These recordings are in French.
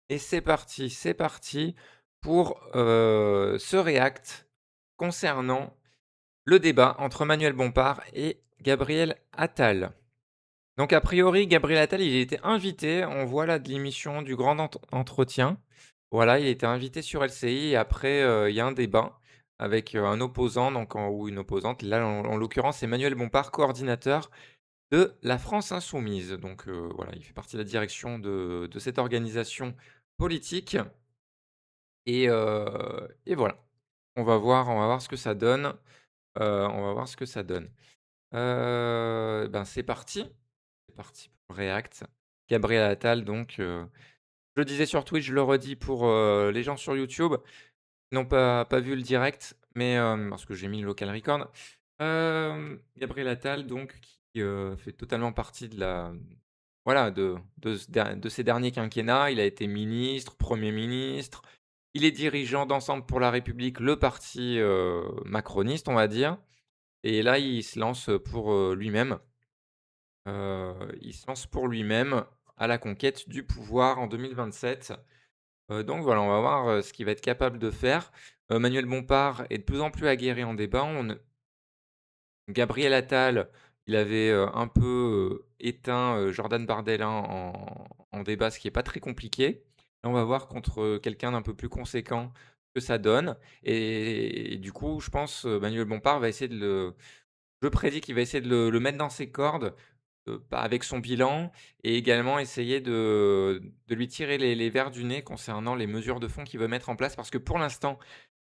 Et c'est parti pour, ce react concernant le débat entre Manuel Bompard et Gabriel Attal. Donc a priori, Gabriel Attal, il était invité, on voit là de l'émission du Grand Entretien. Voilà, il était invité sur LCI et après, il y a un débat avec, un opposant donc ou une opposante. Là, en l'occurrence, c'est Manuel Bompard, coordinateur de la France insoumise. Donc, voilà, il fait partie de la direction de cette organisation politique et voilà. On va voir ce que ça donne, on va voir ce que ça donne. Ben, c'est parti pour React. Gabriel Attal donc, je le disais sur Twitch, je le redis pour, les gens sur YouTube qui n'ont pas vu le direct, mais, parce que j'ai mis le local record. Gabriel Attal donc qui, fait totalement partie de la voilà, de ces derniers quinquennats. Il a été ministre, Premier ministre. Il est dirigeant d'Ensemble pour la République, le parti, macroniste, on va dire et là, il se lance, pour, lui-même. Il se lance pour lui-même à la conquête du pouvoir en 2027. Donc voilà, on va voir, ce qu'il va être capable de faire. Manuel Bompard est de plus en plus aguerri en débat. Gabriel Attal, il avait, un peu, éteint, Jordan Bardella en débat, ce qui est pas très compliqué. Là, on va voir contre, quelqu'un d'un peu plus conséquent ce que ça donne et du coup, je pense, Manuel Bompard va essayer de le je prédis qu'il va essayer de le mettre dans ses cordes, bah, avec son bilan et également essayer de lui tirer les vers du nez concernant les mesures de fond qu'il veut mettre en place. Parce que pour l'instant,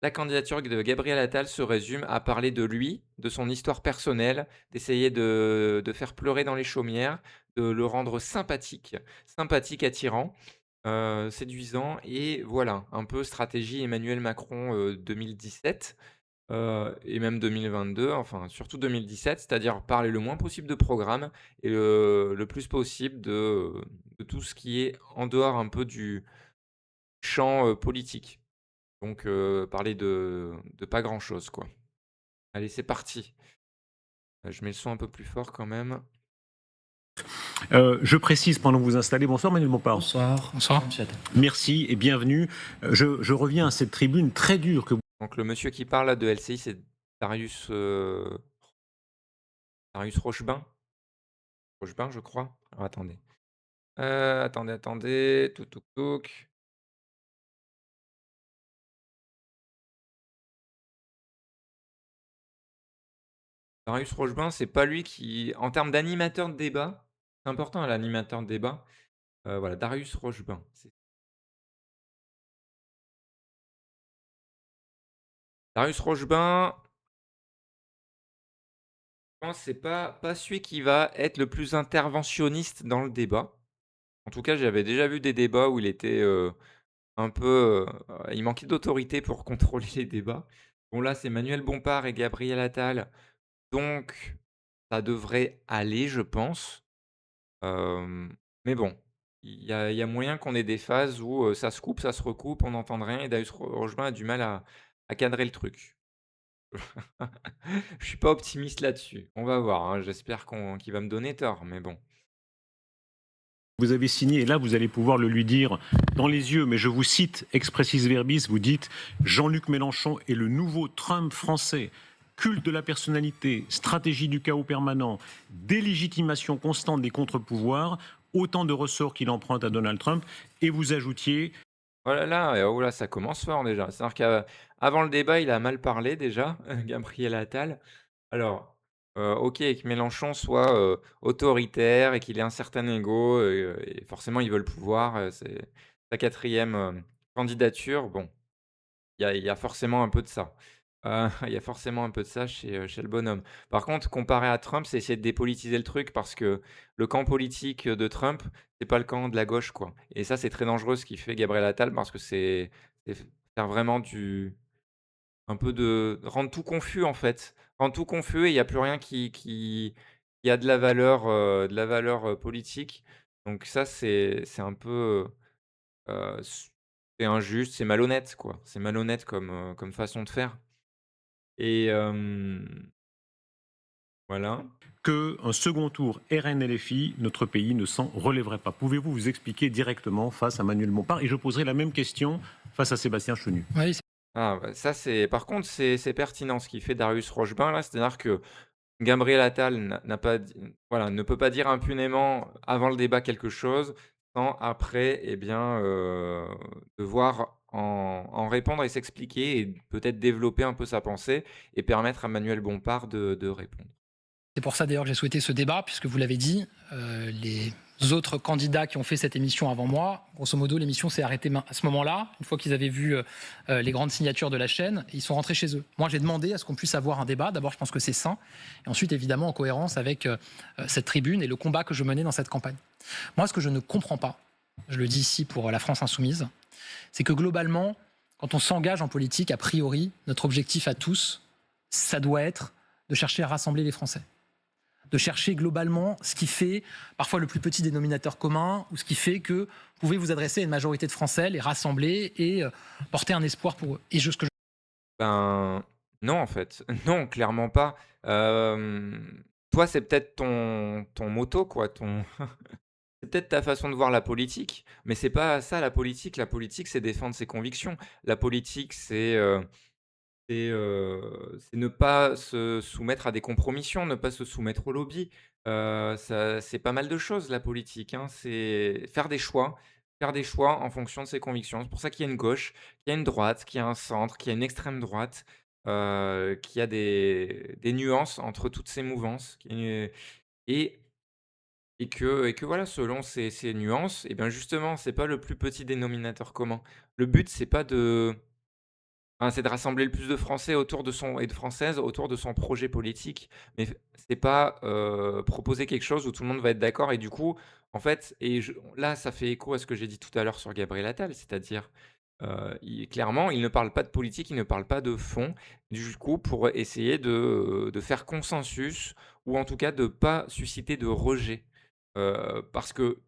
la candidature de Gabriel Attal se résume à parler de lui, de son histoire personnelle, d'essayer de faire pleurer dans les chaumières, de le rendre sympathique, attirant, séduisant et voilà, un peu stratégie Emmanuel Macron, 2017. Et même 2022, enfin surtout 2017, c'est-à-dire parler le moins possible de programme et le plus possible de tout ce qui est en dehors un peu du champ, politique. Donc parler de pas grand-chose, quoi. Allez, c'est parti. Je mets le son un peu plus fort quand même. Je précise pendant que vous installez, bonsoir Manuel Bompard. Bonsoir. Bonsoir. Monsieur Attal. Merci et bienvenue. Je reviens à cette tribune très dure que vous... Donc le monsieur qui parle là de LCI, c'est Darius Rochebain? Rochebain, je crois? Alors attendez. Attendez. Touc, touc, touc. Darius Rochebain, c'est pas lui qui en termes d'animateur de débat, c'est important l'animateur de débat, voilà, Darius Rochebain. Darius Rochebain, je pense que c'est pas celui qui va être le plus interventionniste dans le débat. En tout cas, j'avais déjà vu des débats où il était, un peu, il manquait d'autorité pour contrôler les débats. Bon là, c'est Manuel Bompard et Gabriel Attal, donc ça devrait aller, je pense. Mais bon, il y a moyen qu'on ait des phases où, ça se coupe, ça se recoupe, on n'entend rien et Darius Rochebain a du mal à cadrer le truc. Je suis pas optimiste là-dessus. On va voir, hein, j'espère qu'il va me donner tort, mais bon. Vous avez signé, et là vous allez pouvoir le lui dire dans les yeux, mais je vous cite expressis verbis, vous dites « Jean-Luc Mélenchon est le nouveau Trump français ». Culte de la personnalité, stratégie du chaos permanent, délégitimation constante des contre-pouvoirs, autant de ressorts qu'il emprunte à Donald Trump, et vous ajoutiez Oh là là, oh là, ça commence fort déjà. C'est-à-dire qu'avant le débat, il a mal parlé déjà, Gabriel Attal. Alors, OK, que Mélenchon soit, autoritaire et qu'il ait un certain ego, et forcément il veut le pouvoir, c'est sa 4e, candidature. Bon, il y a forcément un peu de ça. Il y a forcément un peu de ça chez le bonhomme. Par contre, comparé à Trump, c'est essayer de dépolitiser le truc parce que le camp politique de Trump, c'est pas le camp de la gauche, quoi et ça, c'est très dangereux ce qu'il fait Gabriel Attal parce que c'est faire vraiment un peu de rendre tout confus, en fait. Rendre tout confus et il y a plus rien qui a de la valeur, politique. Donc ça, c'est un peu, c'est injuste, c'est malhonnête, quoi. C'est malhonnête comme façon de faire et Voilà. qu'un second tour RN-LFI, notre pays ne s'en relèverait pas. Pouvez-vous vous expliquer directement face à Manuel Bompard? Et je poserai la même question face à Sébastien Chenu. Oui, c'est Ah bah, ça c'est par contre c'est pertinent ce qu'il fait Darius Rochebain là, c'est-à-dire que Gabriel Attal n'a pas dit voilà, ne peut pas dire impunément avant le débat quelque chose, sans après et bien, devoir en répondre et s'expliquer et peut-être développer un peu sa pensée et permettre à Manuel Bompard de répondre. pour ça d'ailleurs que j'ai souhaité ce débat, puisque vous l'avez dit, les autres candidats qui ont fait cette émission avant moi, grosso modo, l'émission s'est arrêtée à ce moment-là, une fois qu'ils avaient vu les grandes signatures de la chaîne, et ils sont rentrés chez eux. Moi, j'ai demandé à ce qu'on puisse avoir un débat. D'abord, je pense que c'est sain, et ensuite, évidemment, en cohérence avec cette tribune et le combat que je menais dans cette campagne. Moi, ce que je ne comprends pas, je le dis ici pour la France insoumise, c'est que globalement, quand on s'engage en politique, a priori, notre objectif à tous, ça doit être de chercher à rassembler les Français, de chercher globalement ce qui fait parfois le plus petit dénominateur commun, ou ce qui fait que vous pouvez vous adresser à une majorité de Français, les rassembler et porter un espoir pour eux. Et ce que Ben, non en fait, non clairement pas. Toi c'est peut-être ton motto quoi, ton c'est peut-être ta façon de voir la politique, mais c'est pas ça la politique. La politique, c'est défendre ses convictions. La politique, c'est ne pas se soumettre à des compromissions, ne pas se soumettre au lobby. Ça c'est pas mal de choses la politique, hein. C'est faire des choix en fonction de ses convictions. C'est pour ça qu'il y a une gauche, qu'il y a une droite, qu'il y a un centre, qu'il y a une extrême droite, qu'il y a des nuances entre toutes ces mouvances et et que voilà, selon ces nuances et bien justement, c'est pas le plus petit dénominateur commun. Le but, c'est de rassembler le plus de Français autour de son et de Françaises autour de son projet politique, mais c'est pas, proposer quelque chose où tout le monde va être d'accord et du coup, en fait et je là, ça fait écho à ce que j'ai dit tout à l'heure sur Gabriel Attal, c'est-à-dire, il clairement, il ne parle pas de politique, il ne parle pas de fond. Du coup, pour essayer de faire consensus ou en tout cas de pas susciter de rejet, parce que,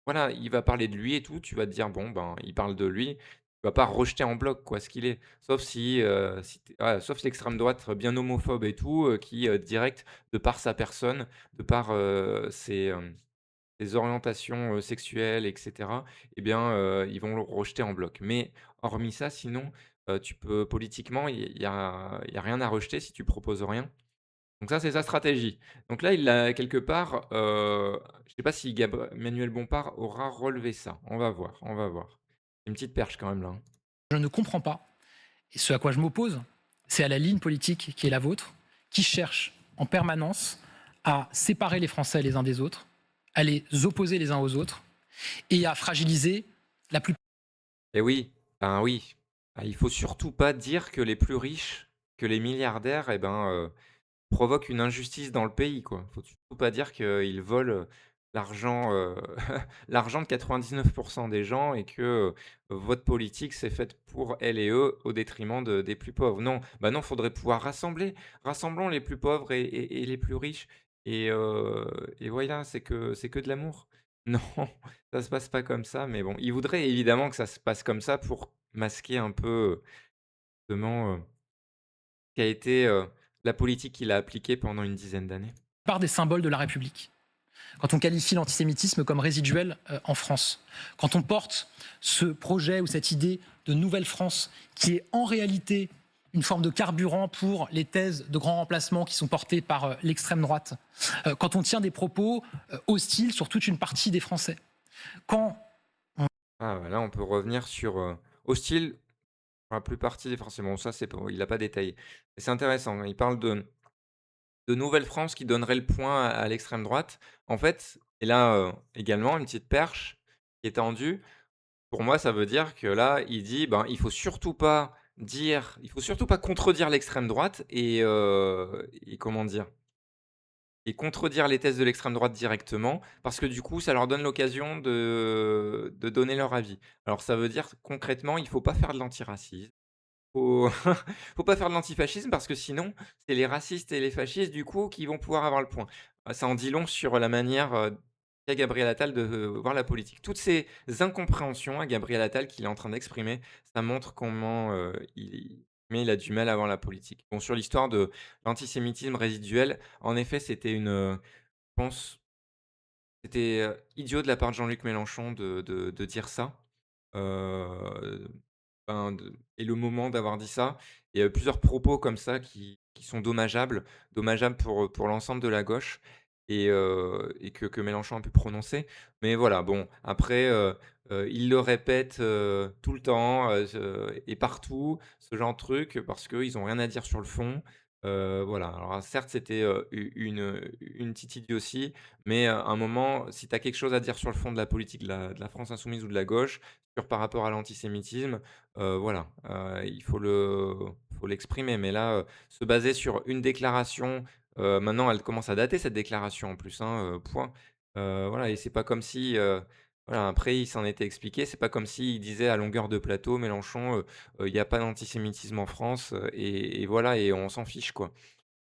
voilà, il va parler de lui et tout, tu vas te dire: «Bon, ben, il parle de lui». Tu vas pas rejeter en bloc, quoi, ce qu'il est. Sauf si tu voilà, sauf l'extrême droite bien homophobe et tout, qui, direct, de par sa personne, de par, ses orientations, sexuelles et cetera et bien, ils vont le rejeter en bloc. Mais hormis ça, sinon, tu peux politiquement, il y a rien à rejeter si tu proposes rien. Donc ça, c'est sa stratégie. Donc là, il l'a quelque part, je sais pas si Manuel Bompard aura relevé ça. On va voir, on va voir. Une petite perche quand même là, hein. je ne comprends pas, et ce à quoi je m'oppose, c'est à la ligne politique qui est la vôtre, qui cherche en permanence à séparer les Français les uns des autres, à les opposer les uns aux autres et à fragiliser la plupart. Et oui, ben oui. Ah, il faut surtout pas dire que les plus riches, que les milliardaires et ben, provoquent une injustice dans le pays, quoi. Faut surtout pas dire qu'ils volent, l'argent, l'argent de 99 des gens et que, votre politique, c'est faite pour elles et eux au détriment des plus pauvres. Non, bah, non, faudrait pouvoir rassembler. Rassemblons les plus pauvres et les plus riches et voilà, c'est que de l'amour. Non, ça se passe pas comme ça, mais bon, ils voudraient évidemment que ça se passe comme ça pour masquer un peu, justement, qu'a été, la politique qu'il a appliquée pendant une dizaine d'années. Des symboles de la République. Quand on qualifie l'antisémitisme comme résiduel en France, quand on porte ce projet ou cette idée de nouvelle France qui est en réalité une forme de carburant pour les thèses de grand remplacement qui sont portées par l'extrême droite, quand on tient des propos hostiles sur toute une partie des Français, quand Ah bah, là, on peut revenir sur, hostile pour la plus partie des Français. Bon ça, c'est pas il a pas détaillé. Mais c'est intéressant, il parle de Nouvelle-France qui donnerait le point à l'extrême droite. En fait et là, également une petite perche qui est tendue. Pour moi, ça veut dire que là, il dit: «Ben, il faut surtout pas contredire l'extrême droite et comment dire? Et contredire les thèses de l'extrême droite directement, parce que du coup, ça leur donne l'occasion de donner leur avis». Alors ça veut dire concrètement, il faut pas faire de l'antiracisme, faut faut pas faire de l'antifascisme parce que sinon, c'est les racistes et les fascistes du coup qui vont pouvoir avoir le point. Ça en dit long sur la manière, qu'a Gabriel Attal de voir la politique. Toutes ces incompréhensions à Gabriel Attal qu'il est en train d'exprimer, ça montre comment, il mais il a du mal à voir la politique. Bon, sur l'histoire de l'antisémitisme résiduel, en effet, c'était je pense, c'était, idiot de la part de Jean-Luc Mélenchon de dire ça. Heu, et le moment d'avoir dit ça et plusieurs propos comme ça qui sont dommageables pour l'ensemble de la gauche et que Mélenchon a pu prononcer. Mais voilà, bon, après, il le répète, tout le temps, et partout, ce genre de truc, parce qu'ils ont rien à dire sur le fond. Voilà, alors certes, c'était, une petite idiotie, mais à un moment, si tu as quelque chose à dire sur le fond de la politique de la France insoumise ou de la gauche, par rapport à l'antisémitisme, voilà, il faut l'exprimer. Mais là, se baser sur une déclaration, maintenant elle commence à dater cette déclaration en plus, hein, point. Voilà et c'est pas comme si, voilà, après il s'en était expliqué, c'est pas comme s'il disait à longueur de plateau Mélenchon, «Il y a pas d'antisémitisme en France», et voilà et on s'en fiche quoi.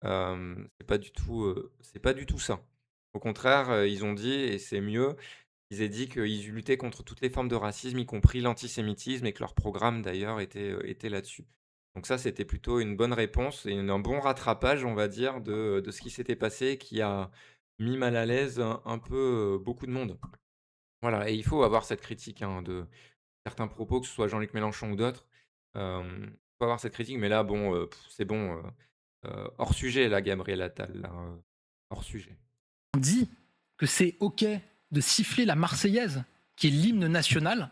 C'est pas du tout ça. Au contraire, ils ont dit et c'est mieux, ils aient dit qu'ils luttaient contre toutes les formes de racisme, y compris l'antisémitisme et que leur programme d'ailleurs était là-dessus. Donc ça, c'était plutôt une bonne réponse et un bon rattrapage, on va dire, de ce qui s'était passé, qui a mis mal à l'aise un peu, beaucoup de monde. Voilà et il faut avoir cette critique, hein, de certains propos, que ce soit Jean-Luc Mélenchon ou d'autres. Il faut avoir cette critique, mais là, bon, c'est bon, hors sujet là, Gabriel Attal, là, hors sujet. On dit que c'est OK de siffler la Marseillaise, qui est l'hymne national.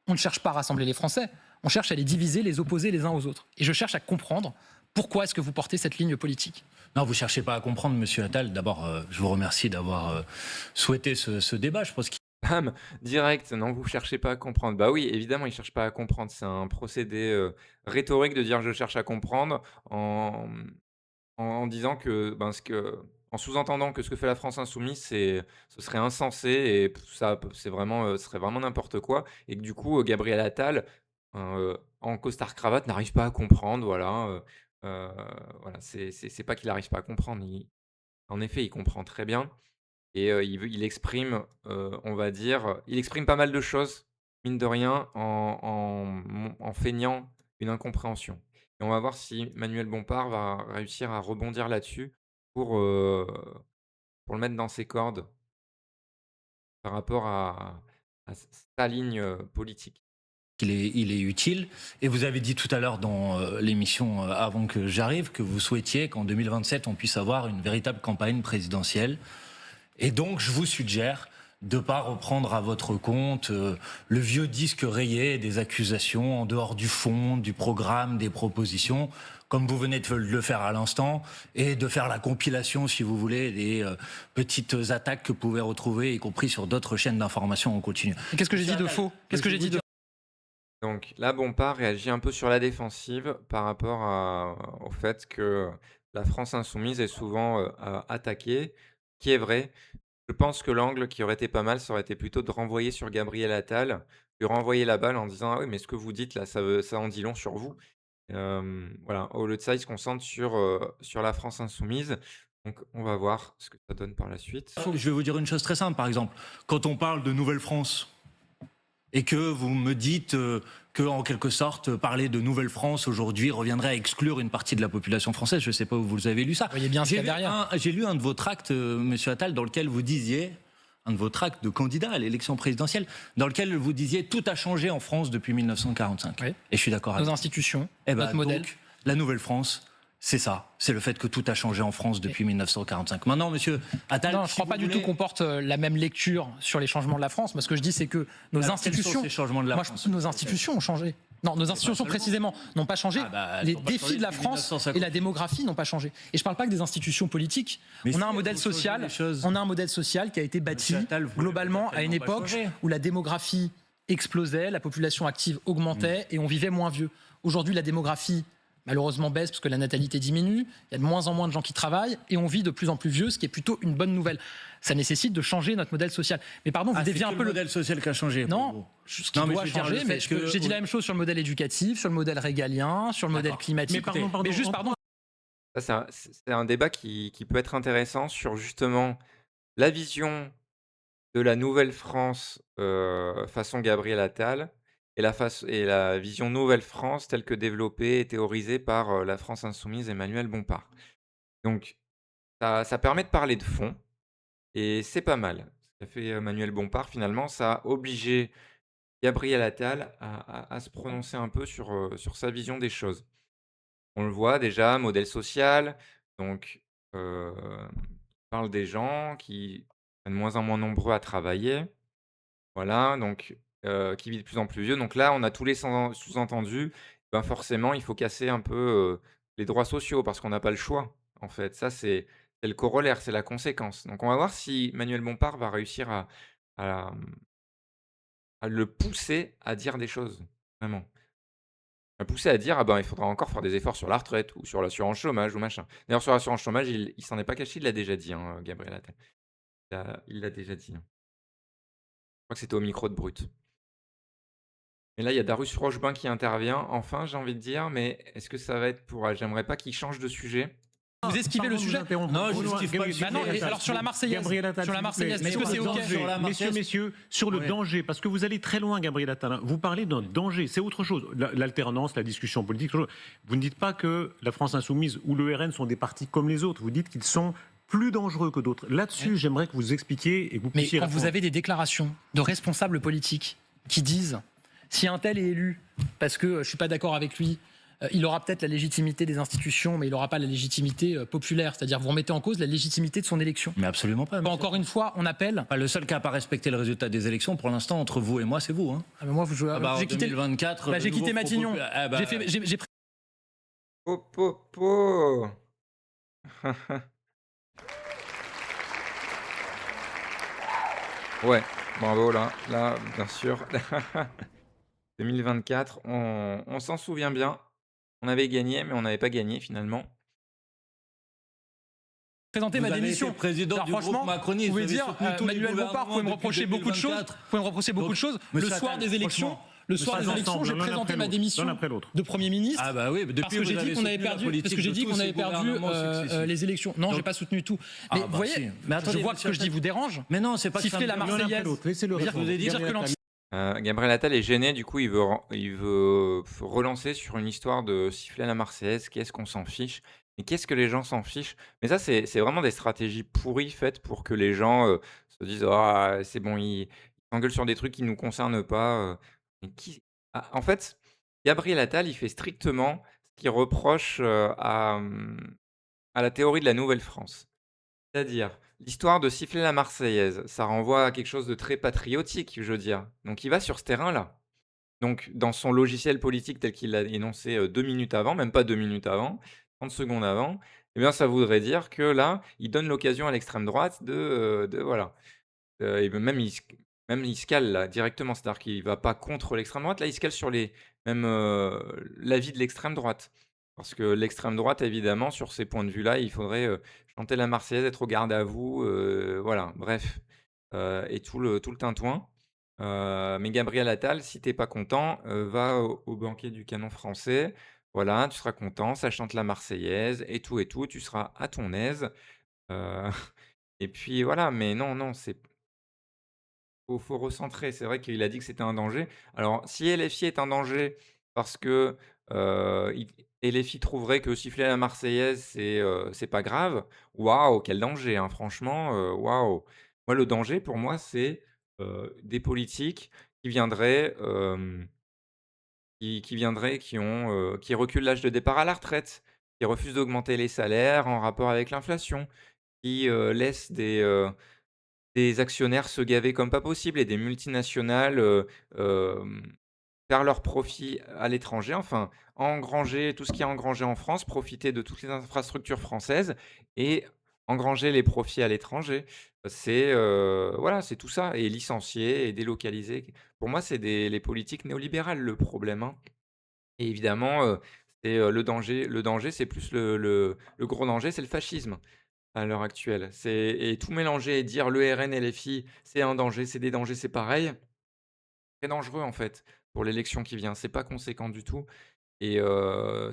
On ne cherche pas à rassembler les Français, on cherche à les diviser, les opposer les uns aux autres. Et je cherche à comprendre pourquoi est-ce que vous portez cette ligne politique. Non, vous cherchez pas à comprendre, Monsieur Attal. D'abord, je vous remercie d'avoir souhaité ce débat. Je pense qu'il Bam! Direct, non, vous cherchez pas à comprendre. Bah oui, évidemment, ils cherchent pas à comprendre. C'est un procédé, rhétorique de dire: «Je cherche à comprendre» en disant que, ben, en sous-entendant que ce que fait la France insoumise, ce serait insensé et ça c'est vraiment, ce serait vraiment n'importe quoi et que du coup, Gabriel Attal, en costard cravate n'arrive pas à comprendre, voilà, heu, voilà, c'est pas qu'il arrive pas à comprendre, en effet, il comprend très bien et il exprime, on va dire, il exprime pas mal de choses, mine de rien, en feignant une incompréhension et on va voir si Manuel Bompard va réussir à rebondir là-dessus pour, heu, pour le mettre dans ses cordes par rapport à sa ligne, politique. il est utile. Et vous avez dit tout à l'heure dans l'émission avant que j'arrive que vous souhaitiez qu'en 2027 on puisse avoir une véritable campagne présidentielle. Et donc, je vous suggère de ne pas reprendre à votre compte le vieux disque rayé des accusations en dehors du fond, du programme, des propositions, comme vous venez de le faire à l'instant, et de faire la compilation, si vous voulez, des petites attaques que vous pouvez retrouver, y compris sur d'autres chaînes d'information en continu. Et qu'est-ce que j'ai dit de faux? Qu'est-ce que j'ai dit de Donc là, Bompard réagit un peu sur la défensive par rapport au fait que la France insoumise est souvent, attaquée, qui est vrai. Je pense que l'angle qui aurait été pas mal, ça aurait été plutôt de renvoyer sur Gabriel Attal, de renvoyer la balle en disant: «Ah oui, mais ce que vous dites là, ça en dit long sur vous». Voilà, au lieu de ça, il se concentre sur la France insoumise. Donc on va voir ce que ça donne par la suite. Je vais vous dire une chose très simple, par exemple. Quand on parle de Nouvelle-France, et que vous me dites que, en quelque sorte, parler de Nouvelle-France aujourd'hui reviendrait à exclure une partie de la population française. Je ne sais pas où vous avez lu ça. Vous voyez bien ce qu'il y a derrière. J'ai lu un de vos tracts, Monsieur Attal, dans lequel vous disiez, un de vos tracts de candidat à l'élection présidentielle, dans lequel vous disiez tout a changé en France depuis 1945. Oui. Et je suis d'accord avec nos vous. institutions, Eh ben, notre modèle? donc, la Nouvelle-France, c'est ça. C'est le fait que tout a changé en France depuis 1945. Maintenant, Monsieur Attal, Non, je ne crois pas du tout qu'on porte la même lecture sur les changements de la France. Moi, ce que je dis, c'est que nos Alors, institutions, quels sont ces changements de la moi, France nos institutions ont changé. Non, nos institutions seulement. précisément n'ont pas changé. Elles Les n'ont pas changé défis de la depuis France 1950. et la démographie n'ont pas changé. Et je ne parle pas que des institutions politiques. Mais On si, a un modèle vous changez social. les choses. On a une modèle social qui a été bâti Monsieur Attal, vous globalement l'avez à une certainement époque pas changé. où la démographie explosait, la population active augmentait et on vivait moins vieux. Aujourd'hui, la démographie malheureusement baisse parce que la natalité diminue, il y a de moins en moins de gens qui travaillent et on vit de plus en plus vieux, ce qui est plutôt une bonne nouvelle. Ça nécessite de changer notre modèle social. Mais pardon, vous déviez un peu le modèle social qui a changé. pour Non, vous. ce qui Non, mais doit je veux dire, changer, le mais fait que- j'ai dit la même chose sur le modèle éducatif, sur le modèle régalien, sur le modèle D'accord. climatique. Mais pardon, Mais juste, pardon, Ça, c'est un débat qui peut être intéressant sur justement la vision de la nouvelle France, façon Gabriel Attal et la vision nouvelle France telle que développée et théorisée par, la France insoumise Emmanuel Bompard. Donc ça permet de parler de fond et c'est pas mal. Ce qu'a fait, Manuel Bompard finalement, ça a obligé Gabriel Attal à se prononcer un peu sur sa vision des choses. On le voit déjà, modèle social, donc hem, parle des gens qui sont de moins en moins nombreux à travailler, voilà, donc qui vivent de plus en plus vieux. Donc là, on a tous les sous-entendus, ben, forcément, il faut casser un peu, les droits sociaux parce qu'on n'a pas le choix, en fait. Ça, c'est le corollaire, c'est la conséquence. Donc on va voir si Manuel Bompard va réussir à, à le pousser à dire des choses, vraiment. M'a poussé à dire: «Ah ben, il faudra encore faire des efforts sur la retraite ou sur l'assurance chômage ou machin». D'ailleurs sur l'assurance chômage, il s'en est pas caché, il l'a déjà dit, hein, Gabriel Attal. Il l'a déjà dit, hein. Je crois que c'était au micro de Brut. Et là, il y a Darius Rochebain qui intervient, enfin, j'ai envie de dire, mais est-ce que ça va être pour j'aimerais pas qu'il change de sujet. Vous esquivez le sujet. Non, je Benoît, kiffe pas le Gabriel sujet. Bah non, et Attal, alors sur la Marseillaise, Gabriel Attal, sur la s'il vous Marseillaise, plaît. est-ce que c'est Sur le OK? danger. Sur la Messieurs, Marseillaise. messieurs, sur le Ouais. danger, parce que vous allez très loin, Gabriel Attal, hein. Vous parlez d'un danger, c'est autre chose. L'alternance, la discussion politique, vous ne dites pas que la France insoumise ou le RN sont des partis comme les autres, vous dites qu'ils sont plus dangereux que d'autres. Là-dessus, j'aimerais que vous expliquiez et que vous Mais puissiez quand vous répondre. avez des déclarations de responsables politiques qui disent si un tel est élu parce que je suis pas d'accord avec lui, il aura peut-être la légitimité des institutions, mais il n'aura pas la légitimité populaire, c'est-à-dire vous remettez en cause la légitimité de son élection. Mais absolument pas. Bon, encore une fois, on appelle. Le seul qui n'a pas respecté le résultat des élections, pour l'instant, entre vous et moi, c'est vous. Hein. Ah, mais moi, En j'ai quitté, 2024, bah, j'ai le quitté nouveau Matignon. propos- Ah bah, J'ai pris Po, po, po. Ouais, bravo là, bien sûr. 2024, on s'en souvient bien. On avait gagné, mais on n'avait pas gagné finalement. présenté vous ma avez démission. été président Alors du franchement, groupe macroniste. vous pouvez vous avez dire, soutenu tous les Manuel Bompard, gouvernements vous pouvez me depuis reprocher beaucoup de choses. 2024. Vous pouvez me reprocher beaucoup Donc, de choses. monsieur Le soir Attal, des élections, franchement, le soir des Pas élections, ensemble, j'ai l'un présenté après ma l'autre, démission l'un après l'autre. de Premier ministre. Ah bah oui, depuis Parce que vous j'ai dit avez qu'on avait soutenu la perdu, politique parce que j'ai de dit tous qu'on ces avait perdu gouvernements successifs. les élections. Non, Donc- j'ai pas soutenu tout. Ah Mais bah vous voyez, si. Mais attendez, je vois que ce que je dis vous dérange. Mais non, c'est pas que Siffler ça me la dérange. L'un après Marseillaise. l'autre, laissez-le Dire répondre. que vous avez dit Gabriel que l'anti- Attal. Gabriel Attal est gêné, du coup, il veut relancer sur une histoire de siffler la Marseillaise. Qu'est-ce qu'on s'en fiche? Mais qu'est-ce que les gens s'en fichent? Mais ça, c'est vraiment des stratégies pourries faites pour que les gens, se disent: «Ah, c'est bon, il s'engueule sur des trucs qui ne nous concernent pas», mais en fait, Gabriel Attal, il fait strictement ce qu'il reproche, à la théorie de la Nouvelle France. C'est-à-dire, l'histoire de siffler la Marseillaise, ça renvoie à quelque chose de très patriotique, je veux dire. Donc il va sur ce terrain-là. Donc dans son logiciel politique tel qu'il l'a énoncé, 2 minutes avant, même pas 2 minutes avant, 30 secondes avant, eh bien ça voudrait dire que là, il donne l'occasion à l'extrême droite de voilà, et même il se cale là directement. C'est-à-dire qu'il va pas contre l'extrême droite, là il se cale sur les même, l'avis de l'extrême droite. Parce que l'extrême droite évidemment sur ces points de vue-là, il faudrait, chanter la Marseillaise, être au garde à vous, voilà, bref, et tout le tintouin. Mais Gabriel Attal, si tu es pas content, va au banquet du canon français. Voilà, tu seras content, ça chante la Marseillaise et tout, tu seras à ton aise, heu et puis voilà, mais non, non, faut recentrer. C'est vrai qu'il a dit que c'était un danger. Alors si LFI est un danger parce que, il LFI trouverait que siffler la Marseillaise, c'est pas grave, waouh, quel danger, hein, franchement, waouh. Moi, le danger pour moi, c'est, des politiques qui viendraient, qui reculent l'âge de départ à la retraite, qui refusent d'augmenter les salaires en rapport avec l'inflation, qui, laissent des actionnaires se gaver comme pas possible et des multinationales, faire leurs profits à l'étranger, enfin, engranger tout ce qui est engrangé en France, profiter de toutes les infrastructures françaises et engranger les profits à l'étranger. C'est, voilà, c'est tout ça et licencier et délocaliser. Pour moi, c'est les politiques néolibérales le problème, hein, et évidemment, c'est, le danger, c'est plus le gros danger, c'est le fascisme à l'heure actuelle. Et tout mélanger et dire le RN et les filles, c'est un danger, c'est des dangers, c'est pareil. Très dangereux en fait pour l'élection qui vient. C'est pas conséquent du tout et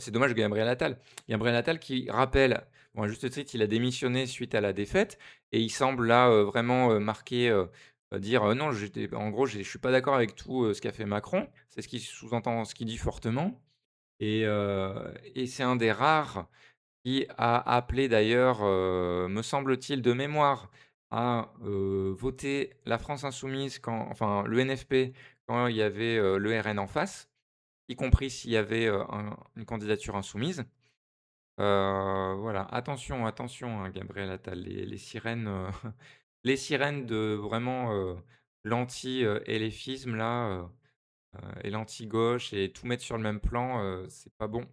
c'est dommage Gabriel Attal. Gabriel Attal qui rappelle, bon à juste titre, il a démissionné suite à la défaite et il semble là, vraiment, marquer, dire, «Non, en gros, je suis pas d'accord avec tout, ce qu'a fait Macron». C'est ce qui sous-entend ce qu'il dit fortement et c'est un des rares qui a appelé d'ailleurs, me semble-t-il de mémoire, à, voter la France insoumise le NFP quand il y avait, le RN en face, y compris s'il y avait, une candidature insoumise. Voilà, attention, attention, hein, Gabriel Attal, les sirènes, les sirènes de vraiment, l'anti, LFisme là, et l'anti-gauche et tout mettre sur le même plan, c'est pas bon.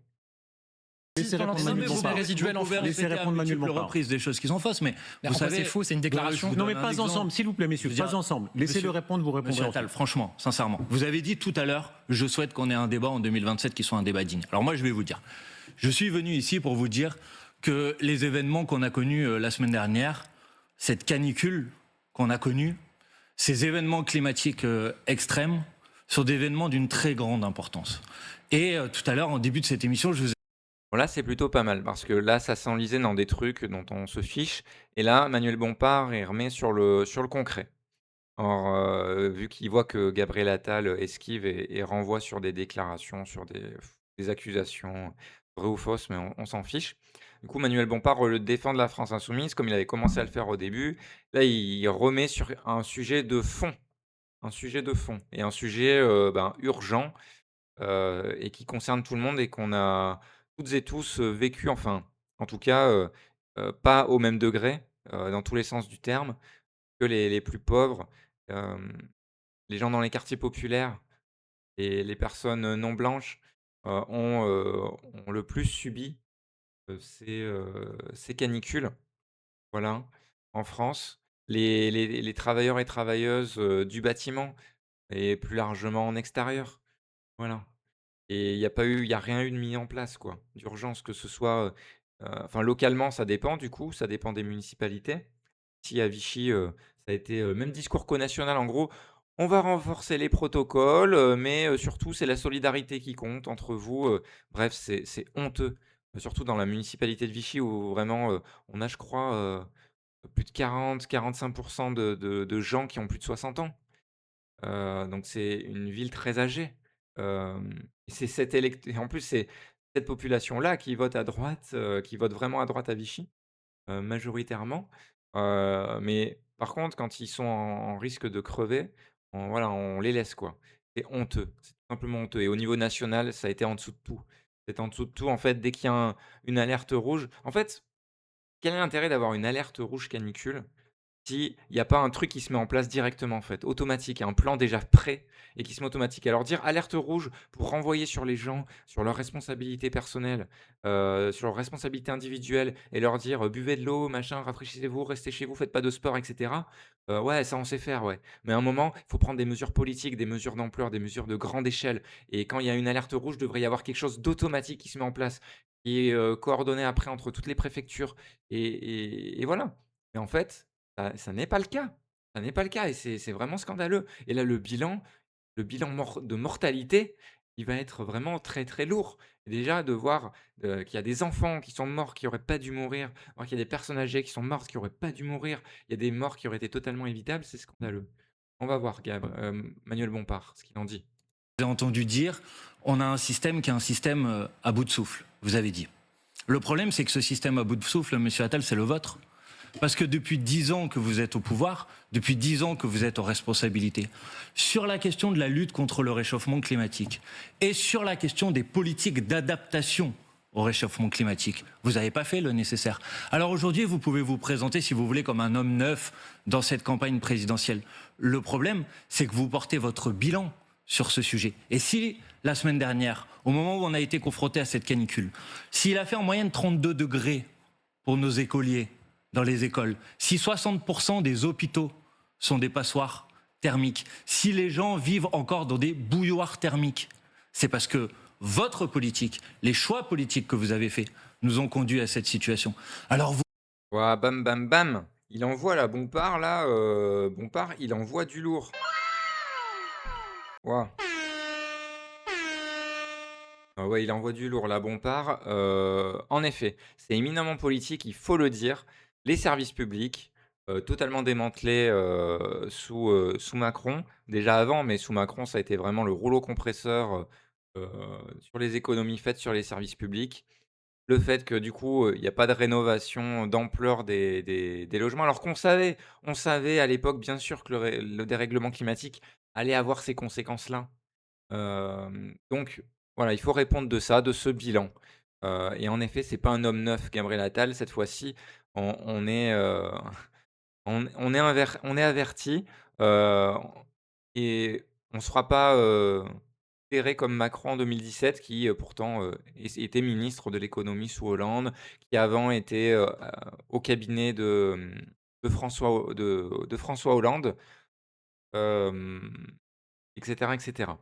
Laissez Dans répondre Non, Manuel mais l'antisémitisme Bompard. résiduel en pouvez France. Laissez répéter à répondre Manuel multiples Bompard. reprises des choses qui sont fausses, mais Mais vous en quoi c'est savez, faux? C'est une je déclaration. vous Non, donne mais un pas exemple. ensemble, s'il vous plaît, messieurs, Je veux dire, pas ensemble. Laissez-le monsieur- répondre, vous Monsieur répondrez Attal, ensuite. franchement, sincèrement, vous avez dit tout à l'heure, je souhaite qu'on ait un débat en 2027 qui soit un débat digne. Alors moi, je vais vous dire, je suis venu ici pour vous dire que les événements qu'on a connus la semaine dernière, cette canicule qu'on a connue, ces événements climatiques extrêmes, sont des événements d'une très grande importance. Et tout à l'heure, en début de cette émission, je vous ai Bon là, c'est plutôt pas mal parce que là, ça s'enlisait dans des trucs dont on se fiche et là, Manuel Bompard, il remet sur le concret. Or, vu qu'il voit que Gabriel Attal, esquive et renvoie sur des déclarations, sur des accusations, vraies ou fausses, mais on s'en fiche. Du coup, Manuel Bompard, au lieu de défendre la France insoumise, comme il avait commencé à le faire au début, là, il remet sur un sujet de fond et un sujet, urgent, et qui concerne tout le monde et qu'on a toutes et tous, vécu, enfin, en tout cas, pas au même degré, dans tous les sens du terme, que les plus pauvres, hem, les gens dans les quartiers populaires et les personnes, non blanches, ont le plus subi, ces canicules, voilà, en France. Les travailleurs et travailleuses, du bâtiment et plus largement en extérieur, voilà. Et il y a rien eu de mis en place quoi, d'urgence, que ce soit, enfin localement ça dépend du coup, ça dépend des municipalités. Si à Vichy, ça a été, même discours qu'au national en gros: «On va renforcer les protocoles, mais surtout c'est la solidarité qui compte entre vous», bref c'est honteux. Surtout dans la municipalité de Vichy où vraiment, on a je crois, plus de 40-45 de gens qui ont plus de 60 ans. Donc c'est une ville très âgée. Et c'est cette élect et en plus, c'est cette population-là qui vote à droite, qui vote vraiment à droite à Vichy, majoritairement. Mais par contre, quand ils sont en risque de crever, on les laisse, quoi. C'est honteux, c'est tout simplement honteux et au niveau national, ça a été en dessous de tout. C'est en dessous de tout, en fait, dès qu'il y a une alerte rouge en fait, quel est l'intérêt d'avoir une alerte rouge canicule s'il y a pas un truc qui se met en place directement, en fait, automatique, un plan déjà prêt et qui se met automatique. Alors dire alerte rouge pour renvoyer sur les gens, sur leurs responsabilités personnelles, sur leurs responsabilités individuelles et leur dire, «Buvez de l'eau, machin, rafraîchissez-vous, restez chez vous, faites pas de sport» et cetera. Ouais, ça on sait faire, ouais. Mais à un moment, il faut prendre des mesures politiques, des mesures d'ampleur, des mesures de grande échelle et quand il y a une alerte rouge, il devrait y avoir quelque chose d'automatique qui se met en place, qui est, coordonné après entre toutes les préfectures et voilà. Et en fait, ça n'est pas le cas. Ça n'est pas le cas et c'est vraiment scandaleux et là, le bilan de mortalité, il va être vraiment très, très lourd. Et déjà de voir, qu'il y a des enfants qui sont morts, qui auraient pas dû mourir, alors qu'il y a des personnes âgées qui sont mortes, qui auraient pas dû mourir. Il y a des morts qui auraient été totalement évitables, c'est scandaleux. On va voir Manuel Bompard, ce qu'il en dit. entendu dire, on a un système qui est un système à bout de souffle, vous avez dit. Le problème, c'est que ce système à bout de souffle, monsieur Attal, c'est le vôtre. Parce que depuis 10 ans que vous êtes au pouvoir, depuis 10 ans que vous êtes aux responsabilités, sur la question de la lutte contre le réchauffement climatique et sur la question des politiques d'adaptation au réchauffement climatique, vous n'avez pas fait le nécessaire. Alors aujourd'hui, vous pouvez vous présenter, si vous voulez, comme un homme neuf dans cette campagne présidentielle. Le problème, c'est que vous portez votre bilan sur ce sujet. Et si, la semaine dernière, au moment où on a été confronté à cette canicule, s'il a fait en moyenne 32 degrés pour nos écoliers, dans les écoles, si 60% des hôpitaux sont des passoires thermiques, si les gens vivent encore dans des bouilloires thermiques, c'est parce que votre politique, les choix politiques que vous avez faits, nous ont conduits à cette situation. Alors vous... Ouah, bam, bam, bam! Il envoie là, Bompard là, Bompard, il envoie du lourd. Waouh! Ah ouais, il envoie du lourd là, Bompard. En effet, c'est éminemment politique, il faut le dire. Les services publics, totalement démantelé, sous Macron. Déjà avant, mais sous Macron, ça a été vraiment le rouleau compresseur, heu, sur les économies faites sur les services publics. Le fait que du coup, il y a pas de rénovation d'ampleur des logements, alors on savait à l'époque bien sûr que le dérèglement climatique allait avoir ces conséquences-là. Donc voilà, il faut répondre de ça, de ce bilan. Et en effet, c'est pas un homme neuf, Gabriel Attal. Cette fois-ci, on est, on est avertis, heu et on ne se fera pas, terrer comme Macron en 2017 qui, pourtant, était ministre de l'économie sous Hollande, qui avant était, au cabinet de François Hollande, hem et cetera et cetera.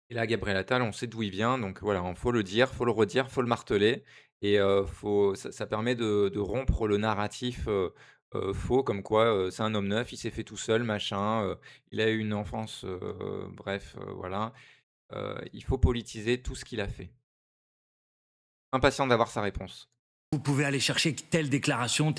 Et là, Gabriel Attal, on sait d'où il vient, donc voilà, il faut le dire, faut le redire, faut le marteler et ça permet de rompre le narratif, faux comme quoi, c'est un homme neuf, il s'est fait tout seul, machin, il a eu une enfance, bref, voilà. Il faut politiser tout ce qu'il a fait. Impatient d'avoir sa réponse. Vous pouvez aller chercher telle déclaration,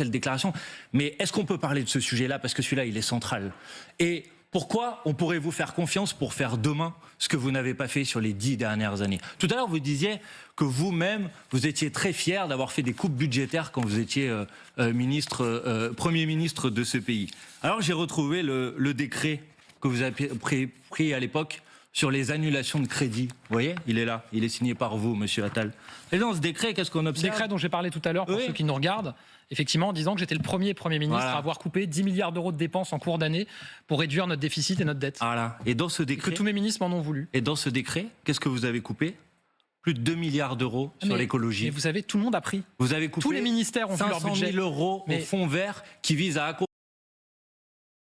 mais est-ce qu'on peut parler de ce sujet-là? Parce que celui-là, il est central. Et pourquoi on pourrait vous faire confiance pour faire demain ce que vous n'avez pas fait sur les 10 dernières années? Tout à l'heure, vous disiez que vous-même, vous étiez très fier d'avoir fait des coupes budgétaires quand vous étiez Premier ministre de ce pays. Alors j'ai retrouvé le décret que vous avez pris à l'époque sur les annulations de crédit. Vous voyez, il est là, il est signé par vous, monsieur Attal. Et dans ce décret, qu'est-ce qu'on observe? Décret dont j'ai parlé tout à l'heure pour Oui. ceux qui nous regardent, effectivement en disant que j'étais le premier ministre Voilà. à avoir coupé 10 milliards d'euros de dépenses en cours d'année pour réduire notre déficit et notre dette. Voilà. Et dans ce Que décret, tous mes ministres m'en ont voulu. qu'est-ce que vous avez coupé? Plus de 2 milliards d'euros sur Mais l'écologie. vous savez, tout le monde a pris. Vous avez coupé Tous les ministères ont vu leur 500 budget. 000 euros Mais- au fonds vert qui vise à accompagner.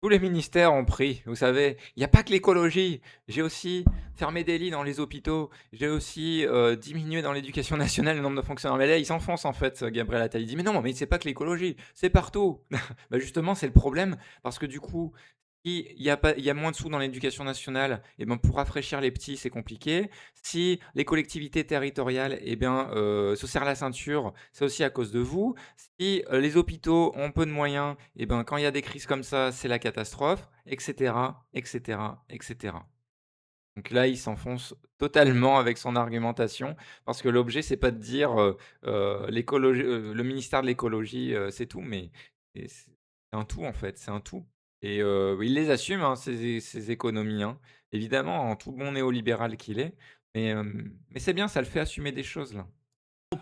Tous les ministères ont pris, vous savez, il y a pas que l'écologie. J'ai aussi fermé des lits dans les hôpitaux. J'ai aussi, diminué dans l'éducation nationale le nombre de fonctionnaires. Mais là, il s'enfonce en fait, Gabriel Attal. Il dit: «Mais non, mais c'est pas que l'écologie, c'est partout». Bah, justement, c'est le problème parce que du coup, si il y a moins de sous dans l'éducation nationale et ben, pour rafraîchir les petits, c'est compliqué. Si les collectivités territoriales et bien, se serrent la ceinture, c'est aussi à cause de vous. Si, les hôpitaux ont peu de moyens et ben, quand il y a des crises comme ça, c'est la catastrophe et cetera et cetera et cetera. Donc là, il s'enfonce totalement avec son argumentation parce que l'objet, c'est pas de dire, le ministère de l'écologie, c'est tout, mais c'est un tout en fait, c'est un tout et il les assume, hein, ces économies, hein, évidemment, en tout bon néolibéral qu'il est, mais c'est bien, ça le fait assumer des choses là.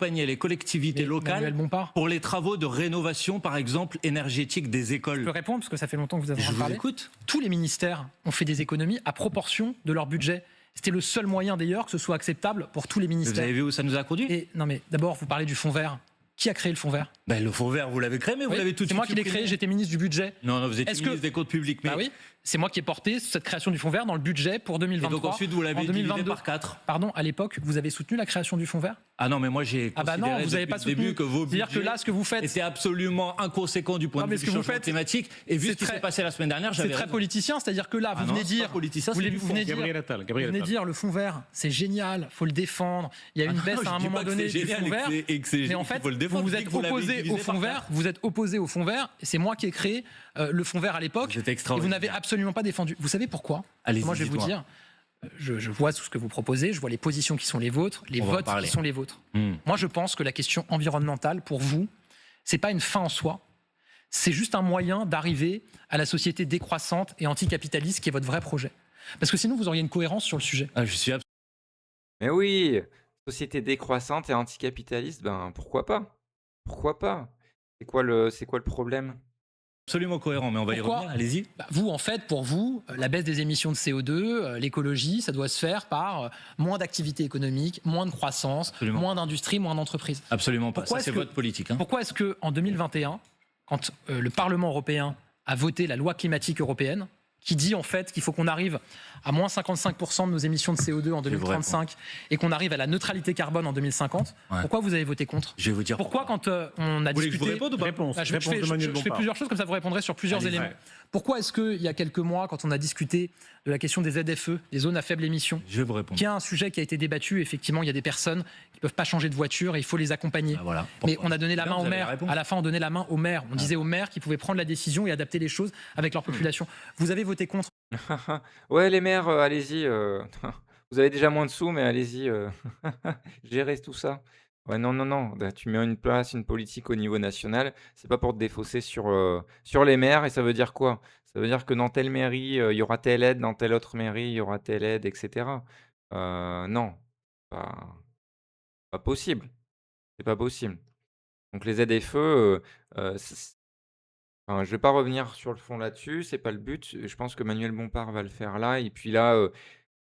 les collectivités Mais locales Manuel Bompard, pour les travaux de rénovation, par exemple, énergétique des je écoles. peux répondre parce que ça fait longtemps que vous avez Je en vous parlé. écoute. Tous les ministères ont fait des économies à proportion de leur budget. C'était le seul moyen d'ailleurs que ce soit acceptable pour tous les Vous ministères. avez vu où ça nous a conduit? Et non mais d'abord, vous parlez du fonds vert. Qui a créé le fonds vert? Ben, le fonds vert, vous l'avez créé, mais vous Oui, l'avez tout de c'est suite moi qui l'ai supprimé. créé, j'étais ministre du budget. Non, non, vous étiez Est-ce que- ministre des comptes publics. Mais... Bah oui, c'est moi qui ai porté cette création du fonds vert dans le budget pour Et 2023. donc ensuite, vous l'avez en divisé 2022. par 4. Pardon, à l'époque, vous avez soutenu la création du fonds vert? Ah non, mais moi j'ai Ah bah considéré non, vous n'avez depuis pas le soutenu. début que vos C'est-à-dire que budgets là, ce que vous faites, étaient absolument inconséquents du point Non, de mais vue ce du que vous changement faites, climatique. Et vu c'est ce qui très- s'est passé la semaine dernière, c'est j'avais très raison. politicien, c'est-à-dire que là, Ah vous non, venez c'est pas dire, politicien, vous c'est du fond. venez dire, Gabriel Attal, vous Gabriel venez Attal. dire le fonds vert, c'est génial, faut le défendre. Il y a une baisse Non, à un je dis moment pas que donné c'est du génial fonds vert. et que c'est Mais en qu'il fait, faut le défendre. vous Je vous dis êtes que vous l'avez opposé divisé au fonds par vert. 4. Vous êtes opposé au fonds vert. Et c'est moi qui ai créé le fonds vert à l'époque. Vous êtes Et vous extraordinaire. n'avez absolument pas défendu. Vous savez pourquoi? Allez-y, Moi, je vais vous dites-moi. dire. Je vois tout ce que vous proposez, je vois les positions qui sont les vôtres, les On va en votes parler. qui sont les vôtres. Hmm. Moi, je pense que la question environnementale, pour vous, c'est pas une fin en soi. C'est juste un moyen d'arriver à la société décroissante et anticapitaliste qui est votre vrai projet. Parce que sinon, vous auriez une cohérence sur le sujet. Ah, je suis Mais oui, société décroissante et anticapitaliste, ben, pourquoi pas? Pourquoi pas? C'est quoi le problème? absolument cohérent, mais on va Pourquoi y revenir. Allez-y. Bah, vous, en fait, pour vous, la baisse des émissions de CO2, l'écologie, ça doit se faire par moins d'activité économique, moins de croissance, Absolument. moins d'industrie, moins d'entreprises. Absolument pas. Pourquoi Ça, c'est est-ce que- votre politique. Hein. Pourquoi est-ce qu'en 2021, quand le Parlement européen a voté la loi climatique européenne, qui dit en fait qu'il faut qu'on arrive à moins 55% de nos émissions de CO2 en Je vais vous 2035 et qu'on arrive à la neutralité carbone en 2050, Ouais. pourquoi vous avez voté contre? Je vais vous dire Pourquoi quand on a Vous voulez que je discuté... vous réponde ou pas? Réponse, Bah, je réponse fais de Manuel je fais Bompard. plusieurs choses, comme ça vous répondrez sur plusieurs Allez-y. éléments. Ouais. Pourquoi est-ce qu'il y a quelques mois, quand on a discuté de la question des ZFE, des zones à faible émission, Je vais vous répondre. qui est un sujet qui a été débattu, effectivement, il y a des personnes qui ne peuvent pas changer de voiture et il faut les accompagner. Ah, voilà. Mais Pourquoi on a donné la Là, main vous aux avez la maires. réponse. À la fin, on donnait la main aux maires. On disait aux maires qu'ils pouvaient prendre la décision et adapter les choses avec leur population. Vous avez voté contre. Ouais, les maires, allez-y, vous avez déjà moins de sous, mais allez-y, gérez tout ça. Ouais, non, non, non, bah, tu mets une place, une politique au niveau national, c'est pas pour te défausser sur les maires et ça veut dire quoi? Ça veut dire que dans telle mairie, il y aura telle aide, dans telle autre mairie, il y aura telle aide et cetera. Non, pas pas possible, c'est pas possible. Donc les ZFE, c enfin, je vais pas revenir sur le fond là-dessus, c'est pas le but. Je pense que Manuel Bompard va le faire là et puis là,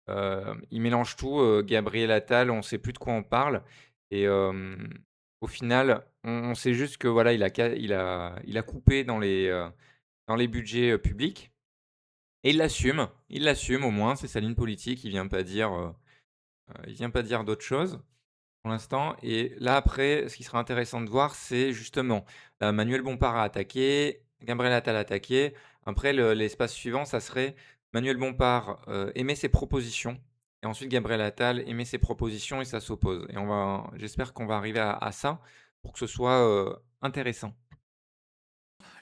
il mélange tout, Gabriel Attal, on sait plus de quoi on parle et au final, on sait juste que voilà, il a coupé dans les budgets, publics et il l'assume au moins, c'est sa ligne politique, il vient pas dire d'autre chose pour l'instant et là après, ce qui sera intéressant de voir, c'est justement, Manuel Bompard a attaqué, Gabriel Attal a attaqué. Après l'espace suivant, ça serait Manuel Bompard, émet ses propositions et ensuite Gabriel Attal émet ses propositions et ça s'oppose et j'espère qu'on va arriver à ça pour que ce soit, intéressant.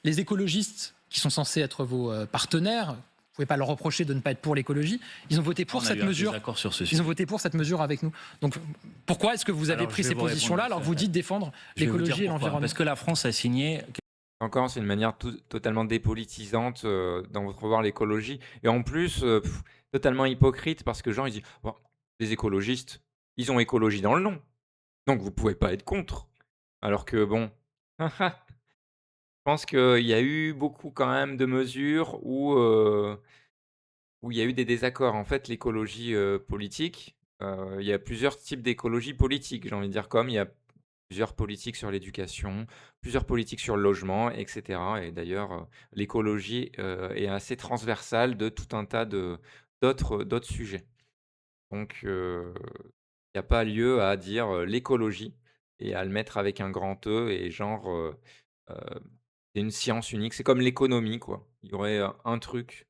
Les écologistes, qui sont censés être vos partenaires, vous ne pouvez pas leur reprocher de ne pas être pour l'écologie, ils ont voté pour On a cette eu un mesure. désaccord sur ce Ils sujet. ont voté pour cette mesure avec nous. Donc pourquoi est-ce que vous avez Alors, pris je vais ces vous répondre positions-là alors que vous dites défendre Je vais vous dire l'écologie et pourquoi. l'environnement? Parce que la France a signé. Encore, c'est une manière totalement dépolitisante, d'entrevoir l'écologie et en plus, totalement hypocrite parce que genre ils disent: «Bon, les écologistes, ils ont écologie dans le nom, donc vous pouvez pas être contre». Alors que bon, je pense qu'il y a eu beaucoup quand même de mesures où il y a eu des désaccords. En fait, l'écologie, politique, il y a plusieurs types d'écologie politique, j'ai envie de dire, comme il y a plusieurs politiques sur l'éducation, plusieurs politiques sur le logement et cetera et d'ailleurs, l'écologie, est assez transversale de tout un tas d'autres sujets. Donc il y a pas lieu à dire, l'écologie et à le mettre avec un grand E et genre, heu, c'est une science unique. C'est comme l'économie, quoi. Il y aurait, un truc,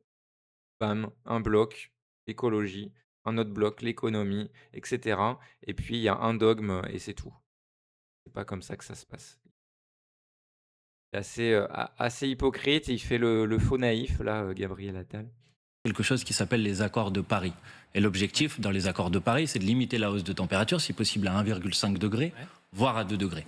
bam, un bloc, écologie, un autre bloc, l'économie et cetera et puis il y a un dogme et c'est tout. C'est pas comme ça que ça se passe. C'est assez hypocrite, il fait le faux naïf là, Gabriel Attal. Quelque chose qui s'appelle les accords de Paris. Et l'objectif dans les accords de Paris, c'est de limiter la hausse de température, si possible à 1,5 degré, voire à 2 degrés.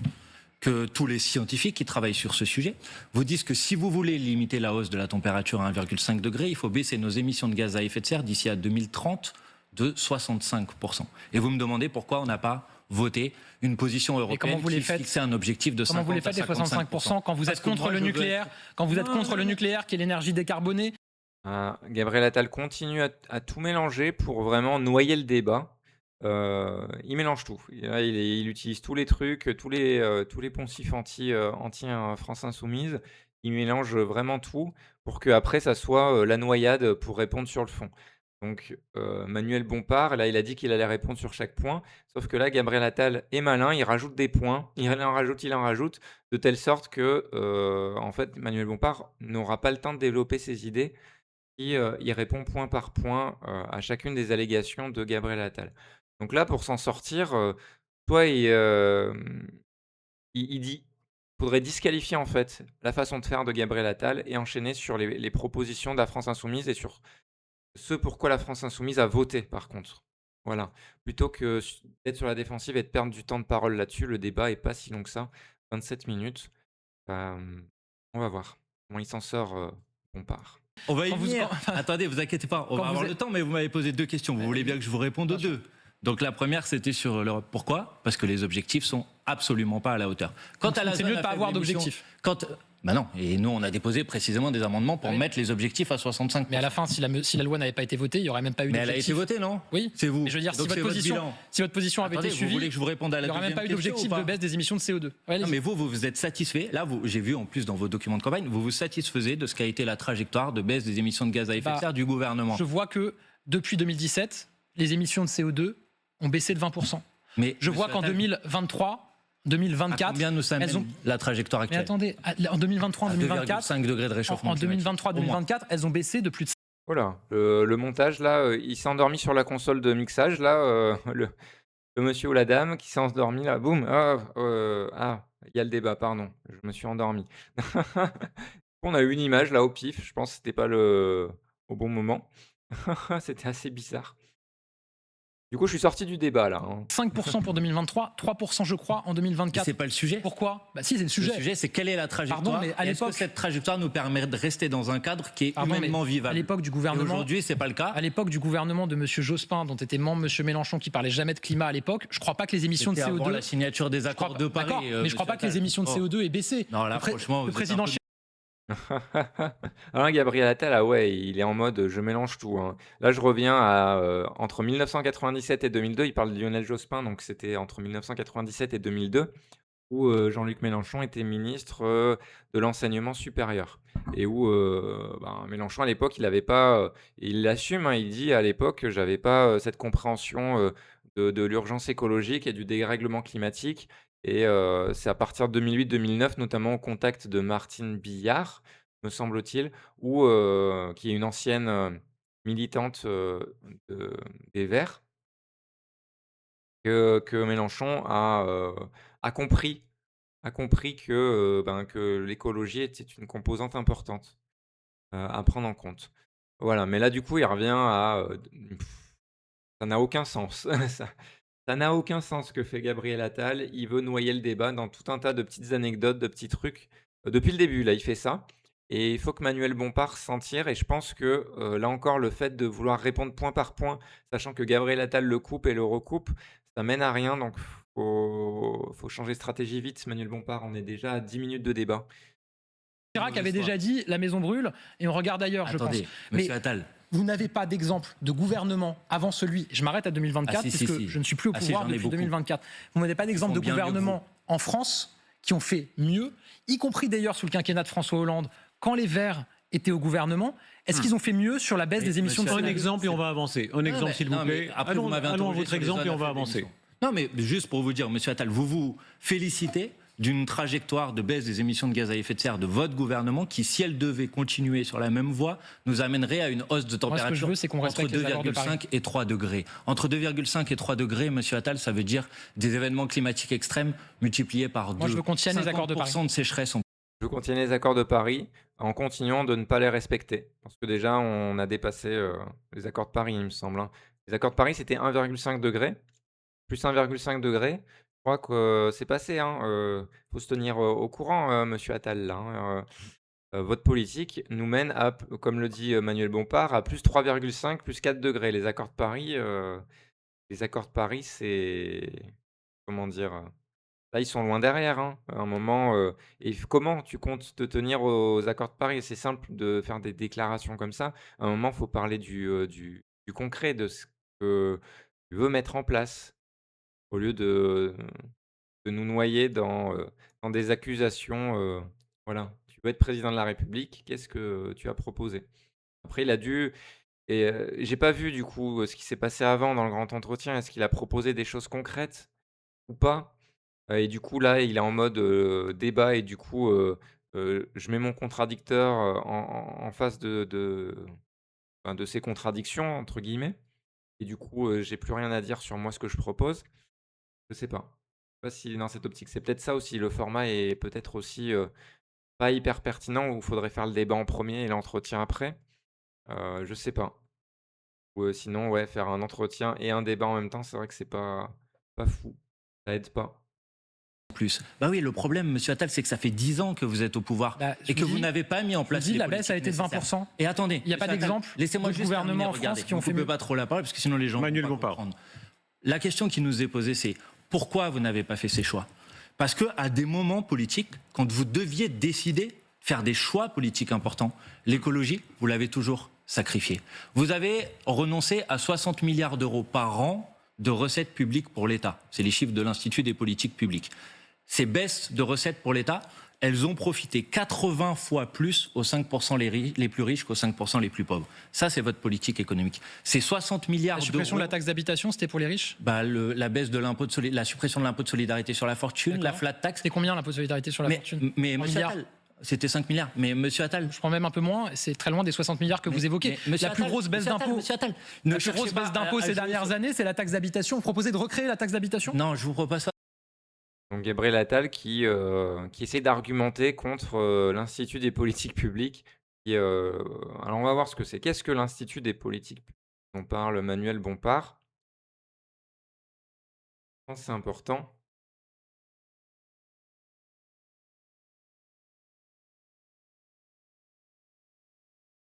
Que tous les scientifiques qui travaillent sur ce sujet vous disent que si vous voulez limiter la hausse de la température à 1,5 degré, il faut baisser nos émissions de gaz à effet de serre d'ici à 2030 de 65%. Et vous me demandez pourquoi on n'a pas voté une position européenne qui fixait un objectif de 50 Comment vous les faites les 65% quand vous êtes contre le nucléaire, quand vous êtes contre le nucléaire qui est l'énergie décarbonée? Gabriel Attal continue à tout mélanger pour vraiment noyer le débat. Il mélange tout. Là, il utilise tous les trucs, tous les poncifs anti France Insoumise. Il mélange vraiment tout pour qu'après ça soit, la noyade pour répondre sur le fond. Donc Manuel Bompard, là, il a dit qu'il allait répondre sur chaque point, sauf que là, Gabriel Attal est malin, il rajoute des points, il en rajoute, de telle sorte que, en fait, Manuel Bompard n'aura pas le temps de développer ses idées si, il répond point par point, à chacune des allégations de Gabriel Attal. Donc là, pour s'en sortir, soit il dit faudrait disqualifier, en fait, la façon de faire de Gabriel Attal et enchaîner sur les propositions de la France insoumise et sur ce pourquoi la France insoumise a voté, par contre. Voilà. Plutôt que d'être sur la défensive et de perdre du temps de parole là-dessus, le débat est pas si long que ça, 27 minutes. On va voir comment il s'en sort, Bompard. On va y venir. Attendez, vous inquiétez pas, on va avoir le temps, mais vous m'avez posé 2 questions. Vous voulez bien que je vous réponde aux 2? Donc la première, c'était sur l'Europe. Pourquoi? Parce que les objectifs sont absolument pas à la hauteur. C'est mieux de ne pas avoir d'objectifs. Bah non, et nous on a déposé précisément des amendements pour mettre les objectifs à 65%. Mais à la fin, si la loi n'avait pas été votée, il n'y aurait même pas eu d'objectif. Mais elle a été votée, non? Oui. C'est vous. Mais je veux dire, donc si votre position avait été suivie, vous voulez que je vous réponde à la il n'y aurait même pas eu d'objectif de baisse des émissions de CO2. Ouais, non, mais vous êtes satisfait. Là, j'ai vu en plus dans vos documents de campagne, vous vous satisfaisez de ce qu'a été la trajectoire de baisse des émissions de gaz à effet de serre du gouvernement. Je vois que depuis 2017, les émissions de CO2 ont baissé de 20%. Mais je vois qu'en 2023, En 2024, Combien nous elles ont... la trajectoire Mais actuelle? attendez, en 2023, en 2024, 2,5 degrés de réchauffement en climatique. 2023, Au moins. 2024, elles ont baissé de plus de... Voilà, le montage là, il s'est endormi sur la console de mixage là, le monsieur ou la dame qui s'est endormi là, boum, ah, il y a le débat, pardon, je me suis endormi. On a eu une image là au pif, je pense que c'était pas au bon moment. C'était assez bizarre. Du coup, je suis sorti du débat là, hein. 5% pour 2023, 3% je crois en Mais 2024. c'est pas le sujet. Pourquoi? Bah si, c'est le Le sujet. sujet, c'est quelle est la trajectoire. Pardon, mais à et est-ce que l'époque- cette trajectoire nous permet de rester dans un cadre qui est Pardon, mais humainement à vivable. l'époque du Et gouvernement, aujourd'hui, c'est pas le cas. à l'époque du gouvernement de M. Jospin, dont était membre M. Mélenchon, qui parlait jamais de climat à l'époque, je crois pas que les émissions de C'était avant CO2... la signature des Je crois accords pas- de Paris. d'accord, mais je crois pas que les émissions de CO2 aient baissé. Non, là, Le pré- franchement, le vous êtes président un peu- Alain Gabriel Attal, ah ouais, il est en mode je mélange tout, hein. Là, je reviens à entre 1997 et 2002. Il parle de Lionel Jospin, donc c'était entre 1997 et 2002, où Jean-Luc Mélenchon était ministre de l'enseignement supérieur. Et où Mélenchon, à l'époque, il n'avait pas. Il l'assume, hein, il dit à l'époque, j'avais pas cette compréhension de l'urgence écologique et du dérèglement climatique. Et c'est à partir de 2008-2009, notamment au contact de Martine Billard, me semble-t-il, qui est une ancienne militante des Verts, que Mélenchon a compris que l'écologie était une composante importante à prendre en compte. Voilà, mais là, du coup, il revient à ça n'a aucun sens. Ça n'a aucun sens ce que fait Gabriel Attal. Il veut noyer le débat dans tout un tas de petites anecdotes, de petits trucs. Depuis le début, là, il fait ça. Et il faut que Manuel Bompard s'en tire. Et je pense que là encore, le fait de vouloir répondre point par point, sachant que Gabriel Attal le coupe et le recoupe, ça mène à rien. Donc, faut changer de stratégie vite, Manuel Bompard. On est déjà à 10 minutes de débat. Chirac avait déjà dit la maison brûle et on regarde ailleurs, je pense. Attendez, Mais monsieur Attal. vous n'avez pas d'exemple de gouvernement avant celui, je m'arrête à 2024 Ah, si, si, puisque si. je ne suis plus au Ah, si, pouvoir j'en ai depuis beaucoup. 2024. Vous n'avez pas d'exemple font de bien mieux que gouvernement en France qui ont fait mieux, y compris d'ailleurs sous le quinquennat de François Hollande, quand les Verts étaient au gouvernement. Est-ce qu'ils ont fait mieux sur la baisse Mais des émissions de monsieur Un CO2? Attal, exemple et on va avancer. Un exemple, s'il vous plaît. Après, vous m'avez Allons à interrogé votre sur les exemple et zones on va à faible avancer. émission. Non, mais juste pour vous dire, monsieur Attal, vous vous félicitez d'une trajectoire de baisse des émissions de gaz à effet de serre de votre gouvernement qui, si elle devait continuer sur la même voie, nous amènerait à une hausse de Moi, ce température que je veux, c'est qu'on entre respecte les accords de Paris. 2,5 et 3 degrés. Entre 2,5 et 3 degrés, monsieur Attal, ça veut dire des événements climatiques extrêmes multipliés par 2. Moi, je veux qu'on tienne les accords de Paris. 50% de sécheresse en Je contiens les accords de Paris en continuant de ne pas les respecter. Parce que déjà, on a dépassé les accords de Paris, il me semble, hein. Les accords de Paris, c'était 1,5 degré, plus 1,5 degré. Je crois que c'est passé, hein. Faut se tenir au courant, monsieur Attal, là, hein. Votre politique nous mène à, comme le dit Manuel Bompard, à plus 3,5, plus 4 degrés. Les accords de Paris, c'est... Comment dire? Là, ils sont loin derrière, hein. À un moment, comment tu comptes te tenir aux accords de Paris? C'est simple de faire des déclarations comme ça. À un moment, il faut parler du concret, de ce que tu veux mettre en place, au lieu de nous noyer dans des accusations. Voilà, tu veux être président de la République, qu'est-ce que tu as proposé? Après, il a dû... Et j'ai pas vu du coup ce qui s'est passé avant dans le grand entretien. Est-ce qu'il a proposé des choses concrètes ou pas? Et du coup, là, il est en mode, débat et du coup, je mets mon contradicteur, en face de «ses contradictions» entre guillemets et du coup, j'ai plus rien à dire sur moi, ce que je propose. Je sais pas. Je sais pas si dans cette optique, c'est peut-être ça aussi, le format est peut-être aussi, pas hyper pertinent où il faudrait faire le débat en premier et l'entretien après. Je sais pas. Ou, sinon, ouais, faire un entretien et un débat en même temps, c'est vrai que c'est pas fou. Ça aide pas. plus. Bah oui, le problème, monsieur Attal, c'est que ça fait 10 ans que vous êtes au pouvoir Bah, je et que vous vous dis- n'avez pas mis en place dis, les la baisse a politiques été de nécessaires. 20%. Et attendez, Il y a pas monsieur Attal, d'exemple laissez-moi de juste gouvernement terminer, en France regardez, qui ont vous fait coupez mieux. pas trop la parole parce que sinon les gens Manuel vont pas Bompard. comprendre. La question qui nous est posée, c'est pourquoi vous n'avez pas fait ces choix? Parce que à des moments politiques, quand vous deviez décider, faire des choix politiques importants, l'écologie, vous l'avez toujours sacrifiée. Vous avez renoncé à 60 milliards d'euros par an de recettes publiques pour l'État. C'est les chiffres de l'Institut des politiques publiques. Ces baisses de recettes pour l'État, elles ont profité 80 fois plus aux 5% les plus riches qu'aux 5% les plus pauvres. Ça, c'est votre politique économique. C'est 60 milliards La d'euros. suppression de la taxe d'habitation, c'était pour les riches? La baisse de la suppression de l'impôt de solidarité sur la fortune, la D'accord. flat tax. C'était combien l'impôt de solidarité sur la fortune? Mais En monsieur milliards? Attal, c'était 5 milliards. Mais monsieur Attal, Je prends même un peu moins, c'est très loin des 60 milliards que vous évoquez. monsieur La plus Attal, grosse baisse monsieur Attal, d'impôts. monsieur Attal, La ne plus cherchez grosse pas baisse d'impôts à ces jouer dernières sur- années, c'est la taxe d'habitation. Vous proposez de recréer la taxe d'habitation? Non, je vous propose pas. Donc Gabriel Attal qui essaie d'argumenter contre l'Institut des politiques publiques. Alors on va voir ce que c'est. Qu'est-ce que l'Institut des politiques publiques dont parle Manuel Bompard? Je pense que c'est important.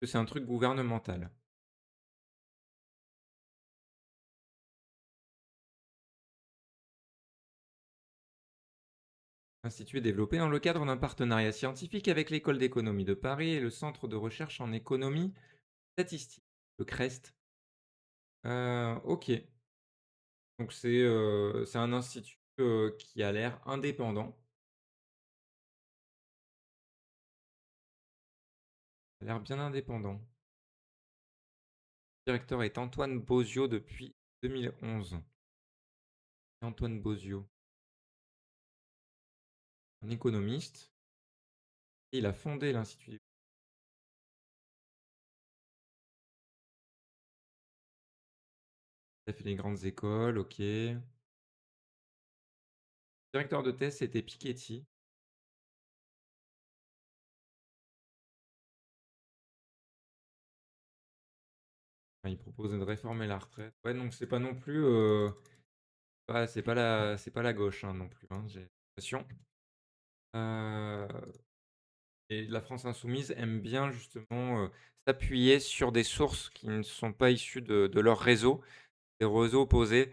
Que c'est un truc gouvernemental. L'institut est développé dans le cadre d'un partenariat scientifique avec l'École d'économie de Paris et le Centre de recherche en économie statistique, le CREST. Ok. Donc c'est un institut qui a l'air indépendant. Il a l'air bien indépendant. Le directeur est Antoine Bozio depuis 2011. Antoine Bozio, un économiste. Et il a fondé l'Institut. Il a fait les grandes écoles, ok. Directeur de thèse, c'était Piketty. Enfin, il propose de réformer la retraite. Ouais, donc c'est pas non plus. C'est pas la gauche hein, non plus, hein, j'ai l'impression. Euh, et la France insoumise aime bien justement s'appuyer sur des sources qui ne sont pas issues de leur réseau, des réseaux opposés.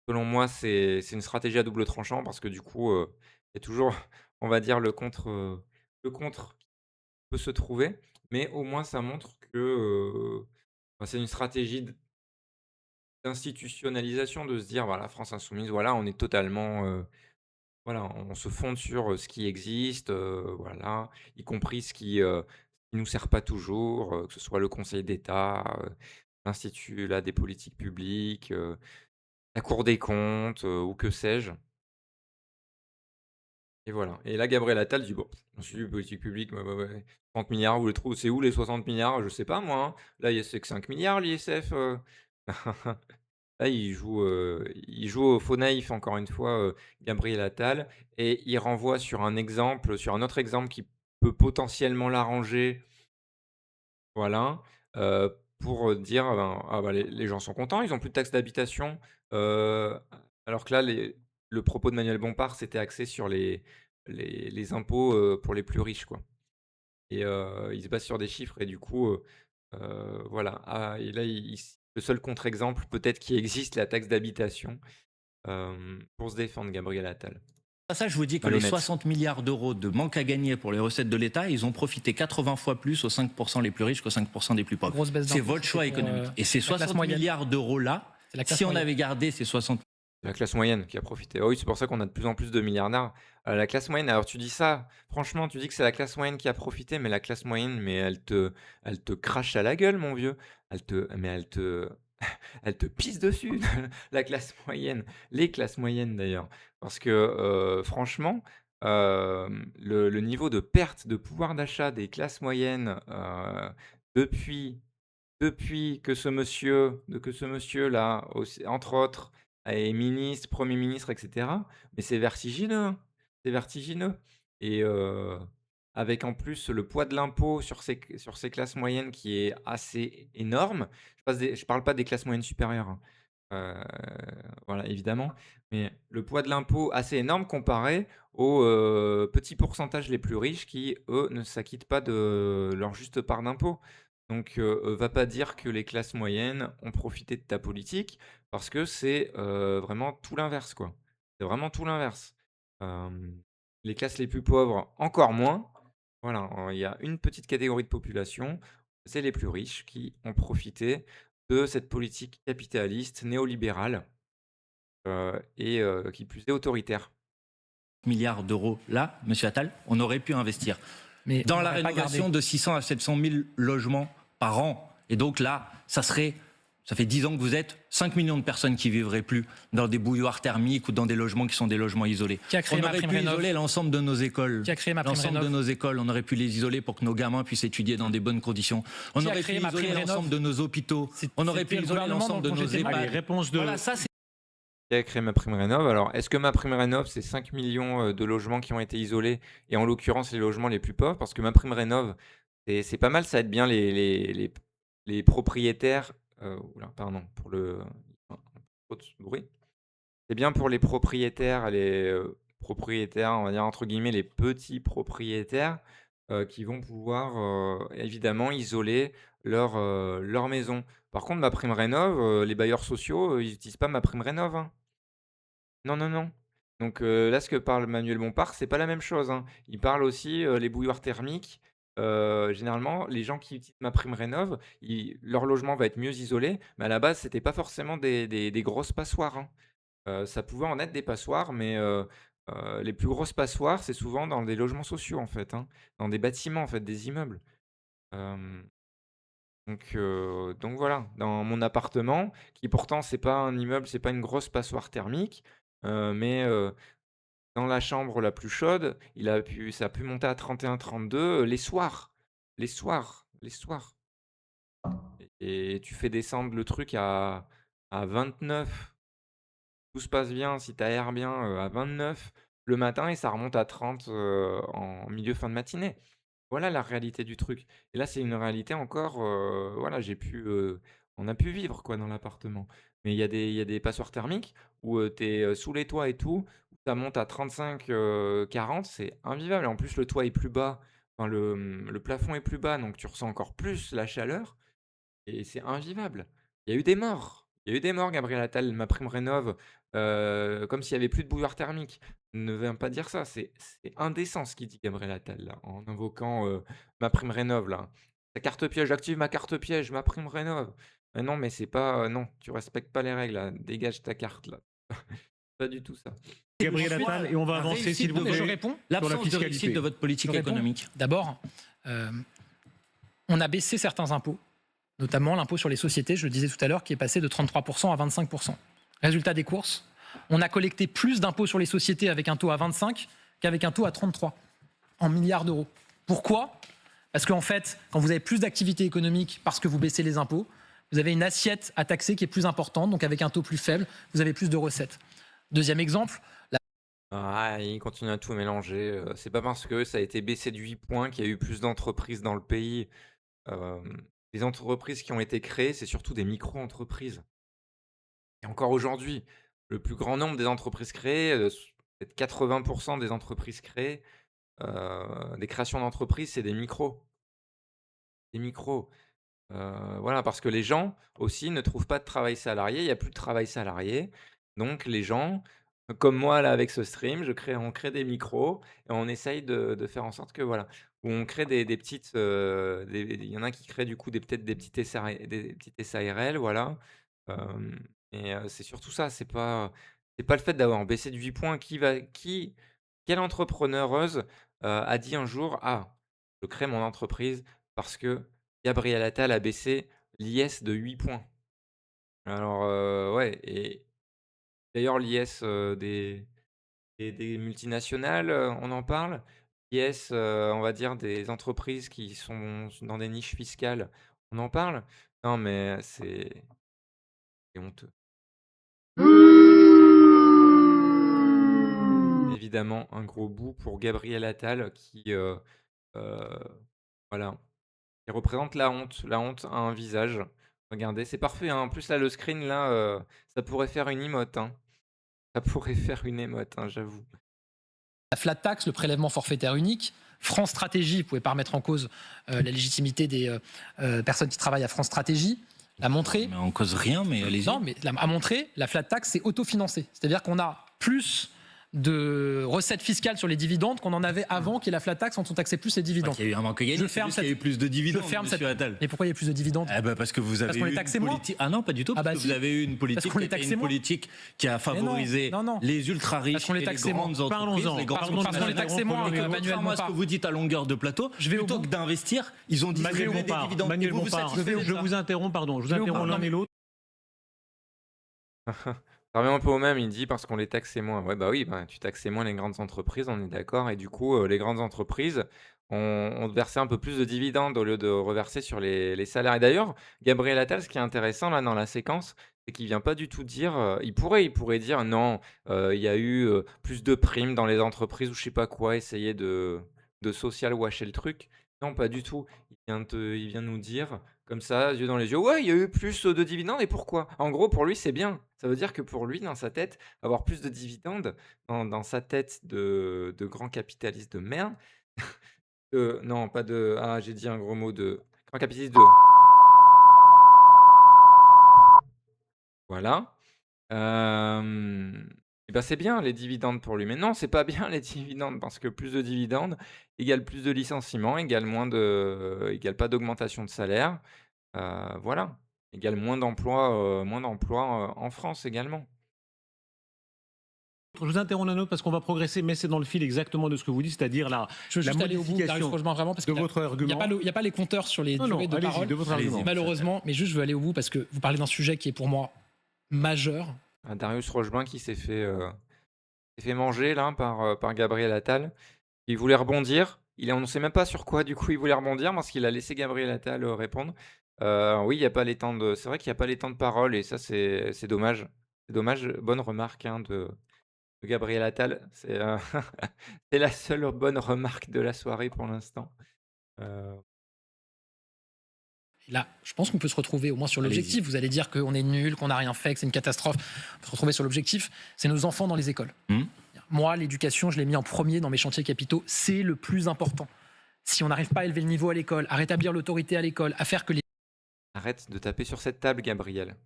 Selon moi, c'est une stratégie à double tranchant parce que du coup, il y a toujours, on va dire, le contre qui peut se trouver, mais au moins ça montre que c'est une stratégie d'institutionnalisation de se dire, voilà, la France insoumise, voilà, on est totalement, voilà, on se fonde sur ce qui existe, voilà, y compris ce qui nous sert pas toujours, que ce soit le Conseil d'État, l'Institut là, des politiques publiques, la Cour des comptes, ou que sais-je. Et voilà. Et là, Gabriel Attal dit: «Bon, Institut politique publique, ouais, ouais, ouais, 30 milliards, vous les trouvez c'est où les 60 milliards? Je sais pas moi, hein. Là, c'est que 5 milliards l'ISF. Là, il joue au faux naïf encore une fois, Gabriel Attal et il renvoie sur un autre exemple qui peut potentiellement l'arranger, voilà, pour, dire, «Ah bah, les gens sont contents, ils ont plus de taxe d'habitation». Heu, alors que là, le propos de Manuel Bompard, c'était axé sur les impôts, pour les plus riches, quoi et il se base sur des chiffres et du coup, voilà. Ah et là, le seul contre-exemple peut-être qui existe, la taxe d'habitation, pour se défendre, Gabriel Attal. Ça, je vous dis que les Malhonnête. 60 milliards d'euros de manque à gagner pour les recettes de l'État, ils ont profité 80 fois plus aux 5% les plus riches qu'aux 5% des plus pauvres. Grosse baisse C'est d'impôts, votre choix c'était pour, économique. Et ces la classe 60 moyenne. milliards d'euros-là, C'est la classe si on moyenne. avait gardé ces 60. La classe moyenne qui a profité. Ah oui, c'est pour ça qu'on a de plus en plus de milliardaires. La classe moyenne, alors tu dis ça, franchement, tu dis que c'est la classe moyenne qui a profité, mais la classe moyenne, mais elle te crache à la gueule, mon vieux. Elle te pisse dessus, la classe moyenne, les classes moyennes d'ailleurs. Parce que franchement, le niveau de perte de pouvoir d'achat des classes moyennes depuis que ce monsieur-là, entre autres, est ministre, Premier ministre, etc. Mais c'est vertigineux, hein. C'est vertigineux. Et avec en plus le poids de l'impôt sur ces classes moyennes qui est assez énorme. Je parle pas des classes moyennes supérieures, hein. Voilà, évidemment. Mais le poids de l'impôt assez énorme comparé aux petits pourcentages les plus riches qui, eux, ne s'acquittent pas de leur juste part d'impôt. Donc, va pas dire que les classes moyennes ont profité de ta politique parce que c'est, vraiment tout l'inverse, quoi. C'est vraiment tout l'inverse. Les classes les plus pauvres, encore moins. Voilà, il y a une petite catégorie de population, c'est les plus riches qui ont profité de cette politique capitaliste néolibérale, et qui plus est autoritaire. milliards d'euros là, monsieur Attal, on aurait pu investir Mais dans on la n'aurait pas rénovation gardé. de 600 à 700 000 logements par an. Et donc là, ça fait 10 ans que vous êtes 5 millions de personnes qui vivraient plus dans des bouilloires thermiques ou dans des logements qui sont des logements isolés. Qui a créé On aurait pu MaPrimeRénov'? isoler l'ensemble de nos écoles. Qui a créé L'ensemble de MaPrimeRénov'? nos écoles, on aurait pu les isoler pour que nos gamins puissent étudier dans des bonnes conditions. On Qui a aurait pu créé isoler MaPrimeRénov'? l'ensemble de nos hôpitaux. On aurait C'était pu le isoler gouvernement l'ensemble de dans le nos projet de EHPAD. Allez, réponse de... Voilà, ça c'est Qui a créé MaPrimeRénov'? Alors, est-ce que MaPrimeRénov', c'est 5 millions de logements qui ont été isolés et en l'occurrence les logements les plus pauvres? Parce que MaPrimeRénov', c'est pas mal, ça aide bien les propriétaires. Oula, pardon, pour le. Trop de bruit. C'est bien pour les propriétaires, propriétaires, on va dire entre guillemets, les petits propriétaires qui vont pouvoir évidemment isoler leur maison. Par contre, MaPrimeRénov', les bailleurs sociaux, ils n'utilisent pas MaPrimeRénov', hein. Non, non, non. Donc là, ce que parle Manuel Bompard, c'est pas la même chose, hein. Il parle aussi les bouilloires thermiques. Généralement, les gens qui utilisent MaPrimeRénov', leur logement va être mieux isolé, mais à la base, c'était pas forcément des grosses passoires, hein. Ça pouvait en être des passoires, mais les plus grosses passoires, c'est souvent dans des logements sociaux, en fait, hein, dans des bâtiments, en fait, des immeubles. Hem, donc voilà, dans mon appartement, qui pourtant c'est pas un immeuble, c'est pas une grosse passoire thermique, mais dans la chambre la plus chaude, ça a pu monter à 31-32 les soirs. Les soirs, les soirs. Et tu fais descendre le truc à 29. Tout se passe bien, si tu aères bien, à 29 le matin et ça remonte à 30 en milieu fin de matinée. Voilà la réalité du truc. Et là, c'est une réalité encore, voilà, on a pu vivre quoi dans l'appartement. Mais il y a des passoires thermiques où, tu es, sous les toits et tout, où ça monte à 35, 40, c'est invivable et en plus le toit est plus bas, enfin le plafond est plus bas, donc tu ressens encore plus la chaleur et c'est invivable. Il y a eu des morts. Il y a eu des morts, Gabriel Attal, MaPrimeRénov', comme s'il y avait plus de bouilloire thermique. Ne viens pas dire ça, c'est indécent ce qu'il dit Gabriel Attal là, en invoquant, MaPrimeRénov' là. «Ta carte piège, active ma carte piège, MaPrimeRénov'». Non, mais c'est pas, non, tu respectes pas les règles là, dégage ta carte là. Pas du tout ça. Gabriel Ensuite, Attal, et on va la avancer, réussite s'il vous Mais je plaît. réponds. Sur la l'absence de fiscalité. réussite de votre politique Je réponds. économique. D'abord, on a baissé certains impôts, notamment l'impôt sur les sociétés, je le disais tout à l'heure, qui est passé de 33% à 25%. Résultat des courses, on a collecté plus d'impôts sur les sociétés avec un taux à 25 qu'avec un taux à 33 en milliards d'euros. Pourquoi? Parce qu'en fait, quand vous avez plus d'activité économique parce que vous baissez les impôts, vous avez une assiette à taxer qui est plus importante, donc avec un taux plus faible, vous avez plus de recettes. Deuxième exemple, Ah, il continue à tout mélanger, c'est pas parce que ça a été baissé de 8 points qu'il y a eu plus d'entreprises dans le pays. Les entreprises qui ont été créées, c'est surtout des micro-entreprises et encore aujourd'hui, le plus grand nombre des entreprises créées, peut-être 80 des entreprises créées, des créations d'entreprises, c'est des micros. Des micros. Voilà, parce que les gens aussi ne trouvent pas de travail salarié, il y a plus de travail salarié. Donc les gens, comme moi là avec ce stream, on crée des micros et on essaye de faire en sorte que voilà, où on crée des petites, il y en a qui créent du coup peut-être des petites SARL, voilà. Hem et c'est surtout ça, c'est pas le fait d'avoir baissé de 8 points quelle entrepreneureuse, a dit un jour: «Ah, je crée mon entreprise parce que Gabriel Attal a baissé l'IS de 8 points». Alors, ouais et d'ailleurs l'IS, des multinationales, on en parle? L'IS, on va dire des entreprises qui sont dans des niches fiscales, on en parle? Non mais c'est honteux. Évidemment, un gros bout pour Gabriel Attal qui, heu, voilà, qui représente la honte. La honte a un visage. Regardez, c'est parfait, hein. En plus là, le screen là, ça pourrait faire une emote, hein. Ça pourrait faire une émote, hein, j'avoue. la flat tax, le prélèvement forfaitaire unique, France Stratégie, vous ne pouvez pas remettre en cause la légitimité des personnes qui travaillent à France Stratégie, l'a montré. Mais on cause rien, mais allez-y. Non, mais a montré, la flat tax, c'est autofinancé. C'est-à-dire qu'on a plus de recettes fiscales sur les dividendes qu'on en avait avant qu'il y ait la flat tax quand on taxait plus les dividendes. Il y a eu un manque à gagner. Je ferme Il y a eu plus de dividendes, je ferme monsieur Attal. Mais pourquoi il y a plus de dividendes? Parce que vous avez qu'on eu les une taxait moins. politique. Ah non, pas du tout. Parce que si. vous avez eu une politique, qu'on les taxait moins. Qui a favorisé non. les ultra riches et les grandes entreprises. Parlons-en. Les grandes Parce qu'on les taxait moins, Contrairement à ce que vous dites à longueur de plateau, plutôt que d'investir, ils ont distribué des dividendes. Manuel Bompard, je vous interromps, pardon. Je vous interromps l'un et l'autre. Ça revient un peu au même, il dit parce qu'on les taxait moins. Ouais, bah oui, bah, tu taxais moins les grandes entreprises, on est d'accord. Et du coup, les grandes entreprises ont versé un peu plus de dividendes au lieu de reverser sur les salaires. Et d'ailleurs, Gabriel Attal, ce qui est intéressant là dans la séquence, c'est qu'il vient pas du tout dire. Il pourrait dire non, il y a eu plus de primes dans les entreprises ou je sais pas quoi, essayer de social washer le truc. Non, pas du tout. Il vient nous dire comme ça, yeux dans les yeux, ouais, il y a eu plus de dividendes et pourquoi? En gros, pour lui, c'est bien. Ça veut dire que pour lui, dans sa tête, avoir plus de dividendes, dans sa tête de grand capitaliste de merde, non, pas de, ah, j'ai dit un gros mot de grand capitaliste de, voilà. Et ben c'est bien les dividendes pour lui. Mais non, c'est pas bien les dividendes parce que plus de dividendes égale plus de licenciements, égale pas d'augmentation de salaire. Voilà, égale moins d'emplois en France également. Je vous interromps un autre parce qu'on va progresser, mais c'est dans le fil exactement de ce que vous dites, c'est-à-dire Je veux la juste aller au bout, Darius modification Rocheman, vraiment, parce de qu'il votre argument. il n'y a pas les compteurs sur les durées de allez-y, parole, de votre argument. malheureusement, mais juste je veux aller au bout parce que vous parlez d'un sujet qui est pour moi majeur. Darius Rocheblin qui s'est fait manger là par Gabriel Attal. Il voulait rebondir. On ne sait même pas sur quoi du coup il voulait rebondir parce qu'il a laissé Gabriel Attal répondre. Oui, il y a pas les temps de. C'est vrai qu'il n'y a pas les temps de parole et ça c'est dommage. C'est dommage. Bonne remarque de Gabriel Attal. C'est la seule bonne remarque de la soirée pour l'instant. Euh, Et là, je pense qu'on peut se retrouver au moins sur l'objectif. Vous allez dire qu'on est nul, qu'on n'a rien fait, que c'est une catastrophe. On peut se retrouver sur l'objectif. C'est nos enfants dans les écoles. Moi, l'éducation, je l'ai mis en premier dans mes chantiers capitaux. C'est le plus important. Si on n'arrive pas à élever le niveau à l'école, à rétablir l'autorité à l'école, à faire que les... Arrête de taper sur cette table, Gabriel.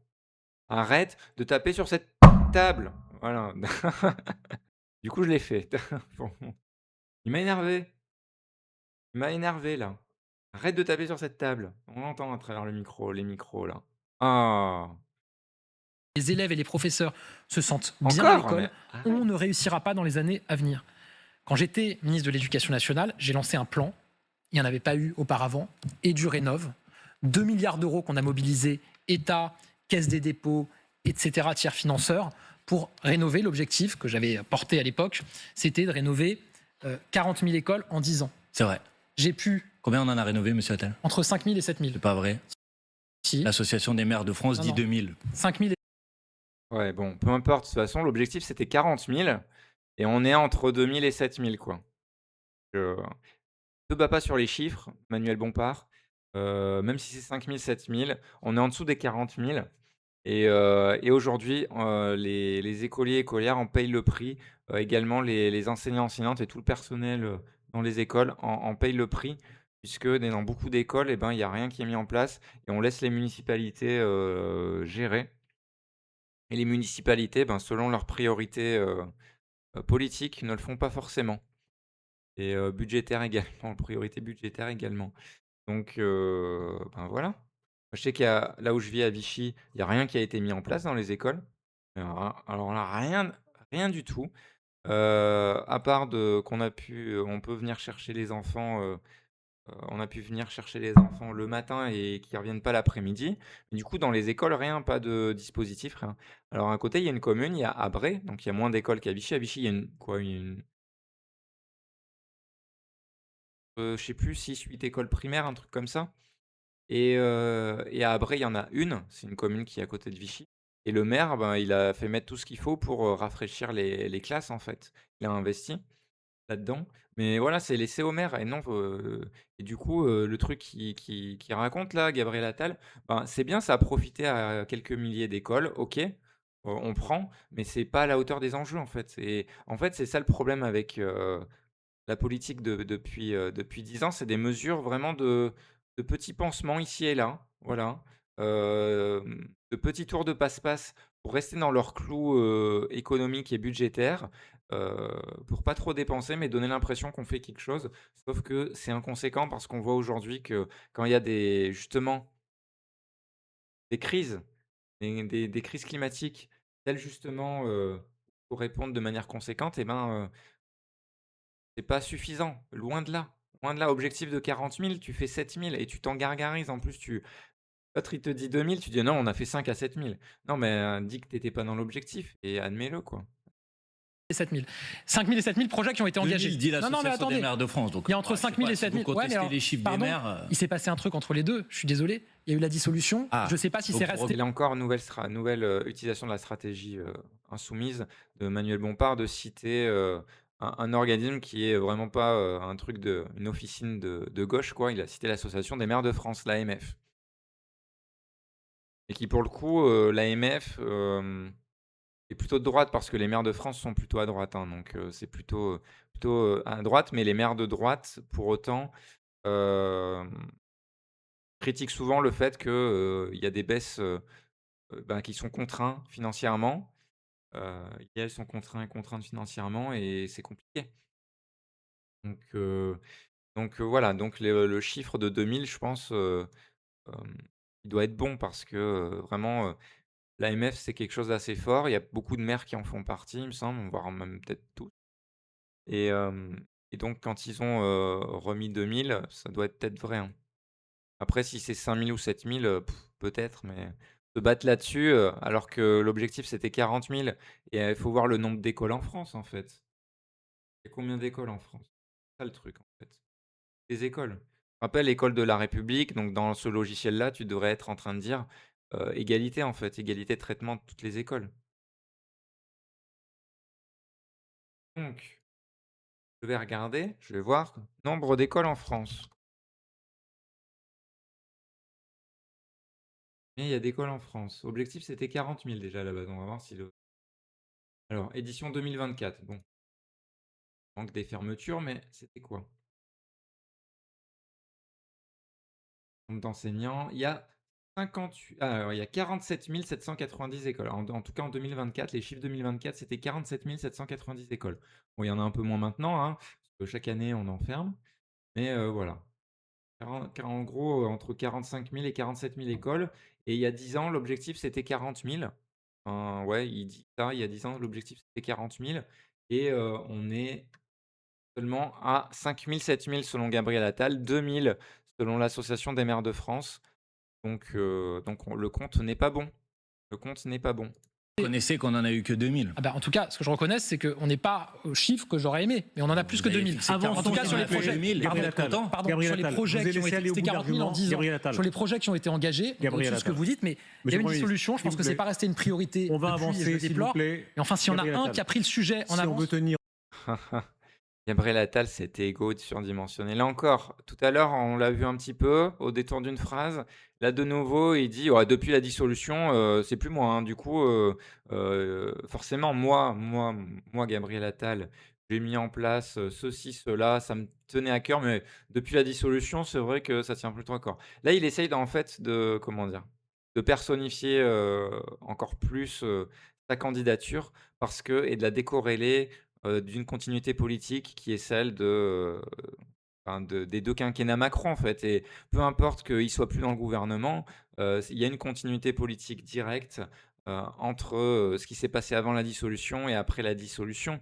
Arrête de taper sur cette table. Voilà. Du coup, je l'ai fait. Bon. Il m'a énervé. Il m'a énervé là. Arrête de taper sur cette table. On l'entend à travers les micros là. Ah. les élèves et les professeurs se sentent bien à l'école, on ne réussira pas dans les années à venir. Quand j'étais ministre de l'Éducation nationale, j'ai lancé un plan, il n'y en avait pas eu auparavant, EduRénov, 2 milliards d'euros qu'on a mobilisés, État, Caisse des dépôts, etc., tiers financeurs, pour rénover. L'objectif que j'avais porté à l'époque, c'était de rénover 40 000 écoles en 10 ans. C'est vrai. J'ai pu... Combien on en a rénové, monsieur Attal? Entre 5 000 et 7 000. C'est pas vrai. Si. L'Association des maires de France dit 2 000. 5 000 Ouais, bon, peu importe. De toute façon, l'objectif, c'était 40 000. Et on est entre 2 000 et 7 000, quoi. Ne te bats pas sur les chiffres, Manuel Bompard. Même si c'est 5 000, 7 000, on est en dessous des 40 000. Et aujourd'hui, les écoliers et écolières en payent le prix. Également, les enseignants, enseignantes et tout le personnel dans les écoles en payent le prix, puisque dans beaucoup d'écoles, il n'y a rien qui est mis en place et on laisse les municipalités gérer. Et les municipalités, selon leurs priorités politiques, ne le font pas forcément. Et budgétaires également, priorités budgétaires également. Donc, voilà. Je sais qu'il y a, là où je vis à Vichy, il n'y a rien qui a été mis en place dans les écoles. Alors là, rien du tout. À part on peut venir chercher les enfants, on a pu venir chercher les enfants le matin et qu'ils ne reviennent pas l'après-midi. Mais du coup, dans les écoles, rien, pas de dispositif, rien. Alors, à un côté, il y a une commune, il y a Abré, donc il y a moins d'écoles qu'à Vichy. À Vichy, il y a je sais plus, 6, 8 écoles primaires, un truc comme ça. Et à Abré, il y en a une, c'est une commune qui est à côté de Vichy. Et le maire, il a fait mettre tout ce qu'il faut pour rafraîchir les classes, en fait. Il a investi là-dedans. Mais voilà, c'est laissé au maire. Et non, et du coup, le truc qui raconte là, Gabriel Attal, c'est bien, ça a profité à quelques milliers d'écoles, ok, on prend, mais c'est pas à la hauteur des enjeux, en fait. En fait, c'est ça le problème avec la politique depuis 10 ans, c'est des mesures vraiment de petits pansements ici et là, voilà, de petits tours de passe-passe pour rester dans leur clou économique et budgétaire, pour pas trop dépenser, mais donner l'impression qu'on fait quelque chose. Sauf que c'est inconséquent parce qu'on voit aujourd'hui que quand il y a justement des crises, des crises climatiques, telles justement, pour répondre de manière conséquente, et ben, c'est pas suffisant, loin de là. Loin de là, objectif de 40 000, tu fais 7 000 et tu t'en gargarises. En plus, l'autre, il te dit 2 000, tu dis: «Non, on a fait 5 à 7 000». Non, mais dis que tu étais pas dans l'objectif et admets-le, quoi. Et 7 000. 5 000 et 7 000 projets qui ont été engagés. 2000 dit Non, mais l'Association des attendez. maires de France. Donc, Il y a entre 5 000 et 7 000. Si vous Ouais, mais contestez alors, les chiffres pardon, des maires. il s'est passé un truc entre les deux. Je suis désolé. Il y a eu la dissolution. Ah. Je ne sais pas si Donc, c'est pour resté. Il y a encore nouvelle utilisation de la stratégie insoumise de Manuel Bompard de citer un organisme qui est vraiment pas une officine de gauche, quoi. Il a cité l'Association des maires de France, l'AMF. Et qui, pour le coup, l'AMF est plutôt de droite parce que les maires de France sont plutôt à droite, hein, donc c'est plutôt à droite, mais les maires de droite, pour autant, euh, critiquent souvent le fait qu'il y a des baisses qui sont contraints financièrement. Elles sont contraints et contraintes financièrement et c'est compliqué. Donc, voilà, donc le chiffre de 2000, je pense, il doit être bon parce que vraiment, l'AMF, c'est quelque chose d'assez fort. Il y a beaucoup de maires qui en font partie, il me semble, voire même peut-être tous. Et, donc, quand ils ont remis 2000, ça doit être peut-être vrai, hein. Après, si c'est 5000 ou 7000, peut-être, mais se battre là-dessus, alors que l'objectif c'était 40 000 et il faut voir le nombre d'écoles en France, en fait. Il y a combien d'écoles en France? C'est ça le truc, en fait. Des écoles. Je rappelle l'école de la République, donc dans ce logiciel-là, tu devrais être en train de dire égalité, en fait, égalité de traitement de toutes les écoles. Donc, je vais regarder, je vais voir nombre d'écoles en France. Et il y a d'écoles en France. Objectif, c'était 40 000 déjà à la base. On va voir si le. Alors, édition 2024. Bon, manque des fermetures, mais c'était quoi? Nombre d'enseignants. Il y a 58. Alors, il y a 47 790 écoles. En tout cas, en 2024, les chiffres 2024, c'était 47 790 écoles. Bon, il y en a un peu moins maintenant, hein, parce que chaque année, on en ferme. Mais voilà. En gros, entre 45 000 et 47 000 écoles. Et il y a 10 ans, l'objectif, c'était 40 000. Ouais, il dit ça, il y a 10 ans, l'objectif, c'était 40 000. Et on est seulement à 5 000, 7 000 selon Gabriel Attal, 2 000 selon l'Association des maires de France. Donc, le compte n'est pas bon. Le compte n'est pas bon. Vous connaissez qu'on en a eu que 2000. Ah bah, en tout cas, ce que je reconnais, c'est qu'on n'est pas au chiffre que j'aurais aimé, mais on en a plus que 2000. En tout cas, sur les projets, sur les projets qui ont été, c'était 40 000 en 10 ans. Sur les projets qui ont été engagés, c'est ce que vous dites, mais il y a une dissolution. Je pense que c'est pas resté une priorité. On va avancer, s'il vous plaît. Et enfin, s'il y en a un qui a pris le sujet en avance. Gabriel Attal, c'était égo surdimensionné. Là encore, tout à l'heure, on l'a vu un petit peu au détour d'une phrase. Là, de nouveau, il dit ouais, depuis la dissolution, c'est plus moi, hein. Du coup, forcément, moi, Gabriel Attal, j'ai mis en place ceci, cela, ça me tenait à cœur, mais depuis la dissolution, c'est vrai que ça tient plus trop à corps. Là, il essaye en fait de, comment dire, de personnifier encore plus sa candidature et de la décorréler d'une continuité politique qui est celle des deux quinquennats Macron, en fait. Et peu importe qu'il soit plus dans le gouvernement, il y a une continuité politique directe entre ce qui s'est passé avant la dissolution et après la dissolution.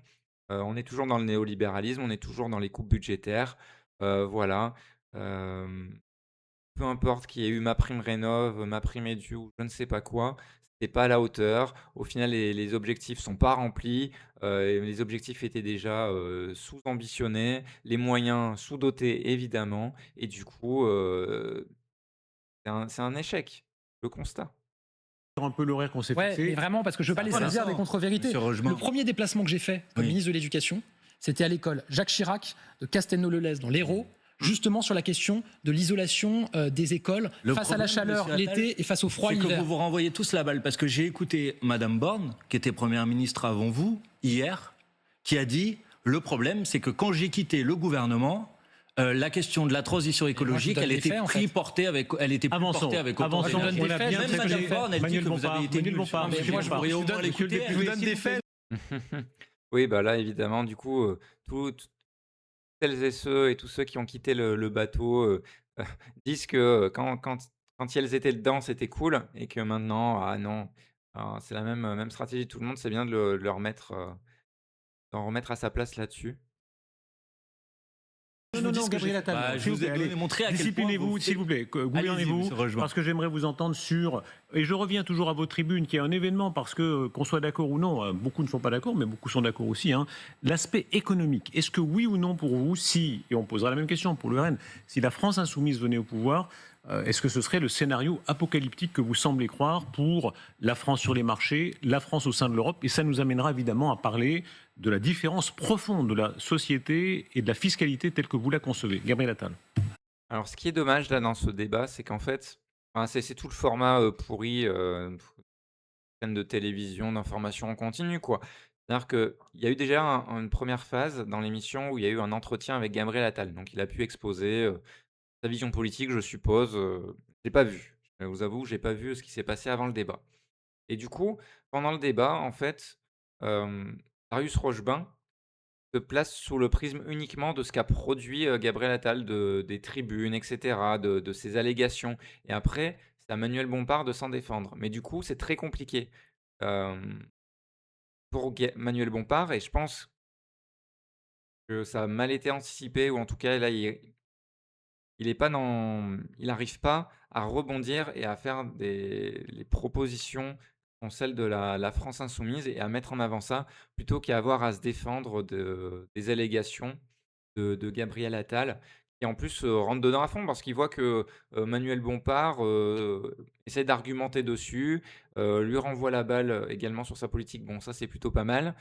On est toujours dans le néolibéralisme, on est toujours dans les coupes budgétaires. Voilà. Peu importe qu'il y ait eu ma prime rénov, ma prime édu ou je ne sais pas quoi, c'était pas à la hauteur. Au final, les objectifs sont pas remplis. Et les objectifs étaient déjà sous-ambitionnés, les moyens sous-dotés évidemment. Et du coup, c'est un échec, le constat. Un peu l'horaire qu'on s'est fixé. Mais vraiment, parce que je ne veux pas laisser dire des contre-vérités. Le premier déplacement que j'ai fait comme ministre de l'Éducation, c'était à l'école Jacques Chirac de Castelnau-le-Lez dans l'Hérault, justement sur la question de l'isolation des écoles face à la chaleur l'été et face au froid l'hiver. C'est que vous vous renvoyez tous la balle, parce que j'ai écouté Madame Borne, qui était première ministre avant vous, hier, qui a dit « Le problème, c'est que quand j'ai quitté le gouvernement, la question de la transition écologique, elle était portée avec autant d'énergie. » Même Madame Borne, elle dit que vous avez été nul. Moi, je vous donne des faits. Oui, bah, là, évidemment, du coup, toutes celles et ceux et tous ceux qui ont quitté le bateau, disent que, quand elles étaient dedans, c'était cool et que maintenant, ah non, c'est la même stratégie de tout le monde, c'est bien de le remettre, d'en remettre à sa place là-dessus. Je Non, vous non, dis non, ce que j'ai Gabriel fait. Attal, Bah, non, je s'il vous vous ai plaît, allez, montré à quel point vous disciplinez-vous, s'il faites. vous plaît, Allez-y, gouvernez-vous, monsieur Rochemain. parce que j'aimerais vous entendre sur, et je reviens toujours à vos tribunes, qui est un événement, parce que, qu'on soit d'accord ou non, beaucoup ne sont pas d'accord, mais beaucoup sont d'accord aussi, hein, l'aspect économique. Est-ce que oui ou non pour vous, si, et on posera la même question pour le RN, si la France insoumise venait au pouvoir, est-ce que ce serait le scénario apocalyptique que vous semblez croire pour la France sur les marchés, la France au sein de l'Europe? Et ça nous amènera évidemment à parler de la différence profonde de la société et de la fiscalité telle que vous la concevez. Gabriel Attal. Alors ce qui est dommage là dans ce débat, c'est qu'en fait, enfin, c'est tout le format, pourri, chaîne de télévision d'information en continu, quoi. C'est-à-dire qu'il y a eu déjà une première phase dans l'émission où il y a eu un entretien avec Gabriel Attal. Donc il a pu exposer, sa vision politique, je suppose, j'ai pas vu. Je vous avoue, j'ai pas vu ce qui s'est passé avant le débat. Et du coup, pendant le débat, en fait, Darius Rochebain se place sous le prisme uniquement de ce qu'a produit, Gabriel Attal, des tribunes et cetera, de ses allégations et après, c'est à Manuel Bompard de s'en défendre. Mais du coup, c'est très compliqué, hem, pour Manuel Bompard et je pense que ça a mal été anticipé ou en tout cas là, il est pas dans il n'arrive pas à rebondir et à faire les propositions qui sont celles de la France insoumise et à mettre en avant ça, plutôt qu'à avoir à se défendre des allégations de Gabriel Attal, qui en plus, rentre dedans à fond parce qu'il voit que, Manuel Bompard, essaie d'argumenter dessus, lui renvoie la balle, également sur sa politique. Bon ça, c'est plutôt pas mal,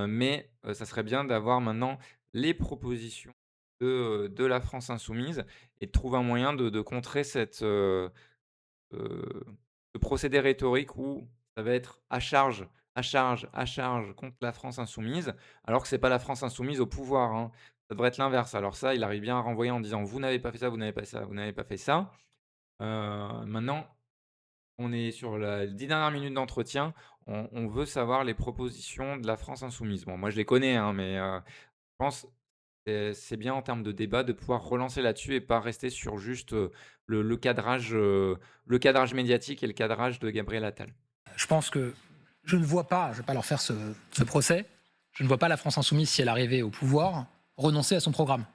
mais ça serait bien d'avoir maintenant les propositions de la France insoumise et de trouver un moyen de contrer heu, ce procédé rhétorique où ça va être à charge, à charge, à charge contre la France insoumise, alors que c'est pas la France insoumise au pouvoir, hein. Ça devrait être l'inverse. Alors ça, il arrive bien à renvoyer en disant: «Vous n'avez pas fait ça, vous n'avez pas ça, vous n'avez pas fait ça». Maintenant, on est sur la 10 dernières minutes d'entretien, on veut savoir les propositions de la France insoumise. Bon, moi je les connais, hein, mais je pense c'est bien en termes de débat de pouvoir relancer là-dessus et pas rester sur juste, le cadrage médiatique et le cadrage de Gabriel Attal. Je pense que je ne vois pas, je ne vais pas leur faire ce procès, je ne vois pas la France insoumise, si elle arrivait au pouvoir, renoncer à son programme.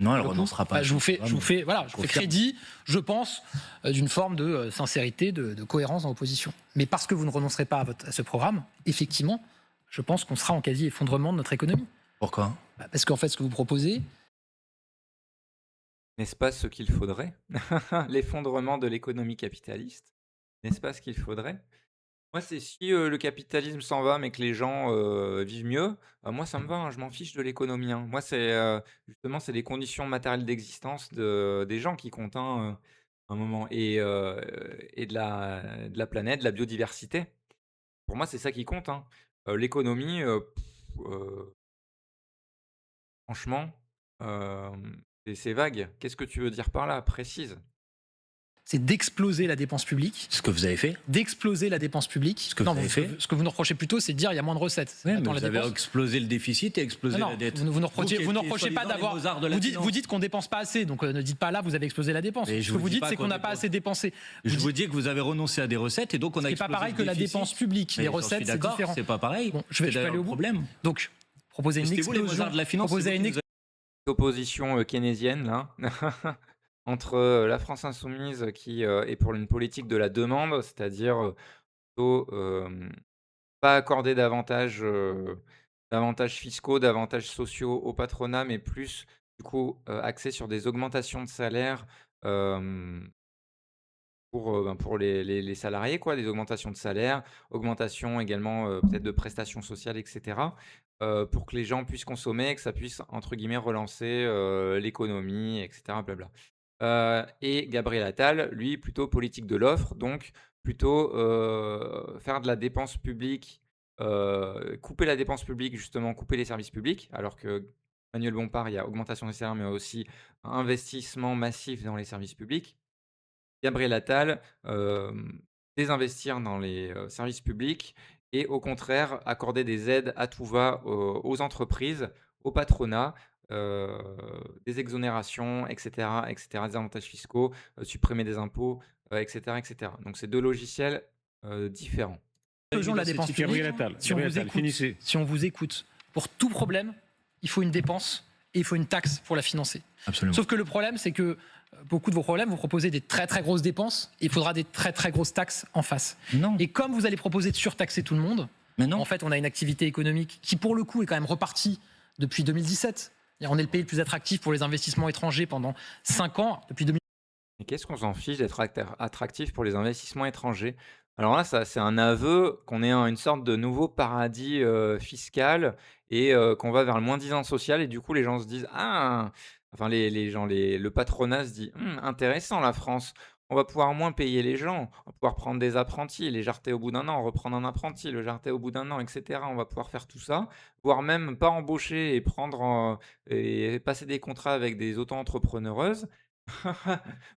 Non, elle Pour le coup, renoncera pas. je vous fais Confirme. crédit, je pense, d'une forme de sincérité, de cohérence dans l'opposition. Mais parce que vous ne renoncerez pas à ce programme, effectivement, je pense qu'on sera en quasi-effondrement de notre économie. Pourquoi? Parce qu'en fait, ce que vous proposez, N'est-ce pas ce qu'il faudrait? L'effondrement de l'économie capitaliste, n'est-ce pas ce qu'il faudrait? Moi, c'est si, le capitalisme s'en va, mais que les gens, vivent mieux, moi ça me va, hein, je m'en fiche de l'économie, hein. Moi, c'est, justement, c'est les conditions matérielles d'existence des gens qui comptent, hein, à un moment et de la planète, de la biodiversité. Pour moi, c'est ça qui compte, hein. L'économie, franchement, c'est vague. Qu'est-ce que tu veux dire par là? Précise. c'est d'exploser la dépense publique. Ce que vous avez fait. D'exploser la dépense publique. Ce que vous avez fait. Ce que vous nous reprochez plutôt, c'est de dire il y a moins de recettes. Oui, Attends, mais la vous avez dépense. explosé le déficit et explosé Non, la dette. vous ne reprochez, qui vous ne étiez reprochez pas soi-disant les d'avoir. Mozart de la Vous finance. dites qu'on dépense pas assez, donc ne dites pas là, vous avez explosé la dépense. Mais Ce je que vous vous dis dites, pas c'est qu'on qu'on n'a pas dépense. assez dépensé. Je vous dis que vous avez renoncé à des recettes et donc on a Ce qui n'est explosé pas pareil le que la déficit. dépense publique. Mais Les j'en suis recettes, c'est d'accord, différent. c'est pas pareil. Bon, je vais C'est aller d'ailleurs au le bout. problème. Donc, proposer une C'était vous les explosion. Mozart de la finance. Proposer c'est une vous qui nous Opposition, keynésienne là, entre, la France insoumise qui, est pour une politique de la demande, c'est-à-dire, plutôt, pas accorder davantage fiscaux, davantage sociaux au patronat, mais plus du coup, axés sur des augmentations de salaire, hem, pour les salariés quoi, des augmentations de salaire, augmentation également, peut-être de prestations sociales et cetera, pour que les gens puissent consommer, que ça puisse entre guillemets «relancer», l'économie et cetera blabla. Et Gabriel Attal, lui, plutôt politique de l'offre, donc plutôt, faire de la dépense publique, couper la dépense publique justement, couper les services publics. Alors que Manuel Bompard, il y a augmentation des salaires, mais aussi investissement massif dans les services publics. Gabriel Attal, désinvestir dans les, services publics et au contraire accorder des aides à tout va aux entreprises, au patronat, heu, des exonérations et cetera, des avantages fiscaux, supprimer des impôts, et cetera. Donc c'est 2 logiciels, différents. Le gens de la dépense publique, Gabriel Attal, si on vous écoute, finissez. si on vous écoute, pour tout problème, il faut une dépense et il faut une taxe pour la financer. Absolument. Sauf que le problème, c'est que beaucoup de vos problèmes, vous proposez des très très grosses dépenses et il faudra des très très grosses taxes en face. Non. Et comme vous allez proposer de surtaxer tout le monde, Mais non. en fait, on a une activité économique qui, pour le coup, est quand même repartie depuis 2017. On est le pays le plus attractif pour les investissements étrangers pendant 5 ans. Depuis 2017. Et qu'est-ce qu'on s'en fiche d'être attractif pour les investissements étrangers? Alors là, ça, c'est un aveu qu'on est en une sorte de nouveau paradis fiscal et qu'on va vers le moins-disant social. Et du coup, les gens se disent, ah, enfin, les gens, le patronat se dit, intéressant la France. On va pouvoir moins payer les gens, on va pouvoir prendre des apprentis, les jarter au bout d'un an, reprendre un apprenti, le jarter au bout d'un an, etc. On va pouvoir faire tout ça, voire même pas embaucher et prendre et passer des contrats avec des auto-entrepreneureuses.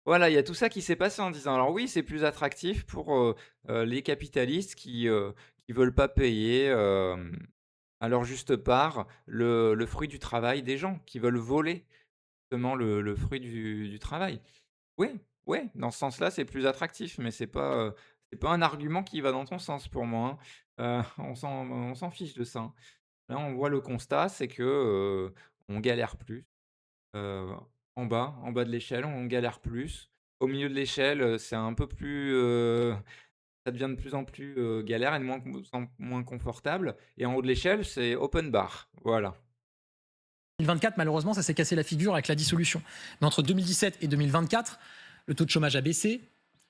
Voilà, il y a tout ça qui s'est passé en disant alors oui, c'est plus attractif pour, les capitalistes qui veulent pas payer, à leur juste part le fruit du travail des gens, qui veulent voler justement le fruit du travail. Oui, ouais, dans ce sens-là, c'est plus attractif, mais c'est pas un argument qui va dans ton sens pour moi, hein. On s'en fiche de ça, hein. Là, on voit le constat, c'est que, on galère plus. Heu, en bas de l'échelle, on galère plus. Au milieu de l'échelle, c'est un peu plus, ça devient de plus en plus, galère et de moins confortable et en haut de l'échelle, c'est open bar. Voilà. 2024, malheureusement, ça s'est cassé la figure avec la dissolution. Mais entre 2017 et 2024, le taux de chômage a baissé.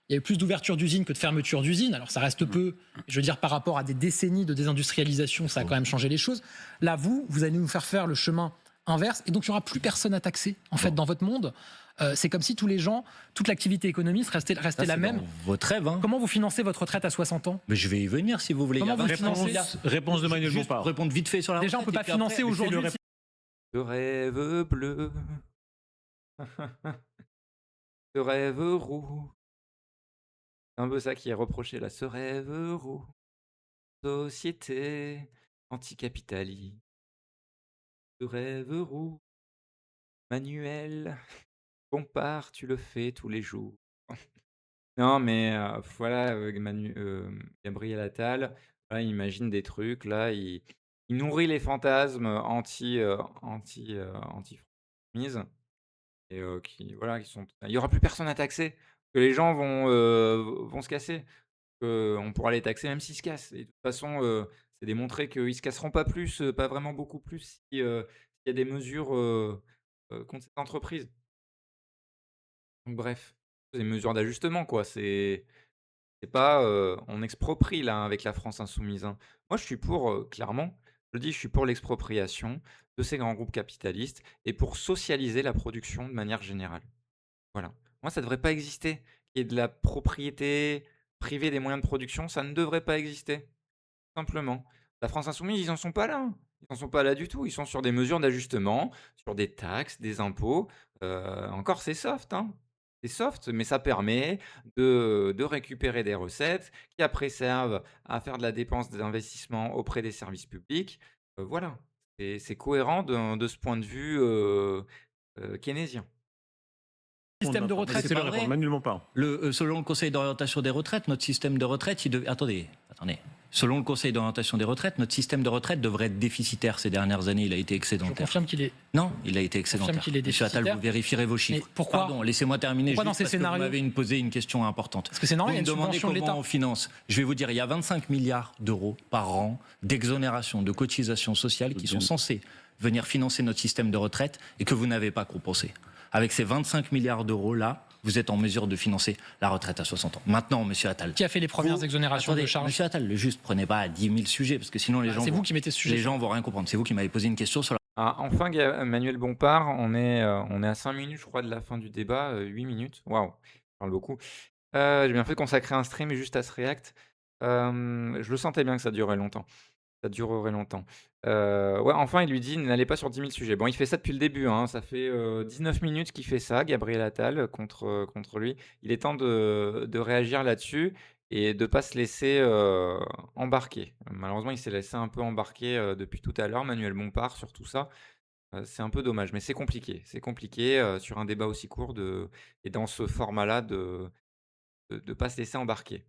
Il y a eu plus d'ouverture d'usines que de fermeture d'usines. Alors ça reste peu, je veux dire, par rapport à des décennies de désindustrialisation, ça a quand même changé les choses. Là, vous allez nous faire le chemin inverse. Et donc, il n'y aura plus personne à taxer, en fait, dans votre monde. C'est comme si tous les gens, toute l'activité économique restait la même. Votre rêve, hein. Comment vous financez votre retraite à 60 ans? Mais je vais y venir si vous voulez. Comment Il y a vous 20 financez milliards. Réponse de Manuel Juste Bompard. répondre vite fait sur la Déjà, on ne peut retraite, pas et puis financer après, aujourd'hui. Ce rêve bleu, ce rêve roux. C'est un peu ça qui est reproché là, ce rêve roux. Société anticapitaliste, ce rêve roux. Manuel Bompard, tu le fais tous les jours. Non, mais voilà, Gabriel Attal, voilà, il imagine des trucs, là, il nourrit les fantasmes anti-France et voilà, qui sont il y aura plus personne à taxer, que les gens vont se casser, qu'on pourra les taxer même s'ils se cassent et de toute façon, c'est démontré qu'ils se casseront pas plus, pas vraiment beaucoup plus s'il y a des mesures, contre cette entreprise. Donc bref, des mesures d'ajustement, quoi, c'est pas, on exproprie là, avec la France insoumise, hein. Moi, je suis pour, clairement, je le dis, je suis pour l'expropriation de ces grands groupes capitalistes et pour socialiser la production de manière générale. Voilà. Moi, ça devrait pas exister. Qu'il y ait de la propriété privée des moyens de production, ça ne devrait pas exister, simplement. La France insoumise, ils en sont pas là, hein. Ils en sont pas là du tout. Ils sont sur des mesures d'ajustement, sur des taxes, des impôts. Encore c'est soft, hein. C'est soft, mais ça permet de récupérer des recettes qui après servent à faire de la dépense, des investissements auprès des services publics. Voilà, c'est cohérent de ce point de vue, keynésien. Système de retraite. C'est le répondre. Manuel Bompard. Selon le Conseil d'orientation des retraites, notre système de retraite, attendez. Selon le Conseil d'orientation des retraites, notre système de retraite devrait être déficitaire ces dernières années. Il a été Je excédentaire. confirme qu'il est. Non, il a été excédentaire. Confirme qu'il est Monsieur Attal, déficitaire. vous vérifierez vos chiffres. Mais pourquoi? Pardon, laissez-moi terminer. Pourquoi dans juste ces parce que scénarios? vous m'avez posé une question importante. Parce que c'est normal, il y a Vous une me demandez subvention de comment l'État. on finance. Je vais vous dire, il y a 25 milliards d'euros par an d'exonération de cotisations sociales qui sont censés venir financer notre système de retraite et que vous n'avez pas compensé. Avec ces 25 milliards d'euros-là, vous êtes en mesure de financer la retraite à 60 ans. Maintenant, monsieur Attal. Qui a fait les premières exonérations de charges? Monsieur Attal, juste prenez pas 10 000 sujets, parce que sinon les gens. C'est vous qui mettez ce sujet. Les gens vont rien comprendre. C'est vous qui m'avez posé une question sur la. Ah, enfin, Manuel Bompard, on est à 5 minutes, je crois, de la fin du débat, 8 minutes. Waouh, je parle beaucoup. J'ai bien fait de consacrer un stream juste à ce React. Je le sentais bien que ça durerait longtemps. Ça durerait longtemps. Ouais, enfin, il lui dit: «N'allez pas sur 10 000 sujets». Bon, il fait ça depuis le début, hein. Ça fait, 19 minutes qu'il fait ça, Gabriel Attal, contre lui. Il est temps de réagir là-dessus et de pas se laisser, embarquer. Malheureusement, il s'est laissé un peu embarquer, depuis tout à l'heure, Manuel Bompard, sur tout ça. C'est un peu dommage, mais c'est compliqué. C'est compliqué, sur un débat aussi court et dans ce format-là de pas se laisser embarquer.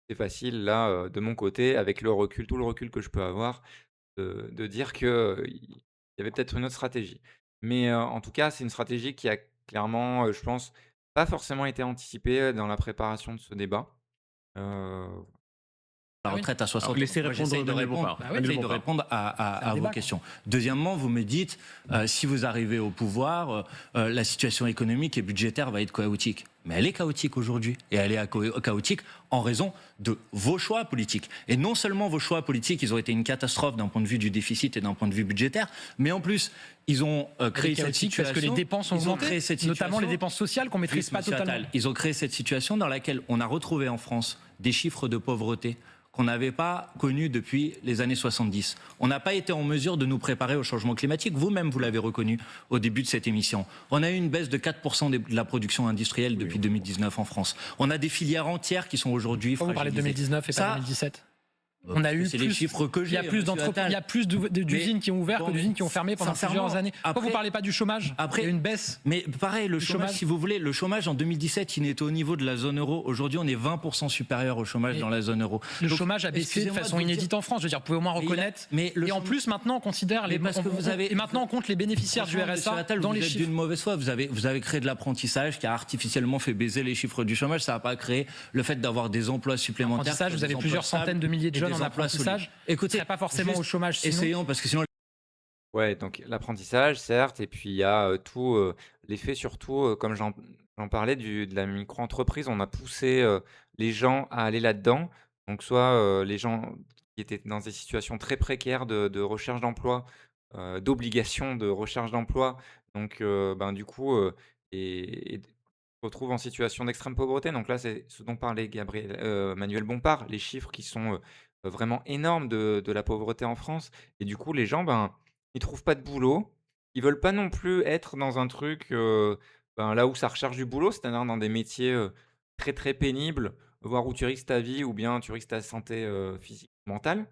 C'est facile là, de mon côté, avec le recul, tout le recul que je peux avoir, de dire que, il y avait peut-être une autre stratégie. Mais, en tout cas, c'est une stratégie qui a clairement, je pense, pas forcément été anticipée, dans la préparation de ce débat. Heu, La Ah oui. retraite à 60 Alors, ans. laissez Moi, répondre Manuel Bompard. Bah oui. Manuel j'essaye de Bompard. répondre C'est un à vos débat, quoi. questions. Deuxièmement, vous me dites, si vous arrivez au pouvoir, la situation économique et budgétaire va être chaotique. Mais elle est chaotique aujourd'hui. Et elle est chaotique en raison de vos choix politiques. Et non seulement vos choix politiques, ils ont été une catastrophe d'un point de vue du déficit et d'un point de vue budgétaire, mais en plus, ils ont Elle est créé cette chaotique situation. parce que les dépenses ont ils ont augmenté, créé cette notamment les situation. dépenses sociales qu'on maîtrise Juste, pas monsieur totalement. Attal, ils ont créé cette situation dans laquelle on a retrouvé en France des chiffres de pauvreté qu'on n'avait pas connus depuis les années 70. On n'a pas été en mesure de nous préparer au changement climatique. Vous-même, vous l'avez reconnu au début de cette émission. On a eu une baisse de 4% de la production industrielle depuis 2019 en France. On a des filières entières qui sont aujourd'hui Pourquoi vous parlez de fragilisées. 2019 et pas Ça, 2017? parce On a que eu c'est les plus, chiffres que il y j'ai. a plus monsieur Attal. il y a plus d'usines qui ont ouvert bon, que d'usines qui ont fermé pendant sincèrement, plusieurs années. Pourquoi après- vous parlez pas du chômage? après- Il y a eu une baisse. Mais pareil, le Du chômage, chômage. si vous voulez, le chômage en 2017, il était au niveau de la zone euro. Aujourd'hui, on est 20% supérieur au chômage Et dans la zone euro. Le Donc, chômage a baissé de excusez-moi façon vous dire- inédite en France. Je veux dire, vous pouvez au moins Mais il a- reconnaître. mais le Et en chômage- plus, maintenant, on considère Mais parce que vous avez- et maintenant, on compte les bénéficiaires du Franchement, monsieur RSA Attal, dans vous les êtes chiffres. d'une mauvaise foi. Vous avez créé de l'apprentissage qui a artificiellement fait baiser les chiffres du chômage. Ça n'a pas créé le fait d'avoir des emplois supplémentaires. Apprentissage, qui vous sont avez des plusieurs emplois centaines de stables milliers de et jeunes des en emplois apprentissage. solides. Écoutez, Ils seraient pas forcément juste au chômage sinon. essayons, parce que sinon ouais, donc l'apprentissage, certes, et puis il y a, tout, l'effet surtout, comme j'en parlais de la micro-entreprise. On a poussé, les gens à aller là-dedans. Donc soit, les gens qui étaient dans des situations très précaires de recherche d'emploi, d'obligation de recherche d'emploi, donc ben, du coup, et se retrouvent en situation d'extrême pauvreté. Donc là, c'est ce dont parlait Manuel Bompard, les chiffres qui sont, vraiment énormes de la pauvreté en France. Et du coup, les gens, ben, ils trouvent pas de boulot. Ils veulent pas non plus être dans un truc, ben, là où ça recherche du boulot, c'est-à-dire dans des métiers, très, très pénibles, voire où tu risques ta vie ou bien tu risques ta santé, physique, mentale.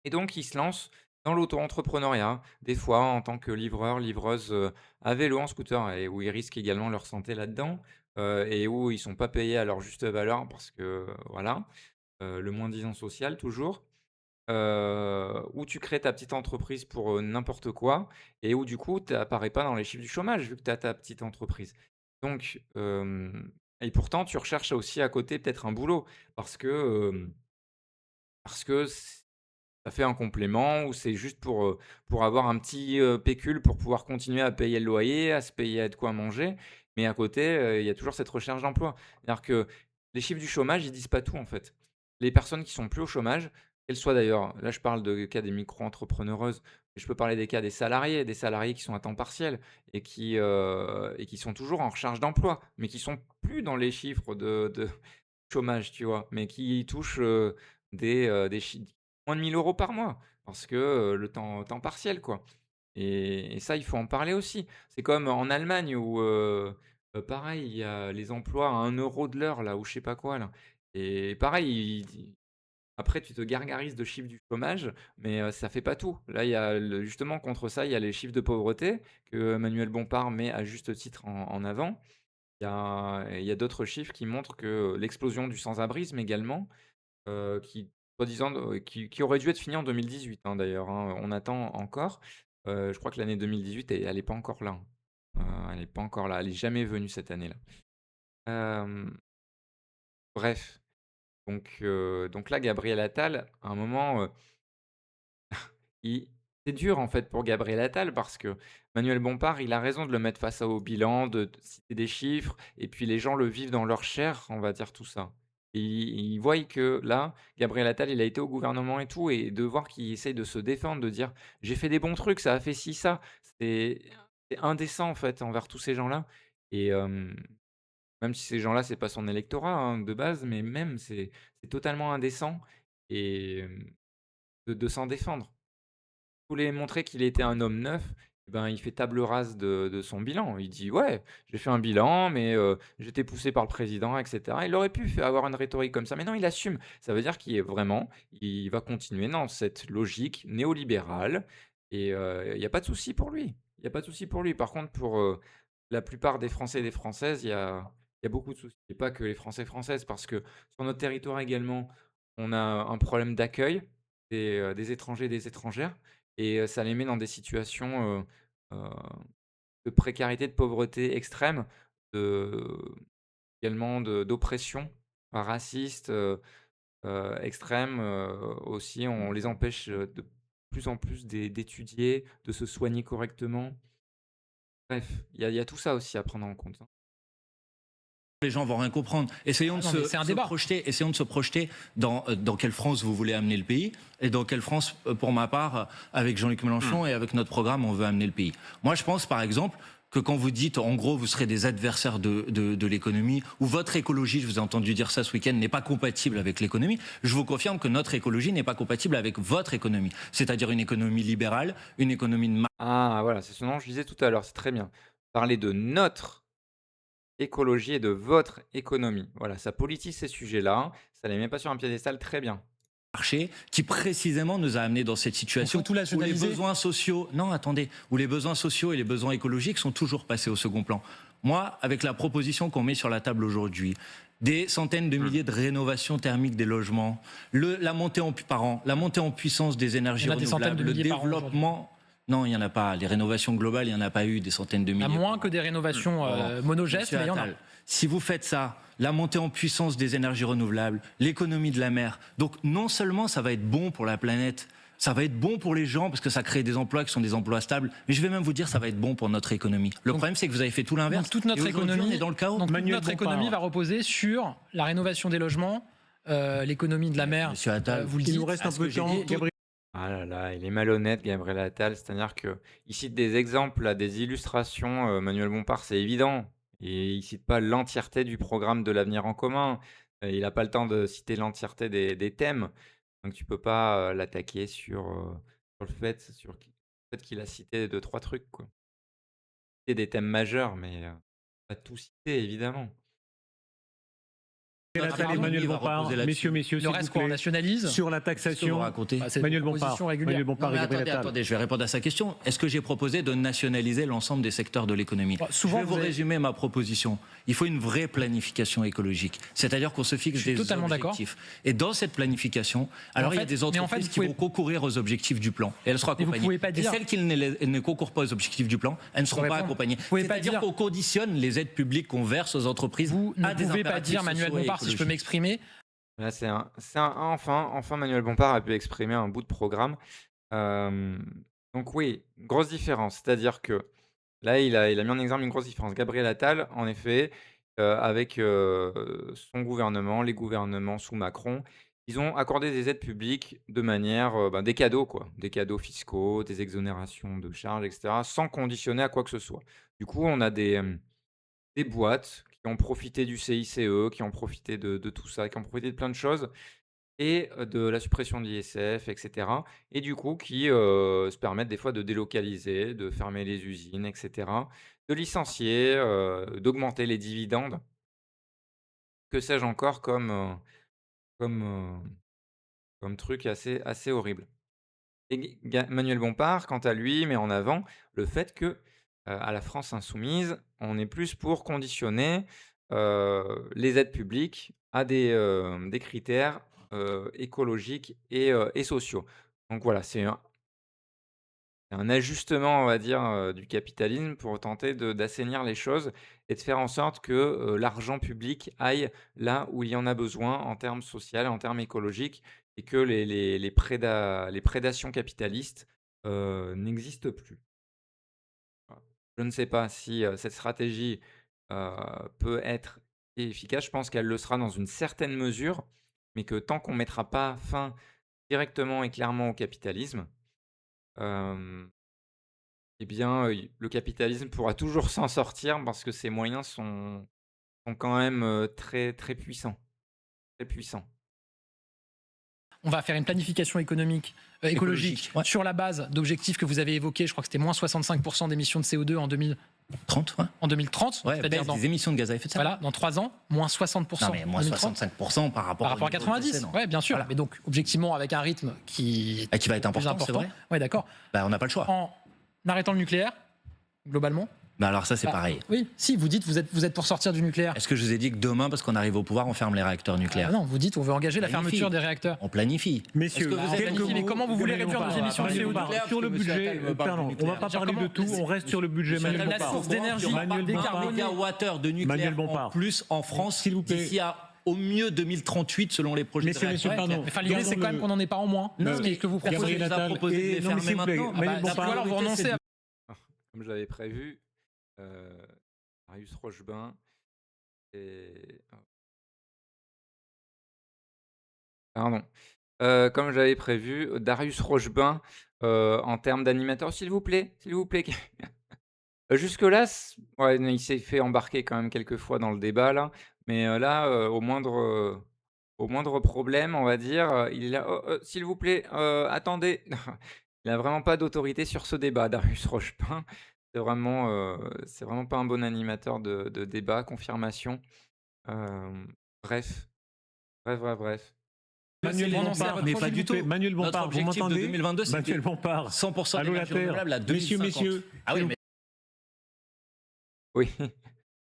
Et donc ils se lancent dans l'auto-entrepreneuriat, des fois en tant que livreur, livreuse, à vélo, en scooter, et où ils risquent également leur santé là-dedans, et où ils sont pas payés à leur juste valeur parce que, voilà, le moins-disant social toujours. Où tu crées ta petite entreprise pour, n'importe quoi, et où du coup tu apparais pas dans les chiffres du chômage vu que tu as ta petite entreprise. Donc et pourtant tu recherches aussi à côté peut-être un boulot parce que, parce que ça fait un complément, ou c'est juste pour avoir un petit, pécule pour pouvoir continuer à payer le loyer, à se payer de quoi manger. Mais à côté, il y a toujours cette recherche d'emploi. C'est-à-dire que les chiffres du chômage, ils disent pas tout, en fait. Les personnes qui sont plus au chômage, qu'elles soient d'ailleurs, là je parle de cas des micro-entrepreneureuses, mais je peux parler des cas des salariés qui sont à temps partiel et qui sont toujours en recherche d'emploi, mais qui sont plus dans les chiffres de chômage, tu vois? Mais qui touchent, des chi moins de 1 000 € par mois parce que, le temps partiel, quoi. Et ça, il faut en parler aussi. C'est comme en Allemagne où, pareil, il y a les emplois à 1 € de l'heure là, ou je sais pas quoi là, et pareil, ils après tu te gargarises de chiffres du chômage, mais ça fait pas tout. Là, il y a le justement contre ça, il y a les chiffres de pauvreté que Manuel Bompard met à juste titre en avant. Il y a d'autres chiffres qui montrent que l'explosion du sans-abrisme également, qui soi-disant qui aurait dû être fini en 2018, hein, d'ailleurs, hein, on attend encore. Je crois que l'année 2018, elle est pas encore là, hein. Elle est pas encore là, elle est jamais venue cette année-là. Hem, bref, donc là, Gabriel Attal, à un moment, il c'est dur, en fait, pour Gabriel Attal parce que Manuel Bompard, il a raison de le mettre face au bilan, de citer des chiffres, et puis les gens le vivent dans leur chair, on va dire, tout ça. Et ils voient que là, Gabriel Attal, il a été au gouvernement et tout, et de voir qu'il essaye de se défendre, de dire: «J'ai fait des bons trucs, ça a fait ci, ça». C'est c'est indécent, en fait, envers tous ces gens-là. Et même si ces gens-là, c'est pas son électorat, hein, de base, mais même c'est totalement indécent, et de s'en défendre. Voulait montrer qu'il était un homme neuf, ben, il fait table rase de son bilan. Il dit: «Ouais, j'ai fait un bilan, mais j'étais poussé par le président et cetera». Il aurait pu avoir une rhétorique comme ça, mais non, il assume. Ça veut dire qu'il est vraiment il va continuer dans cette logique néolibérale et il y a pas de souci pour lui. Il y a pas de souci pour lui. Par contre, pour, la plupart des Français et des Françaises, il y a beaucoup de soucis et pas que les Français, Françaises parce que sur notre territoire également, on a un problème d'accueil des étrangers et des étrangères et ça les met dans des situations, heu, de précarité, de pauvreté extrême, de également d'oppression, raciste, extrême, aussi. On les empêche, de plus en plus d'étudier, de se soigner correctement. Bref, il y a tout ça aussi à prendre en compte, hein. Les gens vont rien comprendre. Essayons Ah de non, mais c'est un débat. essayons de se projeter dans quelle France vous voulez amener le pays et dans quelle France, pour ma part, avec Jean-Luc Mélenchon et avec notre programme, on veut amener le pays. Moi, je pense, par exemple, que quand vous dites, en gros, vous serez des adversaires de l'économie, ou votre écologie, je vous ai entendu dire ça ce week-end, n'est pas compatible avec l'économie, je vous confirme que notre écologie n'est pas compatible avec votre économie. C'est-à-dire une économie libérale, une économie de Ah voilà, c'est ce dont je disais tout à l'heure, c'est très bien. Parler de notre écologie et de votre économie. Voilà, ça politise ces sujets-là, ça les met pas sur un piédestal, très bien. marché qui précisément nous a amenés dans cette Il faut situation tout où les nationaliser. besoins sociaux, non attendez, où les besoins sociaux et les besoins écologiques sont toujours passés au second plan. Moi, avec la proposition qu'on met sur la table aujourd'hui, des centaines de milliers de rénovations thermiques des logements, la montée par an, la montée en puissance des énergies Il y en a des centaines renouvelables, de le milliers par an développement. Non, il n'y en a pas. Les rénovations globales, il n'y en a pas eu des centaines de Il y en milliers. a moins que des rénovations monogestes, Monsieur mais il y en a. Attal, si vous faites ça, la montée en puissance des énergies renouvelables, l'économie de la mer, donc non seulement ça va être bon pour la planète, ça va être bon pour les gens parce que ça crée des emplois qui sont des emplois stables, mais je vais même vous dire ça va être bon pour notre économie. Le problème c'est que vous avez fait tout l'inverse. Donc toute notre Et aujourd'hui, économie, on est dans le chaos. donc toute Manuel notre Bompard. économie va reposer sur la rénovation des logements, l'économie de la mer. Monsieur Attal, Vous le Il dites. nous reste un ce peu que de j'ai temps. dit, Gabriel. Ah là là, il est malhonnête, Gabriel Attal. C'est-à-dire qu'il cite des exemples, là, des illustrations. Manuel Bompard, c'est évident. Et il cite pas l'entièreté du programme de l'avenir en commun. Il n'a pas le temps de citer l'entièreté des thèmes. Donc tu peux pas l'attaquer sur le fait qu'il a cité deux, trois trucs, quoi. C'est des thèmes majeurs, mais pas tout citer, évidemment. notre Attal et économie Manuel va Bompard, reposer là-dessus. messieurs, Le s'il reste, vous quoi, on plaît, nationalise. sur la Qu'est-ce que vous taxation. racontez Bah, c'est Manuel une proposition Bompard, régulière. Manuel Non, Bompard mais et Gabriel Attal. attendez, je vais répondre à sa question. Est-ce que j'ai proposé de nationaliser l'ensemble des secteurs de l'économie? Bah, souvent, Je vais vous vous avez- résumer ma proposition. Il faut une vraie planification écologique. C'est-à-dire qu'on se fixe Je suis des totalement d'accord. objectifs. Et dans cette planification, alors il y a fait- des mais en fait, entreprises vous qui pouvez- vont concourir aux objectifs du plan. Et elles seront Mais vous accompagnées. pouvez pas Et dire- celles qui ne concourent pas aux objectifs du plan, elles ne seront pas répondre. accompagnées. Vous pouvez pas C'est-à-dire dire- qu'on conditionne les aides publiques qu'on verse aux entreprises Vous à ne des pouvez pas impératifs dire, Manuel sociaux et Bompard, si je peux écologiques. m'exprimer. Là, enfin Manuel Bompard a pu exprimer un bout de programme. Donc oui, grosse différence. C'est-à-dire que là, il a mis en exemple une grosse différence. Gabriel Attal, en effet, avec son gouvernement, les gouvernements sous Macron, ils ont accordé des aides publiques de manière, des cadeaux quoi, des cadeaux fiscaux, des exonérations de charges, etc., sans conditionner à quoi que ce soit. Du coup, on a des boîtes qui ont profité du CICE, qui ont profité de tout ça, qui ont profité de plein de choses et de la suppression de l'ISF et cetera et du coup qui, se permettent des fois de délocaliser, de fermer les usines et cetera, de licencier, d'augmenter les dividendes. Que sais-je encore comme, comme truc assez horrible et Manuel Bompard, quant à lui, met en avant le fait que, à la France insoumise, on est plus pour conditionner, les aides publiques à des critères, écologiques et sociaux. Donc voilà, c'est un ajustement, on va dire, du capitalisme pour tenter d'assainir les choses et de faire en sorte que, l'argent public aille là où il y en a besoin en termes social, en termes écologiques et que les prédations capitalistes, n'existent plus. Voilà. Je ne sais pas si, cette stratégie, peut être efficace. Je pense qu'elle le sera dans une certaine mesure, mais que tant qu'on ne mettra pas fin directement et clairement au capitalisme, hem eh bien, le capitalisme pourra toujours s'en sortir parce que ses moyens sont quand même, très, très puissants, très puissants. on va faire une planification économique, écologique Ouais. sur la base d'objectifs que vous avez évoqués. Je crois que c'était moins 65% d'émissions de CO2 en 30, ouais. 2030. Ouais, C'est-à-dire baisse dans, des émissions de gaz à effet de serre. voilà, dans 3 ans, moins 60%. Non, mais moins 2030, 65% par rapport par rapport au à niveau 90. précédent. Oui, bien sûr. Voilà. Mais donc, objectivement, avec un rythme qui Et qui va être plus important, c'est vrai. Oui, d'accord. Bah, on n'a pas le choix. En arrêtant le nucléaire, globalement. Mais alors ça, c'est Bah, pareil. Oui, si, vous dites, vous êtes pour sortir du nucléaire. Est-ce que je vous ai dit que demain, parce qu'on arrive au pouvoir, on ferme les réacteurs nucléaires? Non, vous dites, on veut engager la Planifie. fermeture des réacteurs. On planifie. Messieurs, Est-ce que vous Bah, êtes quelques planifié, mais mots. comment vous voulez Manuel réduire nos Bompard, émissions de Manuel CO2? Bompard, sur le Monsieur budget, Attal me parle pardon, du on va nucléaire. pas parler de tout, on reste sur le budget. Monsieur Manuel Attal, la Bompard. source d'énergie Manuel Bompard. décarbonée. Gigawattheures de nucléaire Manuel en Bompard. plus en France, S'il vous plaît. d'ici à au mieux 2038 selon les projets Messieurs, de messieurs, réacteurs. pardon. Mais enfin, l'idée, c'est quand même qu'on n'en ait pas en moins. Non, C'est mais ce que vous proposez. Gabriel Gabriel nous a Attal. proposé de les Non, mais s'il fermer vous plaît, maintenant. Manuel Ah bah, Bompard. ou alors vous renoncez à... Comme je l'avais prévu, Darius Rochebain et pardon. Comme j'avais prévu, Darius Rochebain, en termes d'animateur, s'il vous plaît, s'il vous plaît. Jusque-là, ouais, il s'est fait embarquer quand même quelques fois dans le débat là, mais là, au moindre problème, on va dire, il est là: «Oh, s'il vous plaît, attendez». Il a vraiment pas d'autorité sur ce débat, Darius Rochepin. C'est vraiment pas un bon animateur de débat, confirmation. Bref, bref, bref, bref. Manuel Renoncez à Bompard, votre mais projet pas du tout. Manuel Notre Bompard, vous objectif de m'entendez? 2022, c'était Manuel Bompard. 100% Allô, la d'énergie Terre. renouvelable à Messieurs, 2050. messieurs. Ah oui, mais Oui,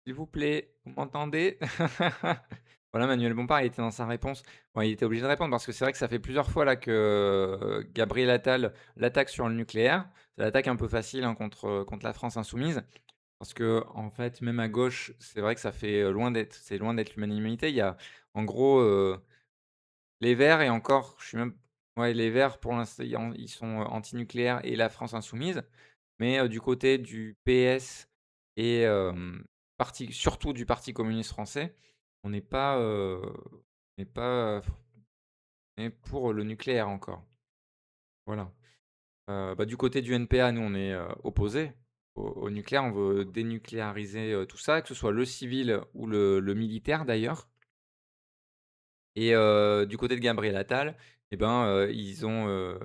s'il vous plaît, vous m'entendez? Voilà, Manuel Bompard, il était dans sa réponse. Bon, il était obligé de répondre parce que c'est vrai que ça fait plusieurs fois là que, Gabriel Attal l'attaque sur le nucléaire. C'est l'attaque un peu facile, hein, contre la France insoumise. Parce que en fait, même à gauche, c'est vrai que ça fait, loin d'être l'unanimité. Il y a en gros, les Verts et encore, je suis même ouais, les Verts pour l'instant, ils sont, anti-nucléaires et la France insoumise. Mais, du côté du PS et surtout du Parti communiste français, on n'est pas, on n'est pas, on est pour le nucléaire encore. Voilà. Bah, du côté du NPA, nous, on est, opposés au nucléaire. On veut dénucléariser, tout ça, que ce soit le civil ou le militaire d'ailleurs. Et du côté de Gabriel Attal, eh ben, ils ont,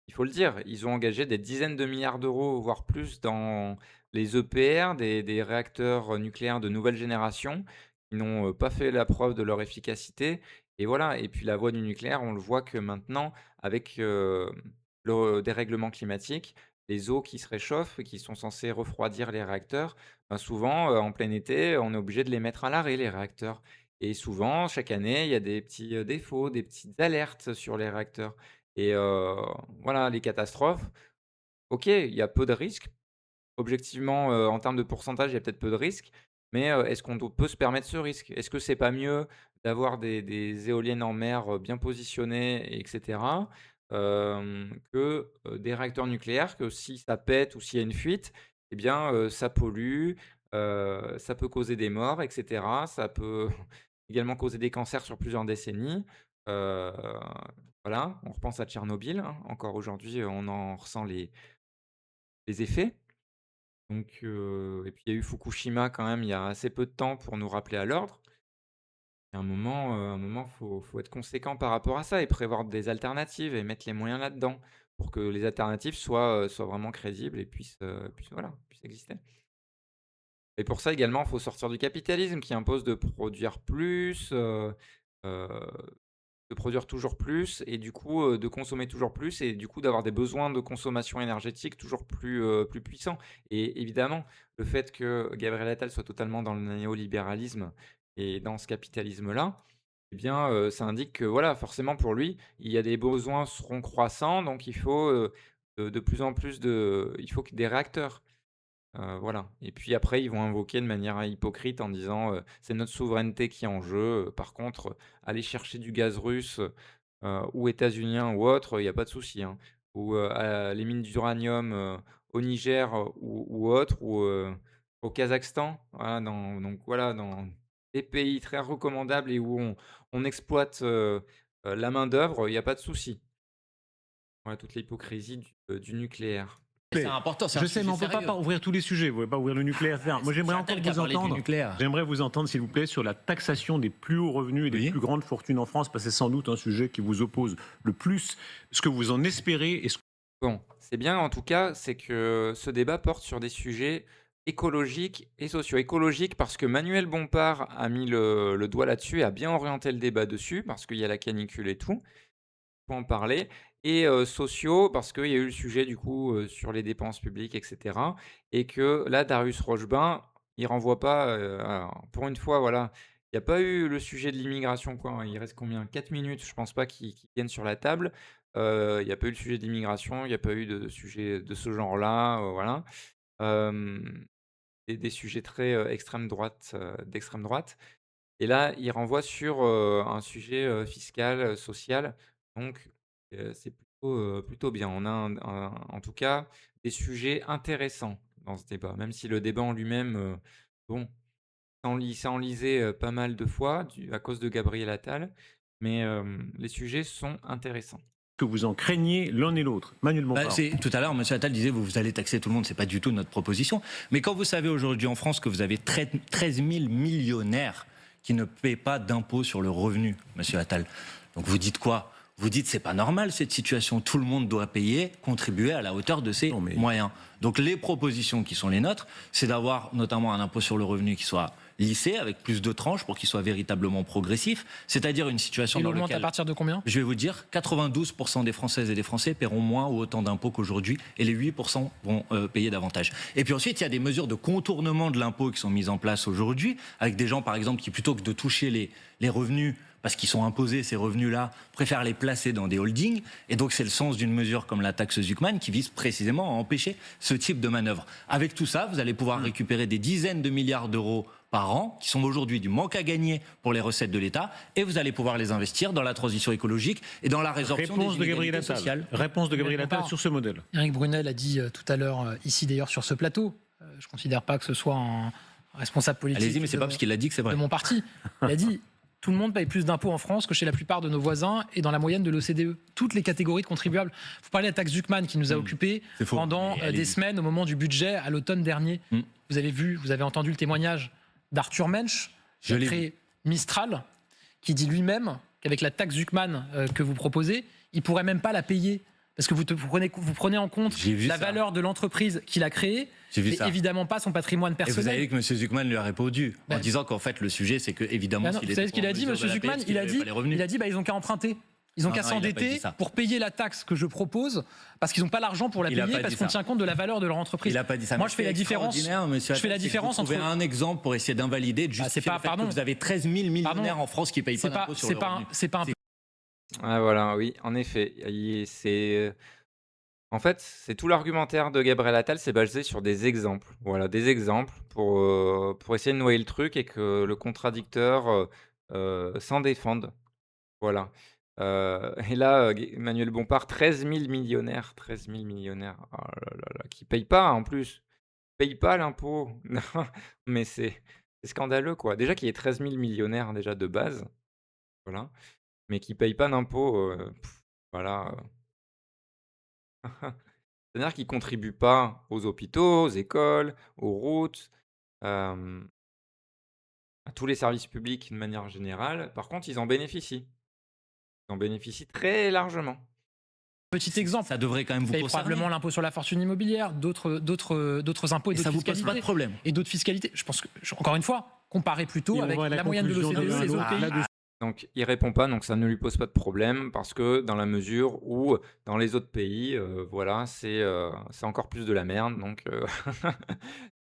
il faut le dire, ils ont engagé des dizaines de milliards d'euros, voire plus, dans les EPR, des réacteurs nucléaires de nouvelle génération, qui n'ont, pas fait la preuve de leur efficacité et voilà. Et puis la voie du nucléaire, on le voit que maintenant avec, le dérèglement climatique, les eaux qui se réchauffent et qui sont censées refroidir les réacteurs, ben, souvent, en plein été, on est obligé de les mettre à l'arrêt, les réacteurs. Et souvent, chaque année, il y a des petits, défauts, des petites alertes sur les réacteurs et voilà, les catastrophes, OK, il y a peu de risques. Objectivement, en termes de pourcentage, il y a peut-être peu de risques, mais est-ce qu'on peut se permettre ce risque? Est-ce que c'est pas mieux d'avoir des éoliennes en mer, bien positionnées et cetera, que, des réacteurs nucléaires que si ça pète ou s'il y a une fuite, eh bien, ça pollue, ça peut causer des morts et cetera. Ça peut également causer des cancers sur plusieurs décennies. Heu, voilà, on repense à Tchernobyl, hein, encore aujourd'hui, on en ressent les effets. Donc et puis il y a eu Fukushima quand même il y a assez peu de temps pour nous rappeler à l'ordre. Il y a un moment, faut être conséquent par rapport à ça et prévoir des alternatives et mettre les moyens là-dedans pour que les alternatives soient vraiment crédibles et puissent voilà, puissent exister. Et pour ça également, il faut sortir du capitalisme qui impose heu, de produire toujours plus et du coup, de consommer toujours plus et du coup d'avoir des besoins de consommation énergétique toujours plus puissants. Et évidemment, le fait que Gabriel Attal soit totalement dans le néolibéralisme et dans ce capitalisme-là, eh bien, ça indique que voilà, forcément pour lui, il y a des besoins seront croissants, donc il faut, de plus en plus il faut que des réacteurs. Voilà et puis après, ils vont invoquer de manière hypocrite en disant, «C'est notre souveraineté qui est en jeu, par contre, aller chercher du gaz russe, ou états-unien ou autre, il y a pas de souci, hein». Ou, à les mines d'uranium, au Niger, ou autre ou, au Kazakhstan. Voilà, dans des pays très recommandables et où on exploite, la main-d'œuvre, il y a pas de souci. Voilà toute l'hypocrisie du nucléaire. C'est important. Je sais, mais on ne peut pas ouvrir tous les sujets. Vous ne pouvez pas ouvrir le nucléaire. Moi, j'aimerais encore vous entendre. J'aimerais vous entendre, s'il vous plaît, sur la taxation des plus hauts revenus et des plus grandes fortunes en France, parce que c'est sans doute un sujet qui vous oppose le plus. Ce que vous en espérez et ce... Bon, c'est bien en tout cas, c'est que ce débat porte sur des sujets écologiques et sociaux. Écologiques parce que Manuel Bompard a mis le doigt là-dessus et a bien orienté le débat dessus, parce qu'il y a la canicule et tout. Faut en parler. Et sociaux, parce qu'il y a eu le sujet du coup sur les dépenses publiques, etc. Et que là, Darius Rochebain, il renvoie pas. Alors, pour une fois, voilà, il n'y a pas eu le sujet de l'immigration, quoi. Il reste combien? 4 minutes, je pense pas qu'il vienne sur la table. Il n'y a pas eu le sujet de l'immigration, il n'y a pas eu de sujet de ce genre-là, voilà. Et des sujets très d'extrême droite. Et là, il renvoie sur un sujet fiscal, social. Donc, c'est plutôt bien. On a en tout cas des sujets intéressants dans ce débat, même si le débat en lui-même, bon, ça enlisait pas mal de fois à cause de Gabriel Attal, mais les sujets sont intéressants. Que vous en craignez l'un et l'autre. Manuel Bompard. Tout à l'heure, M. Attal disait vous allez taxer tout le monde, c'est pas du tout notre proposition. Mais quand vous savez aujourd'hui en France que vous avez 13 000 millionnaires qui ne paient pas d'impôt sur le revenu, M. Attal, donc vous dites quoi? Vous dites c'est pas normal cette situation, tout le monde doit payer, contribuer à la hauteur de ses moyens. Donc les propositions qui sont les nôtres, c'est d'avoir notamment un impôt sur le revenu qui soit lissé, avec plus de tranches pour qu'il soit véritablement progressif, c'est-à-dire une situation dans laquelle... Il augmente à partir de combien? Je vais vous dire, 92% des Françaises et des Français paieront moins ou autant d'impôts qu'aujourd'hui, et les 8% vont payer davantage. Et puis ensuite, il y a des mesures de contournement de l'impôt qui sont mises en place aujourd'hui, avec des gens, par exemple, qui plutôt que de toucher les revenus, parce qu'ils sont imposés, ces revenus-là, préfèrent les placer dans des holdings. Et donc, c'est le sens d'une mesure comme la taxe Zuckman qui vise précisément à empêcher ce type de manœuvre. Avec tout ça, vous allez pouvoir récupérer des dizaines de milliards d'euros par an, qui sont aujourd'hui du manque à gagner pour les recettes de l'État, et vous allez pouvoir les investir dans la transition écologique et dans la résorption des inégalités sociales. Réponse de Gabriel Attal sur ce modèle. Éric Brunel a dit tout à l'heure, ici d'ailleurs sur ce plateau, je ne considère pas que ce soit un responsable politique. Allez-y, mais c'est pas parce qu'il a dit que c'est vrai. De mon parti. Il a dit tout le monde paye plus d'impôts en France que chez la plupart de nos voisins et dans la moyenne de l'OCDE. Toutes les catégories de contribuables. Vous parlez de la taxe Zuckman qui nous a occupés pendant des semaines au moment du budget à l'automne dernier. Vous avez entendu le témoignage d'Arthur Mensch, qui a créé Mistral, qui dit lui-même qu'avec la taxe Zuckman que vous proposez, il ne pourrait même pas la payer. Parce que vous prenez en compte la valeur de l'entreprise qu'il a créée, et évidemment pas son patrimoine personnel. Et vous avez vu que M. Zuckman lui a répondu en disant qu'en fait le sujet c'est que évidemment. Vous savez ce qu'il a dit, M. Zuckman? Il a dit ils n'ont qu'à emprunter. Ils n'ont qu'à s'endetter pour payer la taxe que je propose, parce qu'ils n'ont pas l'argent pour la payer, parce qu'on tient compte de la valeur de leur entreprise. Il n'a pas dit ça. Moi, je fais la différence. Je fais la différence entre un exemple pour essayer d'invalider, de justifier le fait que vous avez 13 000 millionnaires en France qui ne payent pas d'impôt sur le revenu. C'est pas un... Ah voilà, oui, en effet. En fait, c'est tout l'argumentaire de Gabriel Attal, c'est basé sur des exemples. Voilà, des exemples pour essayer de noyer le truc et que le contradicteur s'en défende. Voilà. Et là, Emmanuel Bompard, 13 000 millionnaires. 13 000 millionnaires. Oh là là là, qui ne payent pas en plus. Qui ne payent pas l'impôt. Non, mais c'est scandaleux, quoi. Déjà qu'il y ait 13 000 millionnaires déjà de base. Voilà. Mais qui ne payent pas d'impôt. Voilà. C'est-à-dire qu'ils ne contribuent pas aux hôpitaux, aux écoles, aux routes, à tous les services publics de manière générale. Par contre, ils en bénéficient. Ils en bénéficient très largement. Petit exemple, ça devrait quand même vous concerner. Probablement l'impôt sur la fortune immobilière, d'autres impôts et d'autres fiscalités. Ça vous pose pas de problème. Et d'autres fiscalités. Je pense que, encore une fois, comparez plutôt avec la moyenne de l'OCDE et les autres pays. Donc, il répond pas, donc ça ne lui pose pas de problème, parce que dans la mesure où, dans les autres pays, voilà, c'est encore plus de la merde. Donc,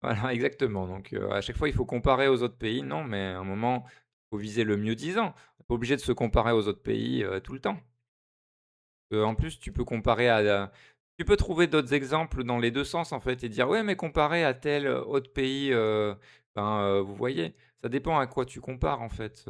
voilà, exactement. Donc, à chaque fois, il faut comparer aux autres pays. Non, mais à un moment, il faut viser le mieux disant. On n'est pas obligé de se comparer aux autres pays tout le temps. En plus, tu peux tu peux trouver d'autres exemples dans les deux sens, en fait, et dire ouais, mais comparé à tel autre pays, vous voyez, ça dépend à quoi tu compares, en fait.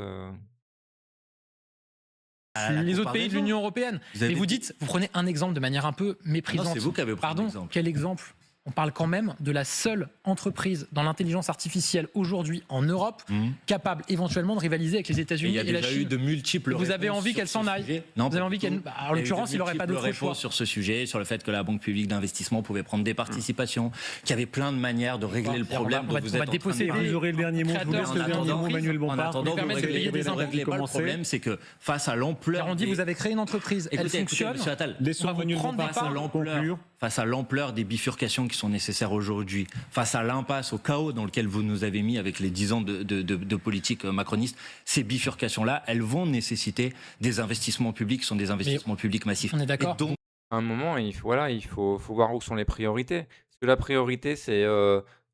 Les autres pays de l'Union européenne. Mais vous dites, vous prenez un exemple de manière un peu méprisante. Non, c'est vous qui avez pris Pardon, l'exemple. quel exemple? On parle quand même de la seule entreprise dans l'intelligence artificielle aujourd'hui en Europe capable éventuellement de rivaliser avec les Et États-Unis il y a et la déjà Chine. eu de multiples Vous avez réponses envie sur qu'elle ce s'en aille. sujet. Non, Vous avez pas envie du qu'elle. tout. En l'occurrence, il n'aurait pas d'autre réponses choix. sur ce sujet, sur le fait que la Banque publique d'investissement pouvait prendre des participations, qu'il y avait plein de manières de régler le problème. On va déposséder. Vous aurez le dernier mot. Je vous créateur laisse de le dernier mot, l'entreprise. Manuel En Bompard. attendant, Lui permettre de payer des impôts. ne réglez pas le problème, c'est que face à l'ampleur... On dit, vous avez créé une entreprise, elle fonctionne. Monsieur Attal, Laissons On va vous Manuel prendre des Bompard parts. conclure. face à l'ampleur des bifurcations qui sont nécessaires aujourd'hui, face à l'impasse, au chaos dans lequel vous nous avez mis avec les 10 ans de politique macroniste, ces bifurcations-là, elles vont nécessiter des investissements publics qui sont des investissements publics massifs. On est d'accord. Et donc, À un moment, il faut voir où sont les priorités. Parce que la priorité, c'est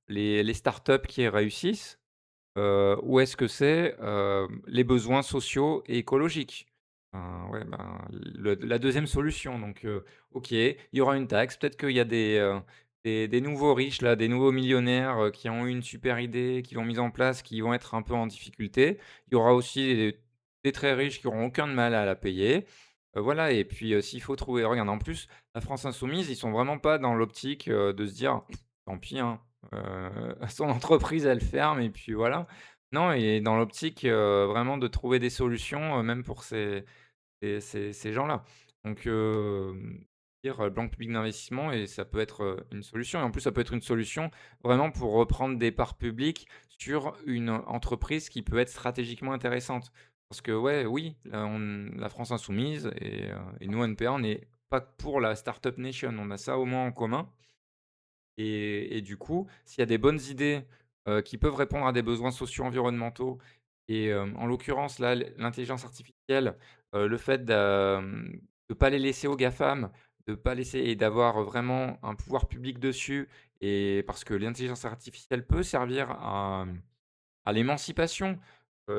les startups qui réussissent, ou est-ce que c'est les besoins sociaux et écologiques? Ouais, la deuxième solution. Donc, ok, il y aura une taxe. Peut-être qu'il y a des nouveaux riches, là, des nouveaux millionnaires qui ont eu une super idée, qui l'ont mise en place, qui vont être un peu en difficulté. Il y aura aussi des très riches qui n'auront aucun mal à la payer. Voilà, et puis s'il faut trouver, regarde, en plus, la France Insoumise, ils sont vraiment pas dans l'optique de se dire, tant pis, hein, son entreprise, elle ferme, et puis voilà. Non, et dans l'optique vraiment de trouver des solutions, même pour ces gens-là. Donc, dire banque publique d'investissement, et ça peut être une solution. Et en plus, ça peut être une solution vraiment pour reprendre des parts publiques sur une entreprise qui peut être stratégiquement intéressante. Parce que, ouais, oui, la France Insoumise et nous, NPA, on n'est pas pour la Startup Nation. On a ça au moins en commun. Et du coup, s'il y a des bonnes idées qui peuvent répondre à des besoins socio-environnementaux, et en l'occurrence, là, l'intelligence artificielle, le fait de ne pas les laisser aux GAFAM, de pas laisser et d'avoir vraiment un pouvoir public dessus, et parce que l'intelligence artificielle peut servir à l'émancipation,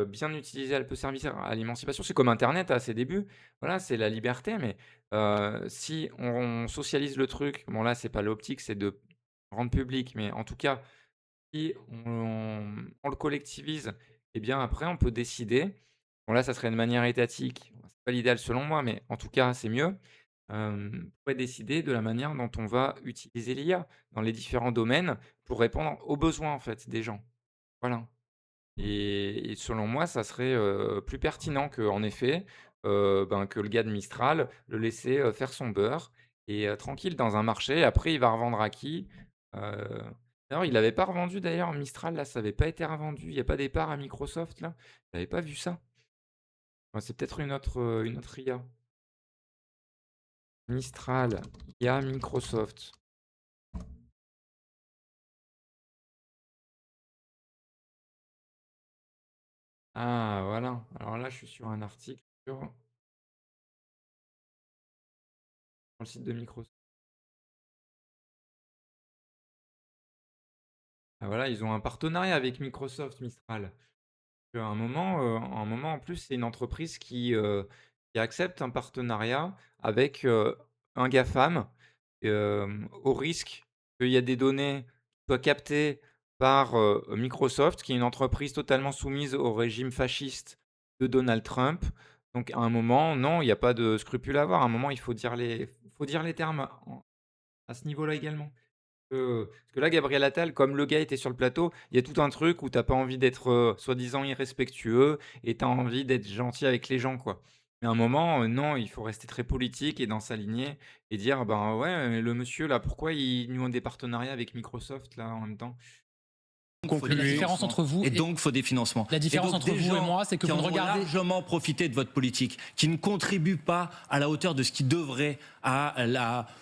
bien utilisée, elle peut servir à l'émancipation. C'est comme internet à ses débuts, voilà, c'est la liberté, mais si on socialise le truc, bon là, c'est pas l'optique, c'est de rendre public, mais en tout cas, si on le collectivise, eh bien après on peut décider, bon là, ça serait de manière étatique, c'est pas l'idéal selon moi, mais en tout cas, c'est mieux. On pourrait décider de la manière dont on va utiliser l'IA dans les différents domaines pour répondre aux besoins, en fait, des gens. Voilà. Et selon moi, ça serait plus pertinent qu'en effet, que le gars de Mistral, le laisser faire son beurre, et tranquille dans un marché. Après, il va revendre à qui? Heu, D'ailleurs, il n'avait pas revendu d'ailleurs Mistral là, ça n'avait pas été revendu. Il y a pas des parts à Microsoft là? J'avais pas vu ça. Ouais, c'est peut-être une autre IA. Mistral, IA Microsoft. Ah voilà, alors là, je suis sur un article sur le site de Microsoft. Ah voilà, ils ont un partenariat avec Microsoft, Mistral. À un moment, en plus, c'est une entreprise qui accepte un partenariat avec un GAFAM, au risque qu'il y a des données qui soient captées par Microsoft, qui est une entreprise totalement soumise au régime fasciste de Donald Trump. Donc, à un moment, non, il n'y a pas de scrupule à avoir. À un moment, il faut dire les termes à ce niveau-là également. Parce que là, Gabriel Attal, comme le gars était sur le plateau, il y a tout un truc où t'as pas envie d'être soi-disant irrespectueux, et tu as envie d'être gentil avec les gens, quoi. Mais à un moment, non, il faut rester très politique et dans sa lignée, et dire, ben ouais, mais le monsieur là, pourquoi il noue des partenariats avec Microsoft là en même temps? Mais la différence entre vous Et donc, il faut des financements. La différence Et donc, entre des vous et gens moi, c'est que qui vous ne en ont regardez- largement profité de votre politique, qui ne contribuent pas à la hauteur de ce qui devrait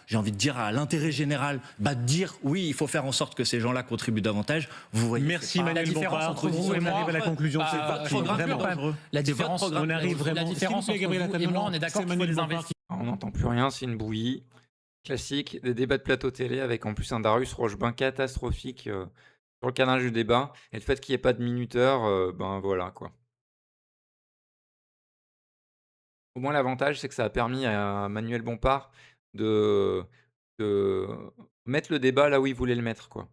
j'ai envie de dire, à l'intérêt général, de dire oui, il faut faire en sorte que ces gens-là contribuent davantage. Vous voyez, Merci c'est pas- la Manuel différence Bompard. entre vous et On moi, arrive à la conclusion de bah, cette je partie. regrette Vraiment. quand même. La C'est votre différence, programme. On arrive vraiment. la différence S'il vous plaît, Gabriel entre vous Attal, et moi, non, on est d'accord c'est qu'il faut Manuel des Bompard investissements. On n'entend plus rien, c'est une bouillie classique, des débats de plateau télé avec en plus un Darius Rochebin catastrophique sur le canal du débat, et le fait qu'il n'y ait pas de minuteur, ben voilà quoi. Au moins, l'avantage, c'est que ça a permis à Manuel Bompard de de mettre le débat là où il voulait le mettre, quoi.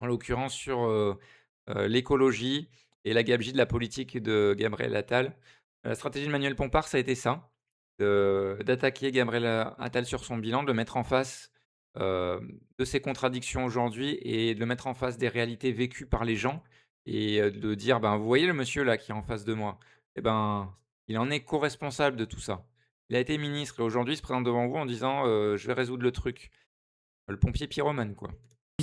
En l'occurrence sur, l'écologie et la gabegie de la politique de Gabriel Attal. La stratégie de Manuel Bompard, ça a été ça, d'attaquer Gabriel Attal sur son bilan, de le mettre en face, de ces contradictions aujourd'hui et de le mettre en face des réalités vécues par les gens et de dire: «Ben, vous voyez le monsieur là qui est en face de moi? Et ben, il en est co-responsable de tout ça. Il a été ministre et aujourd'hui il se présente devant vous en disant: "Je vais résoudre le truc"». Le pompier pyromane, quoi.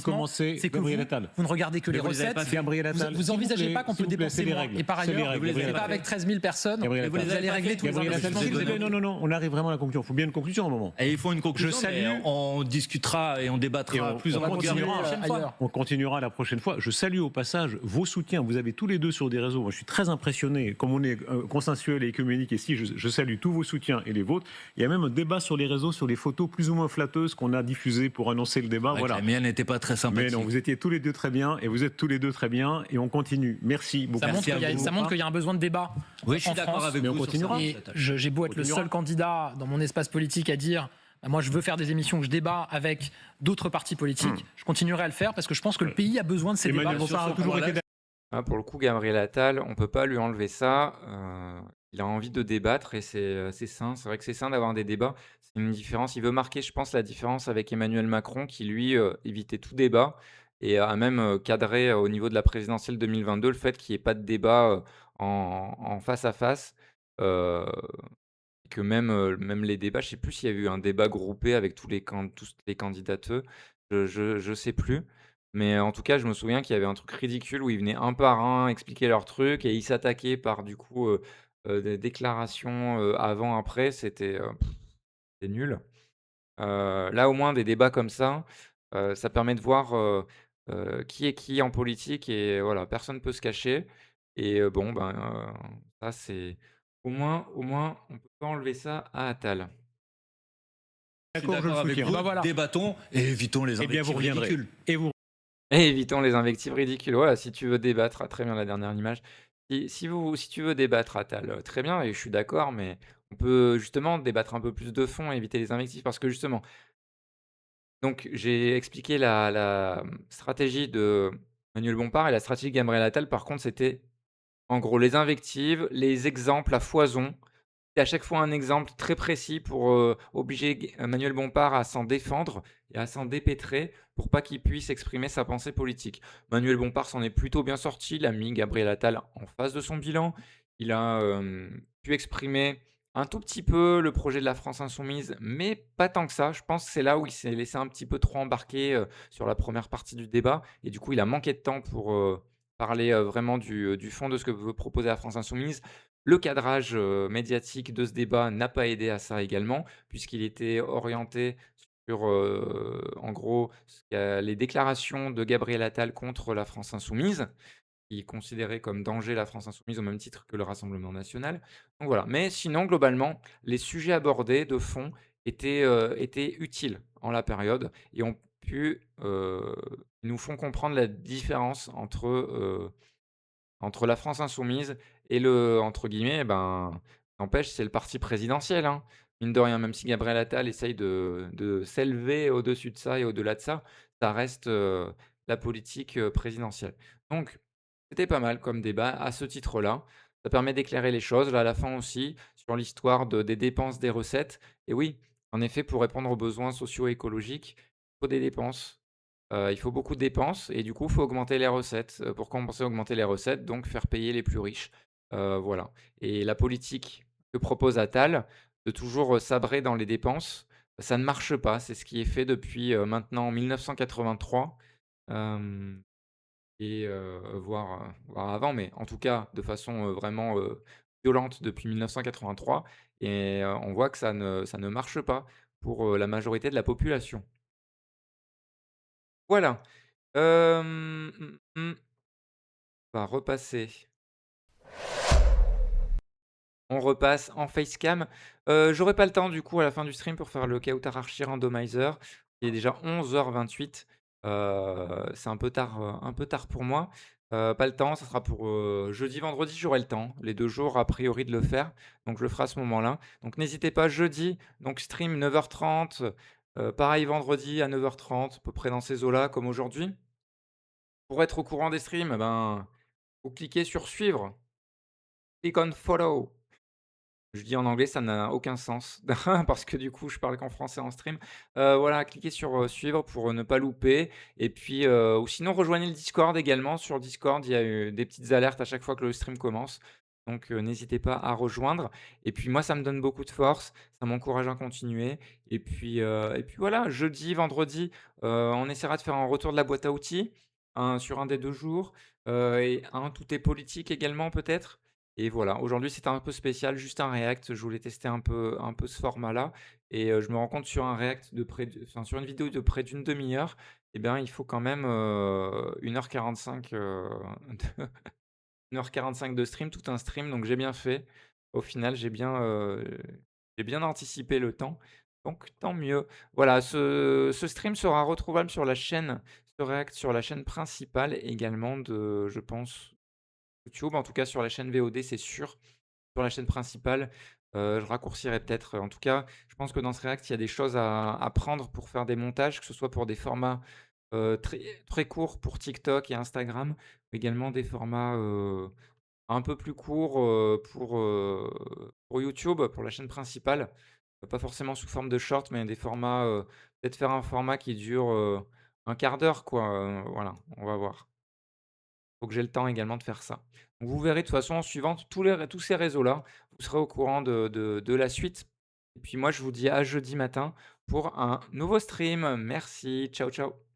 Commencer, C'est que Gabriel Attal. vous ne regardez que Mais les vous les avez recettes. pas fait. Gabriel Vous Attal. vous envisagez pas qu'on peut s'il vous plaît, dépenser c'est les moins. règles. Et par C'est les ailleurs, règles, vous Gabriel n'êtes pas Attal. avec 13 000 personnes. Gabriel Vous Attal. allez régler tous les Gabriel Attal, investissements s'il que vous vous avez plaît, non, on arrive vraiment à la conclusion. Il faut bien une conclusion à un moment. Et il faut une conclusion. Je salue- mais on discutera et on débattra plus en va longueur continuer la prochaine fois. ailleurs. On continuera la prochaine fois. Je salue au passage vos soutiens. Vous avez tous les deux sur des réseaux. Moi, je suis très impressionné. Comme on est consensuel et écuménique ici, je salue tous vos soutiens et les vôtres. Il y a même un débat sur les réseaux sur les photos plus ou moins flatteuses qu'on a diffusées pour annoncer le débat. Voilà. La mienne n'était pas très Mais sympathique. non, vous étiez tous les deux très bien et vous êtes tous les deux très bien et on continue. Merci beaucoup. Ça montre Merci à qu'il y a- vous. ça montre qu'il y a un besoin de débat. Oui, je suis en d'accord France. avec mais vous. on sur continuera. ça, Et cette j'ai beau être le continuera. seul candidat dans mon espace politique à dire bah, moi je veux faire des émissions où je débat avec d'autres partis politiques, je continuerai à le faire parce que je pense que le pays a besoin de ces Emmanuel débats. Bompard a toujours été Pour le coup, Gabriel Attal, on peut pas lui enlever ça. Il a envie de débattre et c'est sain. C'est vrai que c'est sain d'avoir des débats. C'est une différence. Il veut marquer, je pense, la différence avec Emmanuel Macron qui, lui, évitait tout débat et a même, cadré, au niveau de la présidentielle 2022 le fait qu'il y ait pas de débat, en face à face. Heu, que même les débats, je sais plus s'il y a eu un débat groupé avec tous les candidates. Je sais plus. Mais en tout cas, je me souviens qu'il y avait un truc ridicule où ils venaient un par un expliquer leur truc et ils s'attaquaient par du coup, des déclarations, avant, après, c'était nul. Là, au moins des débats comme ça permet de voir, qui est qui en politique et voilà, personne ne peut se cacher et bon, ben, ça c'est au moins on peut pas enlever ça à Attal. Je suis d'accord, je le d'accord avec soutiens. vous. Bah voilà. Débattons et évitons les Eh bien, vous invectives reviendrez. ridicules. Et vous Et évitons les invectives ridicules. Voilà, si tu veux débattre très bien la dernière image. Si tu veux débattre Attal, très bien et je suis d'accord, mais on peut justement débattre un peu plus de fond et éviter les invectives parce que justement donc j'ai expliqué la stratégie de Manuel Bompard et la stratégie de Gabriel Attal par contre c'était en gros les invectives, les exemples à foison. C'est à chaque fois un exemple très précis pour, obliger Manuel Bompard à s'en défendre et à s'en dépêtrer pour pas qu'il puisse exprimer sa pensée politique. Manuel Bompard s'en est plutôt bien sorti, il a mis Gabriel Attal en face de son bilan. Il a, pu exprimer un tout petit peu le projet de la France insoumise, mais pas tant que ça. Je pense que c'est là où il s'est laissé un petit peu trop embarquer, sur la première partie du débat et du coup, il a manqué de temps pour, parler, vraiment du fond de ce que veut proposer la France insoumise. Le cadrage, médiatique de ce débat n'a pas aidé à ça également, puisqu'il était orienté sur, en gros, les déclarations de Gabriel Attal contre la France insoumise, qui considérait comme danger la France insoumise au même titre que le Rassemblement national. Donc voilà, mais sinon globalement, les sujets abordés de fond étaient utiles en la période et ont pu, nous font comprendre la différence entre la France insoumise et le entre guillemets, eh ben, n'empêche, c'est le parti présidentiel, hein. Mine de rien, même si Gabriel Attal essaye de s'élever au-dessus de ça et au-delà de ça, ça reste, la politique, présidentielle. Donc, c'était pas mal comme débat à ce titre-là. Ça permet d'éclairer les choses. Là, à la fin aussi, sur l'histoire des dépenses, des recettes. Et oui, en effet, pour répondre aux besoins socio-écologiques, il faut des dépenses. Il faut beaucoup de dépenses et du coup, il faut augmenter les recettes, pour compenser, augmenter les recettes, donc faire payer les plus riches. Voilà et la politique que propose Attal, de toujours, sabrer dans les dépenses, ça ne marche pas. C'est ce qui est fait depuis, maintenant 1983, hem et voire avant, mais en tout cas de façon, vraiment, violente depuis 1983 et on voit que ça ne marche pas pour, la majorité de la population. Voilà. On va repasser. On repasse en facecam. J'aurai pas le temps du coup à la fin du stream pour faire le Chaos Archi Randomizer. Il est déjà 11h28. C'est un peu tard pour moi. Pas le temps, ça sera pour, jeudi, vendredi, j'aurai le temps. Les 2 jours a priori de le faire, donc je le ferai à ce moment-là. Donc n'hésitez pas jeudi, donc stream 9h30, pareil vendredi à 9h30, à peu près dans ces eaux-là comme aujourd'hui. Pour être au courant des streams, eh ben, vous cliquez sur suivre, click on follow. Je dis en anglais, ça n'a aucun sens parce que du coup, je parle qu'en français en stream. Voilà, cliquez sur, suivre pour, ne pas louper et puis, ou sinon rejoignez le Discord également. Sur le Discord, il y a, des petites alertes à chaque fois que le stream commence, donc n'hésitez pas à rejoindre et puis moi, ça me donne beaucoup de force, ça m'encourage à continuer et puis voilà, jeudi, vendredi, on essaiera de faire un retour de la boîte à outils, sur un des 2 jours, et un tout est politique également peut-être? Et voilà, aujourd'hui, c'était un peu spécial, juste un react. Je voulais tester un peu ce format-là et je me rends compte sur un react de près de enfin, sur une vidéo de près d'une demi heure, et bien, il faut quand même, 1 h 45, de 1 h 45 de stream, tout un stream, donc j'ai bien fait. Au final, j'ai bien anticipé le temps, donc tant mieux. Voilà, ce stream sera retrouvable sur la chaîne, ce react sur la chaîne principale également de, je pense, YouTube, en tout cas sur la chaîne VOD, c'est sûr. Sur la chaîne principale, je raccourcirai peut-être, en tout cas, je pense que dans ce React, il y a des choses à prendre pour faire des montages, que ce soit pour des formats, très très courts pour TikTok et Instagram, ou également des formats, un peu plus courts, pour YouTube, pour la chaîne principale. Pas forcément sous forme de short, mais des formats, peut-être faire un format qui dure, 1/4 d'heure quoi, voilà, on va voir. Faut que j'ai le temps également de faire ça. Donc vous verrez de toute façon en suivant tous ces réseaux-là, vous serez au courant de la suite. Et puis moi, je vous dis à jeudi matin pour un nouveau stream. Merci, ciao, ciao.